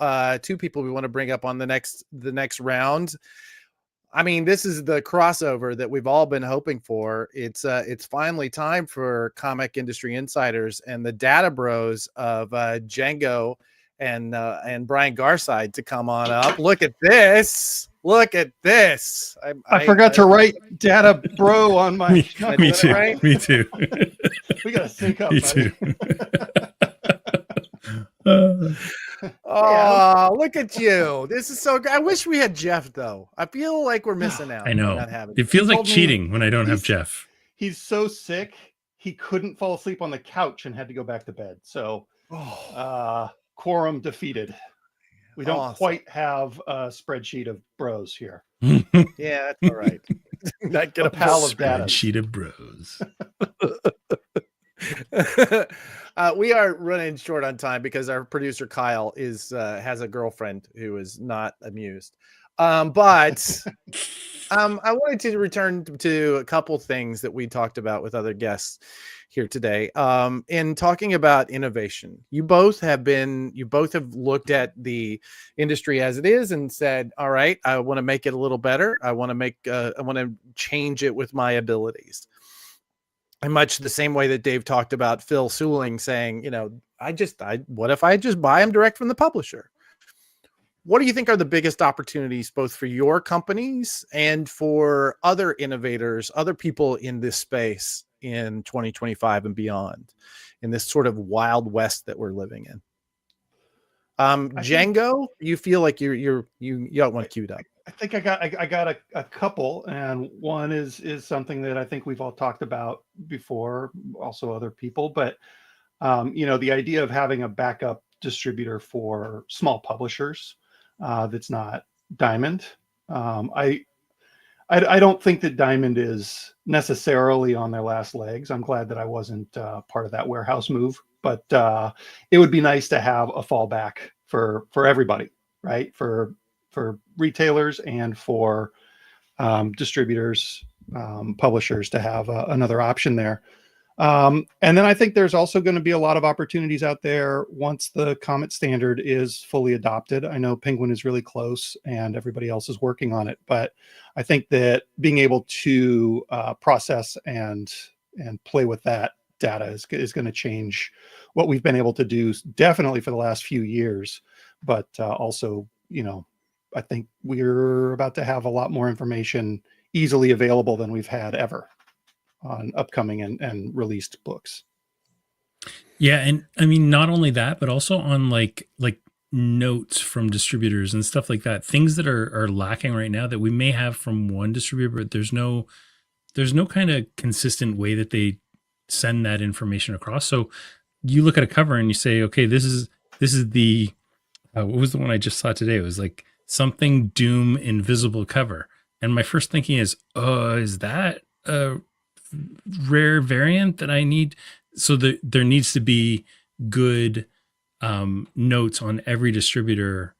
people we want to bring up on the next round. I mean, this is the crossover that we've all been hoping for. It's finally time for comic industry insiders and the data bros of Django and Brian Garside to come on up. Look at this. Look at this. I forgot to write data bro on my. Me too. Right? Me too. We got to sync up. Me buddy. too. Oh, look at you. This is so good. I wish we had Jeff, though. I feel like we're missing out. I know. Not having It feels like told me cheating when I don't have Jeff. He's so sick he couldn't fall asleep on the couch and had to go back to bed. So quorum defeated. We don't Awesome. quite have a spreadsheet of bros here. Yeah, that's all right. Not get A pal of data. Spreadsheet of bros. We are running short on time because our producer Kyle has a girlfriend who is not amused. But I wanted to return to a couple things that we talked about with other guests here today. In talking about innovation, you both have looked at the industry as it is and said, all right, I want to make it a little better. I want to change it with my abilities. And much the same way that Dave talked about Phil Suling saying, what if I just buy them direct from the publisher? What do you think are the biggest opportunities both for your companies and for other innovators, other people in this space in 2025 and beyond, in this sort of wild west that we're living in? Django, you feel like you got one queued up. I think I got a couple, and one is something that I think we've all talked about before, also other people, but the idea of having a backup distributor for small publishers that's not Diamond. I don't think that Diamond is necessarily on their last legs. I'm glad that I wasn't part of that warehouse move, but it would be nice to have a fallback for everybody, right? For retailers and for distributors, publishers to have another option there. And then I think there's also going to be a lot of opportunities out there once the Comet standard is fully adopted. I know Penguin is really close and everybody else is working on it, but I think that being able to process and play with that data is going to change what we've been able to do definitely for the last few years, but also, I think we're about to have a lot more information easily available than we've had ever on upcoming and released books. Yeah, and I mean not only that, but also on like notes from distributors and stuff like that. Things that are lacking right now that we may have from one distributor, but there's no kind of consistent way that they send that information across. So you look at a cover and you say, okay, this is the what was the one I just saw today? It was like something Doom invisible cover. And my first thinking is that a rare variant that I need? So there needs to be good notes on every distributor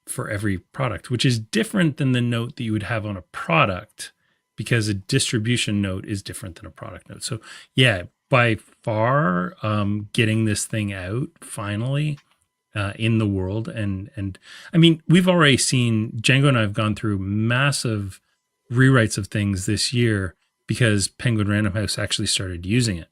for every product, which is different than the note that you would have on a product, because a distribution note is different than a product note. So yeah, by far, getting this thing out finally in the world. And I mean, we've already seen, Django and I have gone through massive rewrites of things this year because Penguin Random House actually started using it.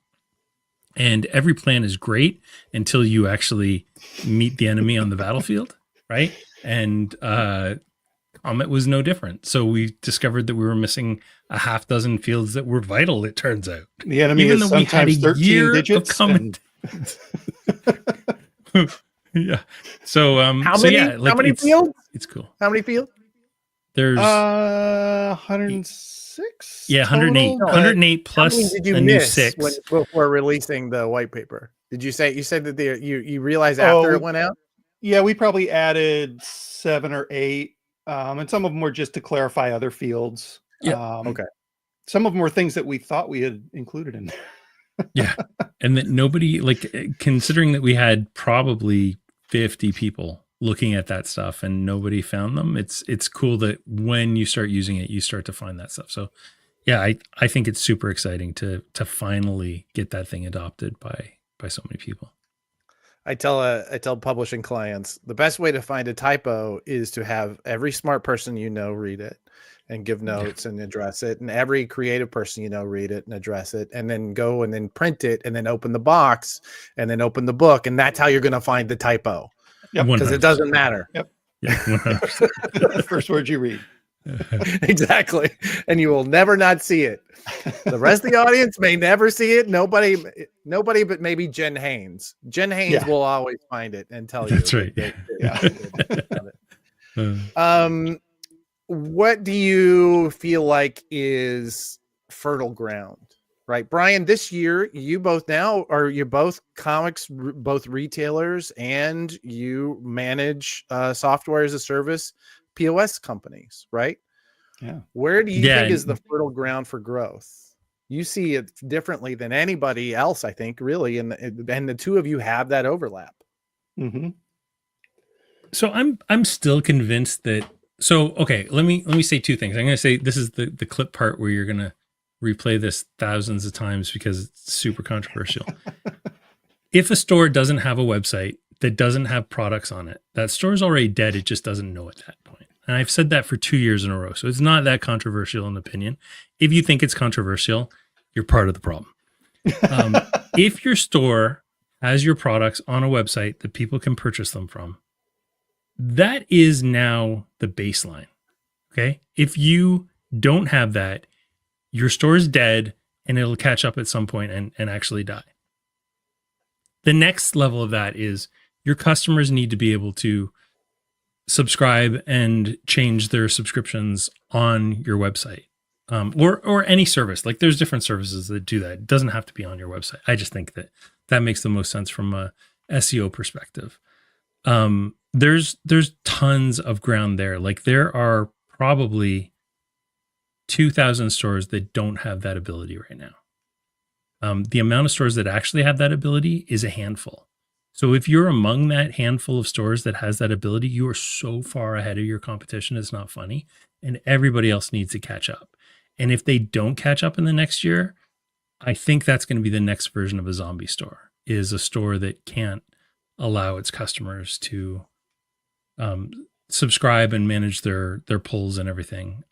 And every plan is great until you actually meet the enemy on the battlefield, right? And Comet was no different. So we discovered that we were missing a half dozen fields that were vital, it turns out. The enemy Even is though we had sometimes a 13 year digits. of Comet. Yeah. So How many fields? It's cool. How many fields? There's 106. yeah, 108. Total? 108 How many plus did you a new miss 6 before releasing the white paper? Did you say that you realized after it went out? Yeah, we probably added 7 or 8, and some of them were just to clarify other fields. Yeah. Okay. Some of them were things that we thought we had included in there. Yeah. And that nobody, like, considering that we had probably 50 people looking at that stuff and nobody found them, it's cool that when you start using it, you start to find that stuff. So yeah, I think it's super exciting to finally get that thing adopted by so many people. I tell publishing clients the best way to find a typo is to have every smart person read it and give notes and address it, and every creative person read it and address it, and then go and then print it and then open the box and then open the book, and that's how you're going to find the typo. Yep, because it doesn't matter. Yep. Yeah. The first words you read. Exactly. And you will never not see it. The rest of the audience may never see it. Nobody but maybe Jen Haynes. Jen Haynes will always find it and tell you. That's right. What do you feel like is fertile ground? Right, Brian, this year you're both comics, both retailers, and you manage software as a service POS companies, right? Yeah. Where do you think is the fertile ground for growth? You see it differently than anybody else, I think, really, and the two of you have that overlap. Mm-hmm. So I'm still convinced that. So okay, let me say two things. I'm going to say this is the clip part where you're going to replay this thousands of times because it's super controversial. If a store doesn't have a website that doesn't have products on it, that store is already dead. It just doesn't know at that point. And I've said that for 2 years in a row. So it's not that controversial in opinion. If you think it's controversial, you're part of the problem. If your store has your products on a website that people can purchase them from, that is now the baseline. Okay. If you don't have that, your store is dead and it'll catch up at some point and actually die. The next level of that is your customers need to be able to subscribe and change their subscriptions on your website, or any service. Like there's different services that do that. It doesn't have to be on your website. I just think that makes the most sense from a SEO perspective. There's tons of ground there. Like there are probably 2,000 stores that don't have that ability right now. The amount of stores that actually have that ability is a handful. So if you're among that handful of stores that has that ability, you are so far ahead of your competition, it's not funny. And everybody else needs to catch up. And if they don't catch up in the next year, I think that's going to be the next version of a zombie store, is a store that can't allow its customers to subscribe and manage their pulls and everything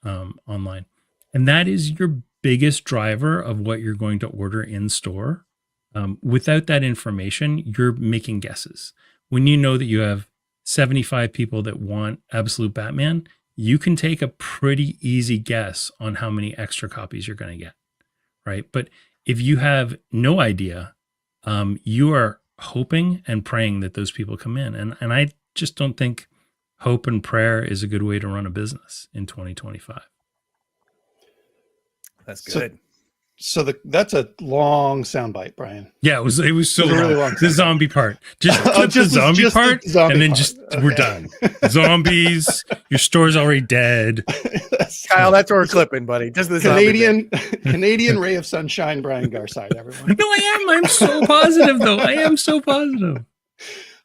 online. And that is your biggest driver of what you're going to order in store. Without that information, you're making guesses. When you know that you have 75 people that want Absolute Batman, you can take a pretty easy guess on how many extra copies you're going to get, right? But if you have no idea, you are hoping and praying that those people come in. And I just don't think hope and prayer is a good way to run a business in 2025. That's good. So that's a long soundbite, Brian. Yeah, it was so long. Really long. The zombie part. Just clip the zombie part, and then we're done. Zombies. Your store's already dead. Kyle, that's what we're clipping, buddy. Just the Canadian ray of sunshine, Brian Garside, everyone. No, I am. I'm so positive, though. I am so positive.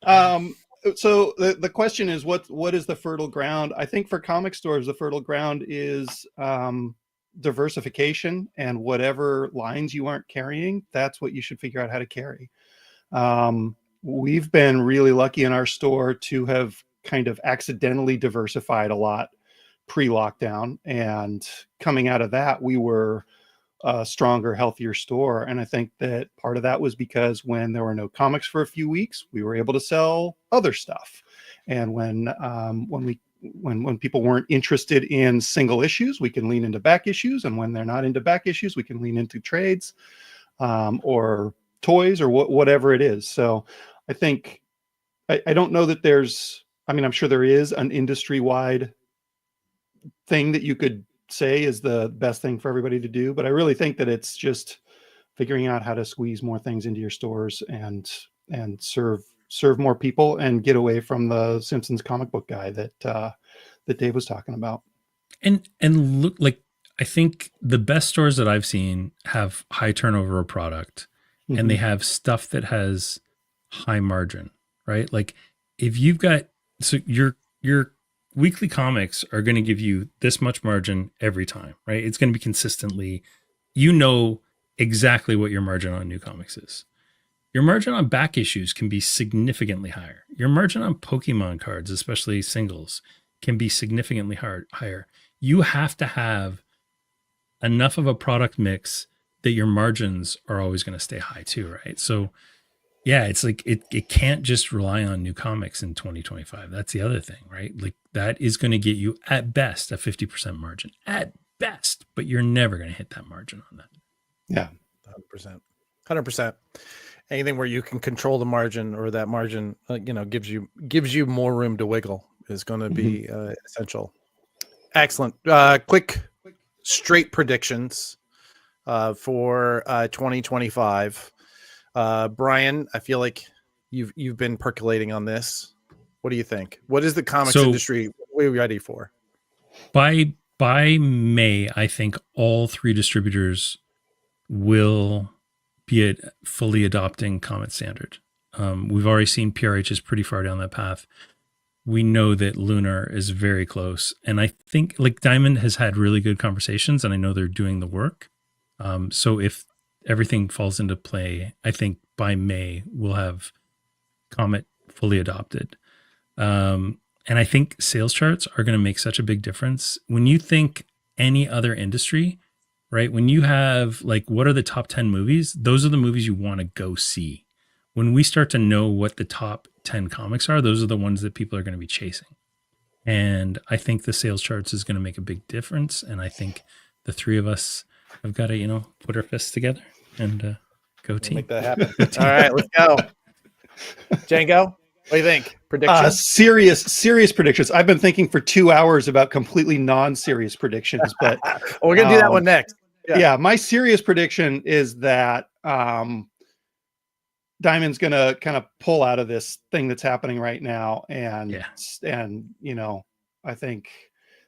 So the question is, what is the fertile ground? I think for comic stores, the fertile ground is diversification, and whatever lines you aren't carrying, that's what you should figure out how to carry. We've been really lucky in our store to have kind of accidentally diversified a lot pre-lockdown, and coming out of that, we were a stronger, healthier store. And I think that part of that was because when there were no comics for a few weeks, we were able to sell other stuff. And when people weren't interested in single issues, we can lean into back issues. And when they're not into back issues, we can lean into trades or toys or whatever it is. So I think, I don't know that there's, I mean, I'm sure there is an industry-wide thing that you could say is the best thing for everybody to do, but I really think that it's just figuring out how to squeeze more things into your stores and serve more people and get away from the Simpsons comic book guy that Dave was talking about. And look, like, I think the best stores that I've seen have high turnover of product, and they have stuff that has high margin, right? Like, if you've got, so your weekly comics are going to give you this much margin every time, right? It's going to be consistently, you know exactly what your margin on new comics is. Your margin on back issues can be significantly higher. Your margin on Pokemon cards, especially singles, can be significantly higher. You have to have enough of a product mix that your margins are always going to stay high too, right? So yeah, it's like it can't just rely on new comics in 2025. That's the other thing, right? Like, that is going to get you at best a 50% margin at best, but you're never going to hit that margin on that. Yeah. 100%. Anything where you can control the margin, or that margin, gives you more room to wiggle, is going to be essential. Excellent. Quick, straight predictions for 2025. Brian, I feel like you've been percolating on this. What do you think? What is the comics industry? What are we ready for? By May, I think all 3 distributors will be fully adopting Comet Standard. We've already seen PRH is pretty far down that path. We know that Lunar is very close. And I think, like, Diamond has had really good conversations, and I know they're doing the work. So if everything falls into play, I think by May we'll have Comet fully adopted. And I think sales charts are going to make such a big difference. When you think any other industry, right? When you have, like, what are the top 10 movies? Those are the movies you want to go see. When we start to know what the top 10 comics are, those are the ones that people are going to be chasing. And I think the sales charts is going to make a big difference. And I think the 3 of us have got to, put our fists together and go team. Make that happen. All right, let's go. Django, what do you think? Predictions? Serious predictions. I've been thinking for 2 hours about completely non-serious predictions, but we're going to do that one next. Yeah, my serious prediction is that Diamond's going to kind of pull out of this thing that's happening right now. And I think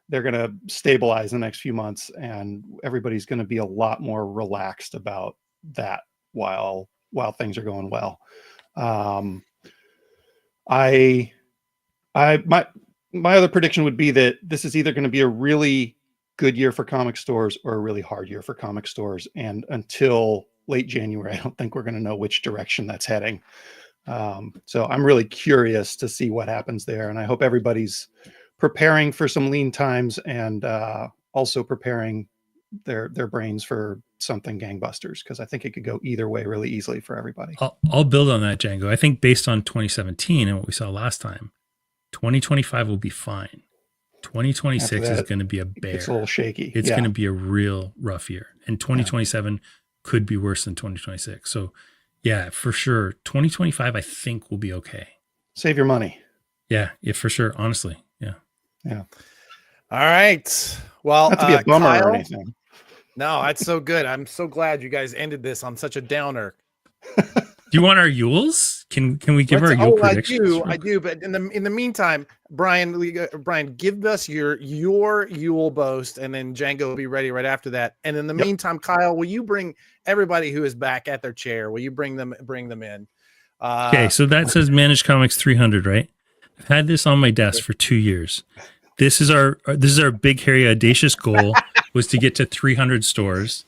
they're going to stabilize in the next few months, and everybody's going to be a lot more relaxed about that while things are going well. My other prediction would be that this is either going to be a really good year for comic stores or a really hard year for comic stores. And until late January, I don't think we're going to know which direction that's heading. So I'm really curious to see what happens there. And I hope everybody's preparing for some lean times, and also preparing their brains for something gangbusters, because I think it could go either way really easily for everybody. I'll build on that, Django. I think based on 2017 and what we saw last time, 2025 will be fine. 2026 is going to be a bear. It's a little shaky. It's going to be a real rough year. And 2027 could be worse than 2026. So yeah, for sure. 2025, I think, will be okay. Save your money. Yeah, for sure. Honestly. Yeah. All right. Well, not to be a bummer Kyle, or anything. No, that's so good. I'm so glad you guys ended this on such a downer. Do you want our Yules? Can we give our Yule predictions? I do. But in the meantime, Brian, give us your Yule boast, and then Django will be ready right after that. And in the meantime, Kyle, will you bring everybody who is back at their chair? Will you bring them in? Okay, so that says Managed Comics 300, right? I've had this on my desk for 2 years. This is our big, hairy, audacious goal was to get to 300 stores.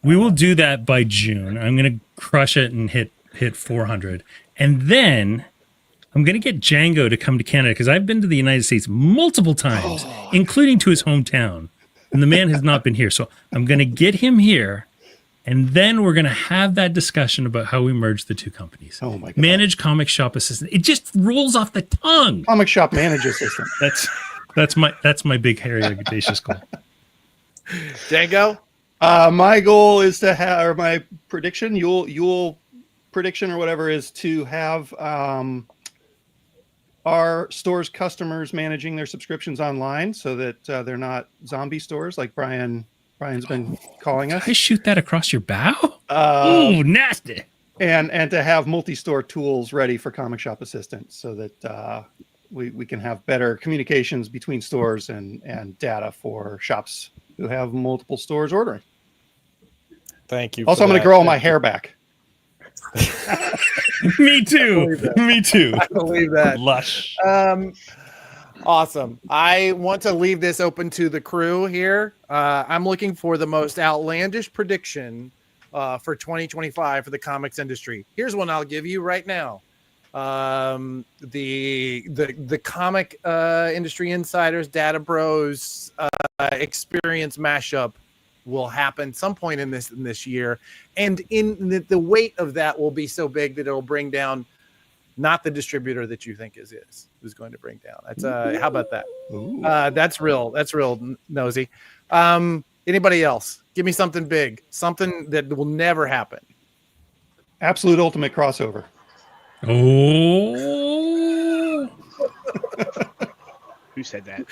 We will do that by June. I'm going to crush it and hit 400. And then I'm going to get Django to come to Canada because I've been to the United States multiple times, including to his hometown. And the man has not been here. So I'm going to get him here. And then we're going to have that discussion about how we merge the two companies. Oh my God. Managed Comic Shop Assistant. It just rolls off the tongue. Comic Shop Manager Assistant. That's my big, hairy, audacious goal. Django? My goal is to have, or my prediction, Yule prediction or whatever, is to have our stores' customers managing their subscriptions online so that they're not zombie stores like Brian's been calling us. Did I shoot that across your bow? Oh, nasty. And to have multi-store tools ready for Comic Shop Assistant so that we can have better communications between stores and data for shops who have multiple stores ordering. Thank you. Also, I'm going to grow all my hair back. Me too. Me too. I believe that. Lush. Awesome. I want to leave this open to the crew here. I'm looking for the most outlandish prediction for 2025 for the comics industry. Here's one I'll give you right now. The comic industry insiders, data bros, experience mashup will happen some point in this year, and in the weight of that will be so big that it'll bring down not the distributor that you think who's going to bring down. That's how about that? That's real nosy. Anybody else? Give me something big, something that will never happen. Absolute ultimate crossover. Oh. Who said that?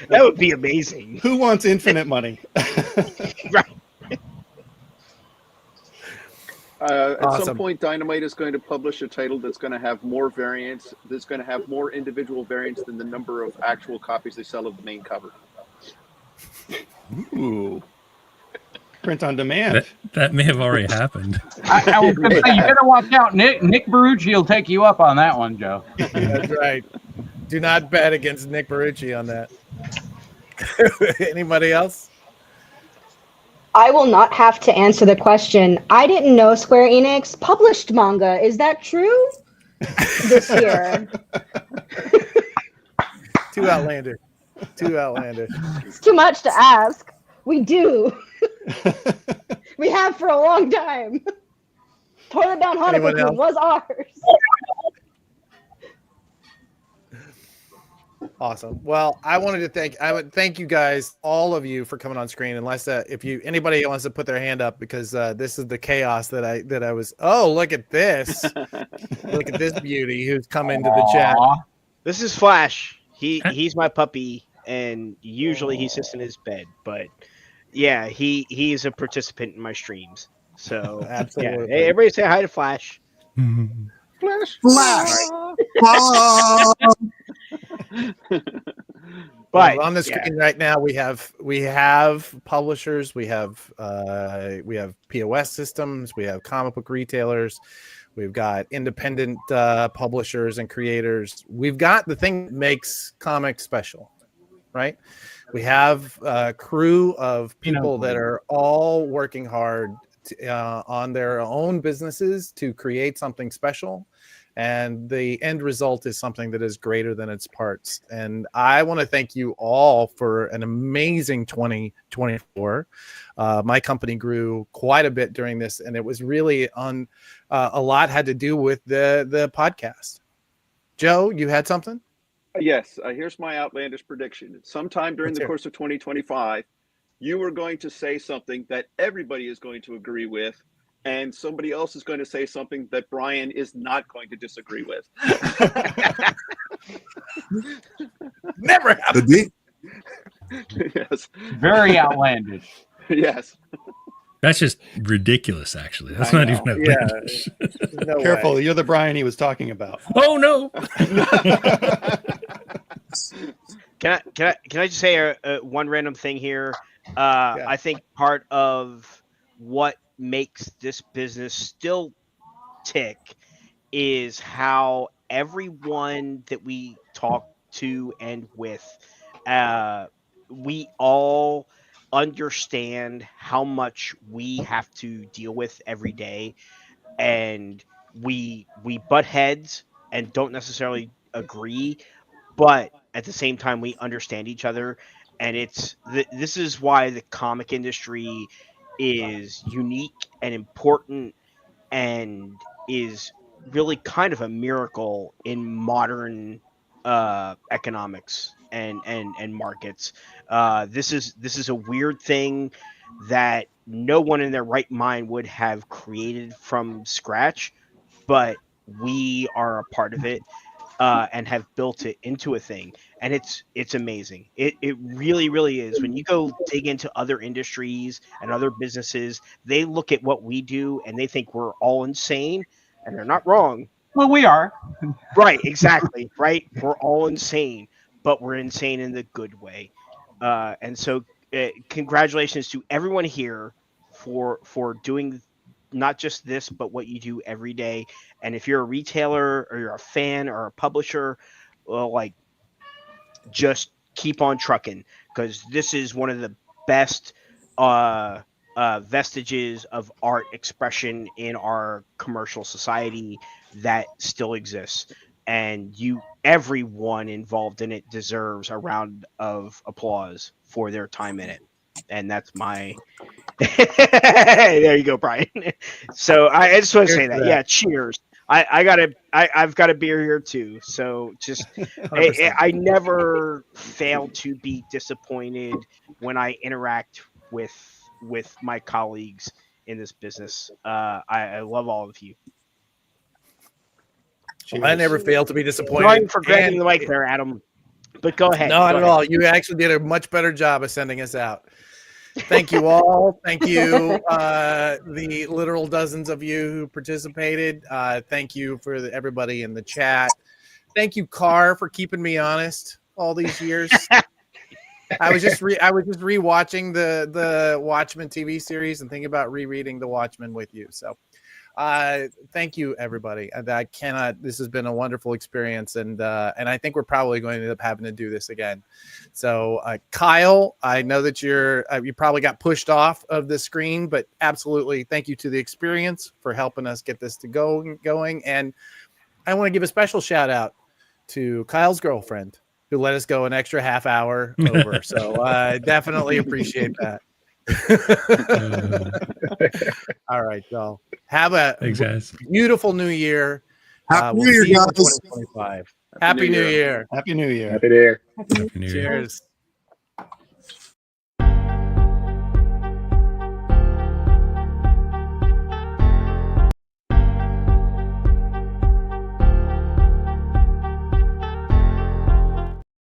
That would be amazing. Who wants infinite money? Right. At some point, Dynamite is going to publish a title that's going to have more variants, that's going to have more individual variants than the number of actual copies they sell of the main cover. Ooh. Print on demand. That may have already happened. I was going to say, you better watch out. Nick Barucci will take you up on that one, Joe. That's right. Do not bet against Nick Barucci on that. Anybody else? I will not have to answer the question. I didn't know Square Enix published manga. Is that true? This year. Too outlandish. It's too much to ask. We do. We have for a long time. Toilet Down Hanako was ours. Awesome. Well, I would thank you guys, all of you, for coming on screen. Unless anybody wants to put their hand up, because this is the chaos that I was. Oh, look at this! Look at this beauty who's come into the chat. This is Flash. He's my puppy, and usually he sits in his bed. But yeah, he is a participant in my streams. So absolutely. Yeah. Hey, everybody say hi to Flash. Flash. But on the screen right now, we have publishers, we have POS systems, we have comic book retailers, we've got independent publishers and creators. We've got the thing that makes comics special, right? We have a crew of people that are all working hard on their own businesses to create something special. And the end result is something that is greater than its parts. And I want to thank you all for an amazing 2024. My company grew quite a bit during this, and it was really a lot had to do with the podcast. Joe, you had something? Yes. Here's my outlandish prediction. Sometime during the course of 2025, you are going to say something that everybody is going to agree with, and somebody else is going to say something that Brian is not going to disagree with. Never happened. Yes. Very outlandish. Yes. That's just ridiculous, actually. That's not even outlandish. No Careful, way. you're the Brian he was talking about. Oh no. Can I just say one random thing here? I think part of what makes this business still tick is how everyone that we talk to and with, we all understand how much we have to deal with every day, and we butt heads and don't necessarily agree, but at the same time we understand each other. And this is why the comic industry is unique and important, and is really kind of a miracle in modern economics and markets. This is a weird thing that no one in their right mind would have created from scratch, but we are a part of it, and have built it into a thing. And it's amazing. It really, really is. When you go dig into other industries and other businesses, they look at what we do and they think we're all insane, and they're not wrong. Well, we are. Right, exactly. Right. We're all insane, but we're insane in the good way. And so congratulations to everyone here for doing not just this, but what you do every day. And if you're a retailer or you're a fan or a publisher, well, like, just keep on trucking, because this is one of the best vestiges of art expression in our commercial society that still exists. And everyone involved in it deserves a round of applause for their time in it. And that's my there you go, Brian. So I just want to say that. Yeah, cheers. I've got a beer here too. So just I never fail to be disappointed when I interact with my colleagues in this business. I love all of you. Well, I never fail to be disappointed. Sorry for grabbing the mic there, Adam. But go ahead. No, not at all. You actually did a much better job of sending us out. Thank you all. Thank you, the literal dozens of you who participated. Thank you for everybody in the chat. Thank you, Carr, for keeping me honest all these years. I was just rewatching the Watchmen TV series and thinking about rereading The Watchmen with you. So thank you, everybody. This has been a wonderful experience, and I think we're probably going to end up having to do this again. So Kyle, I know that you probably got pushed off of the screen, but absolutely thank you to the experience for helping us get this to going. And I want to give a special shout out to Kyle's girlfriend, who let us go an extra half hour over. So I definitely appreciate that. All right, y'all. Have a beautiful new year. Happy We'll New Year, see you in guys. 2025. Happy New Year. Happy New Year. Happy New Year. Happy New Year. Cheers.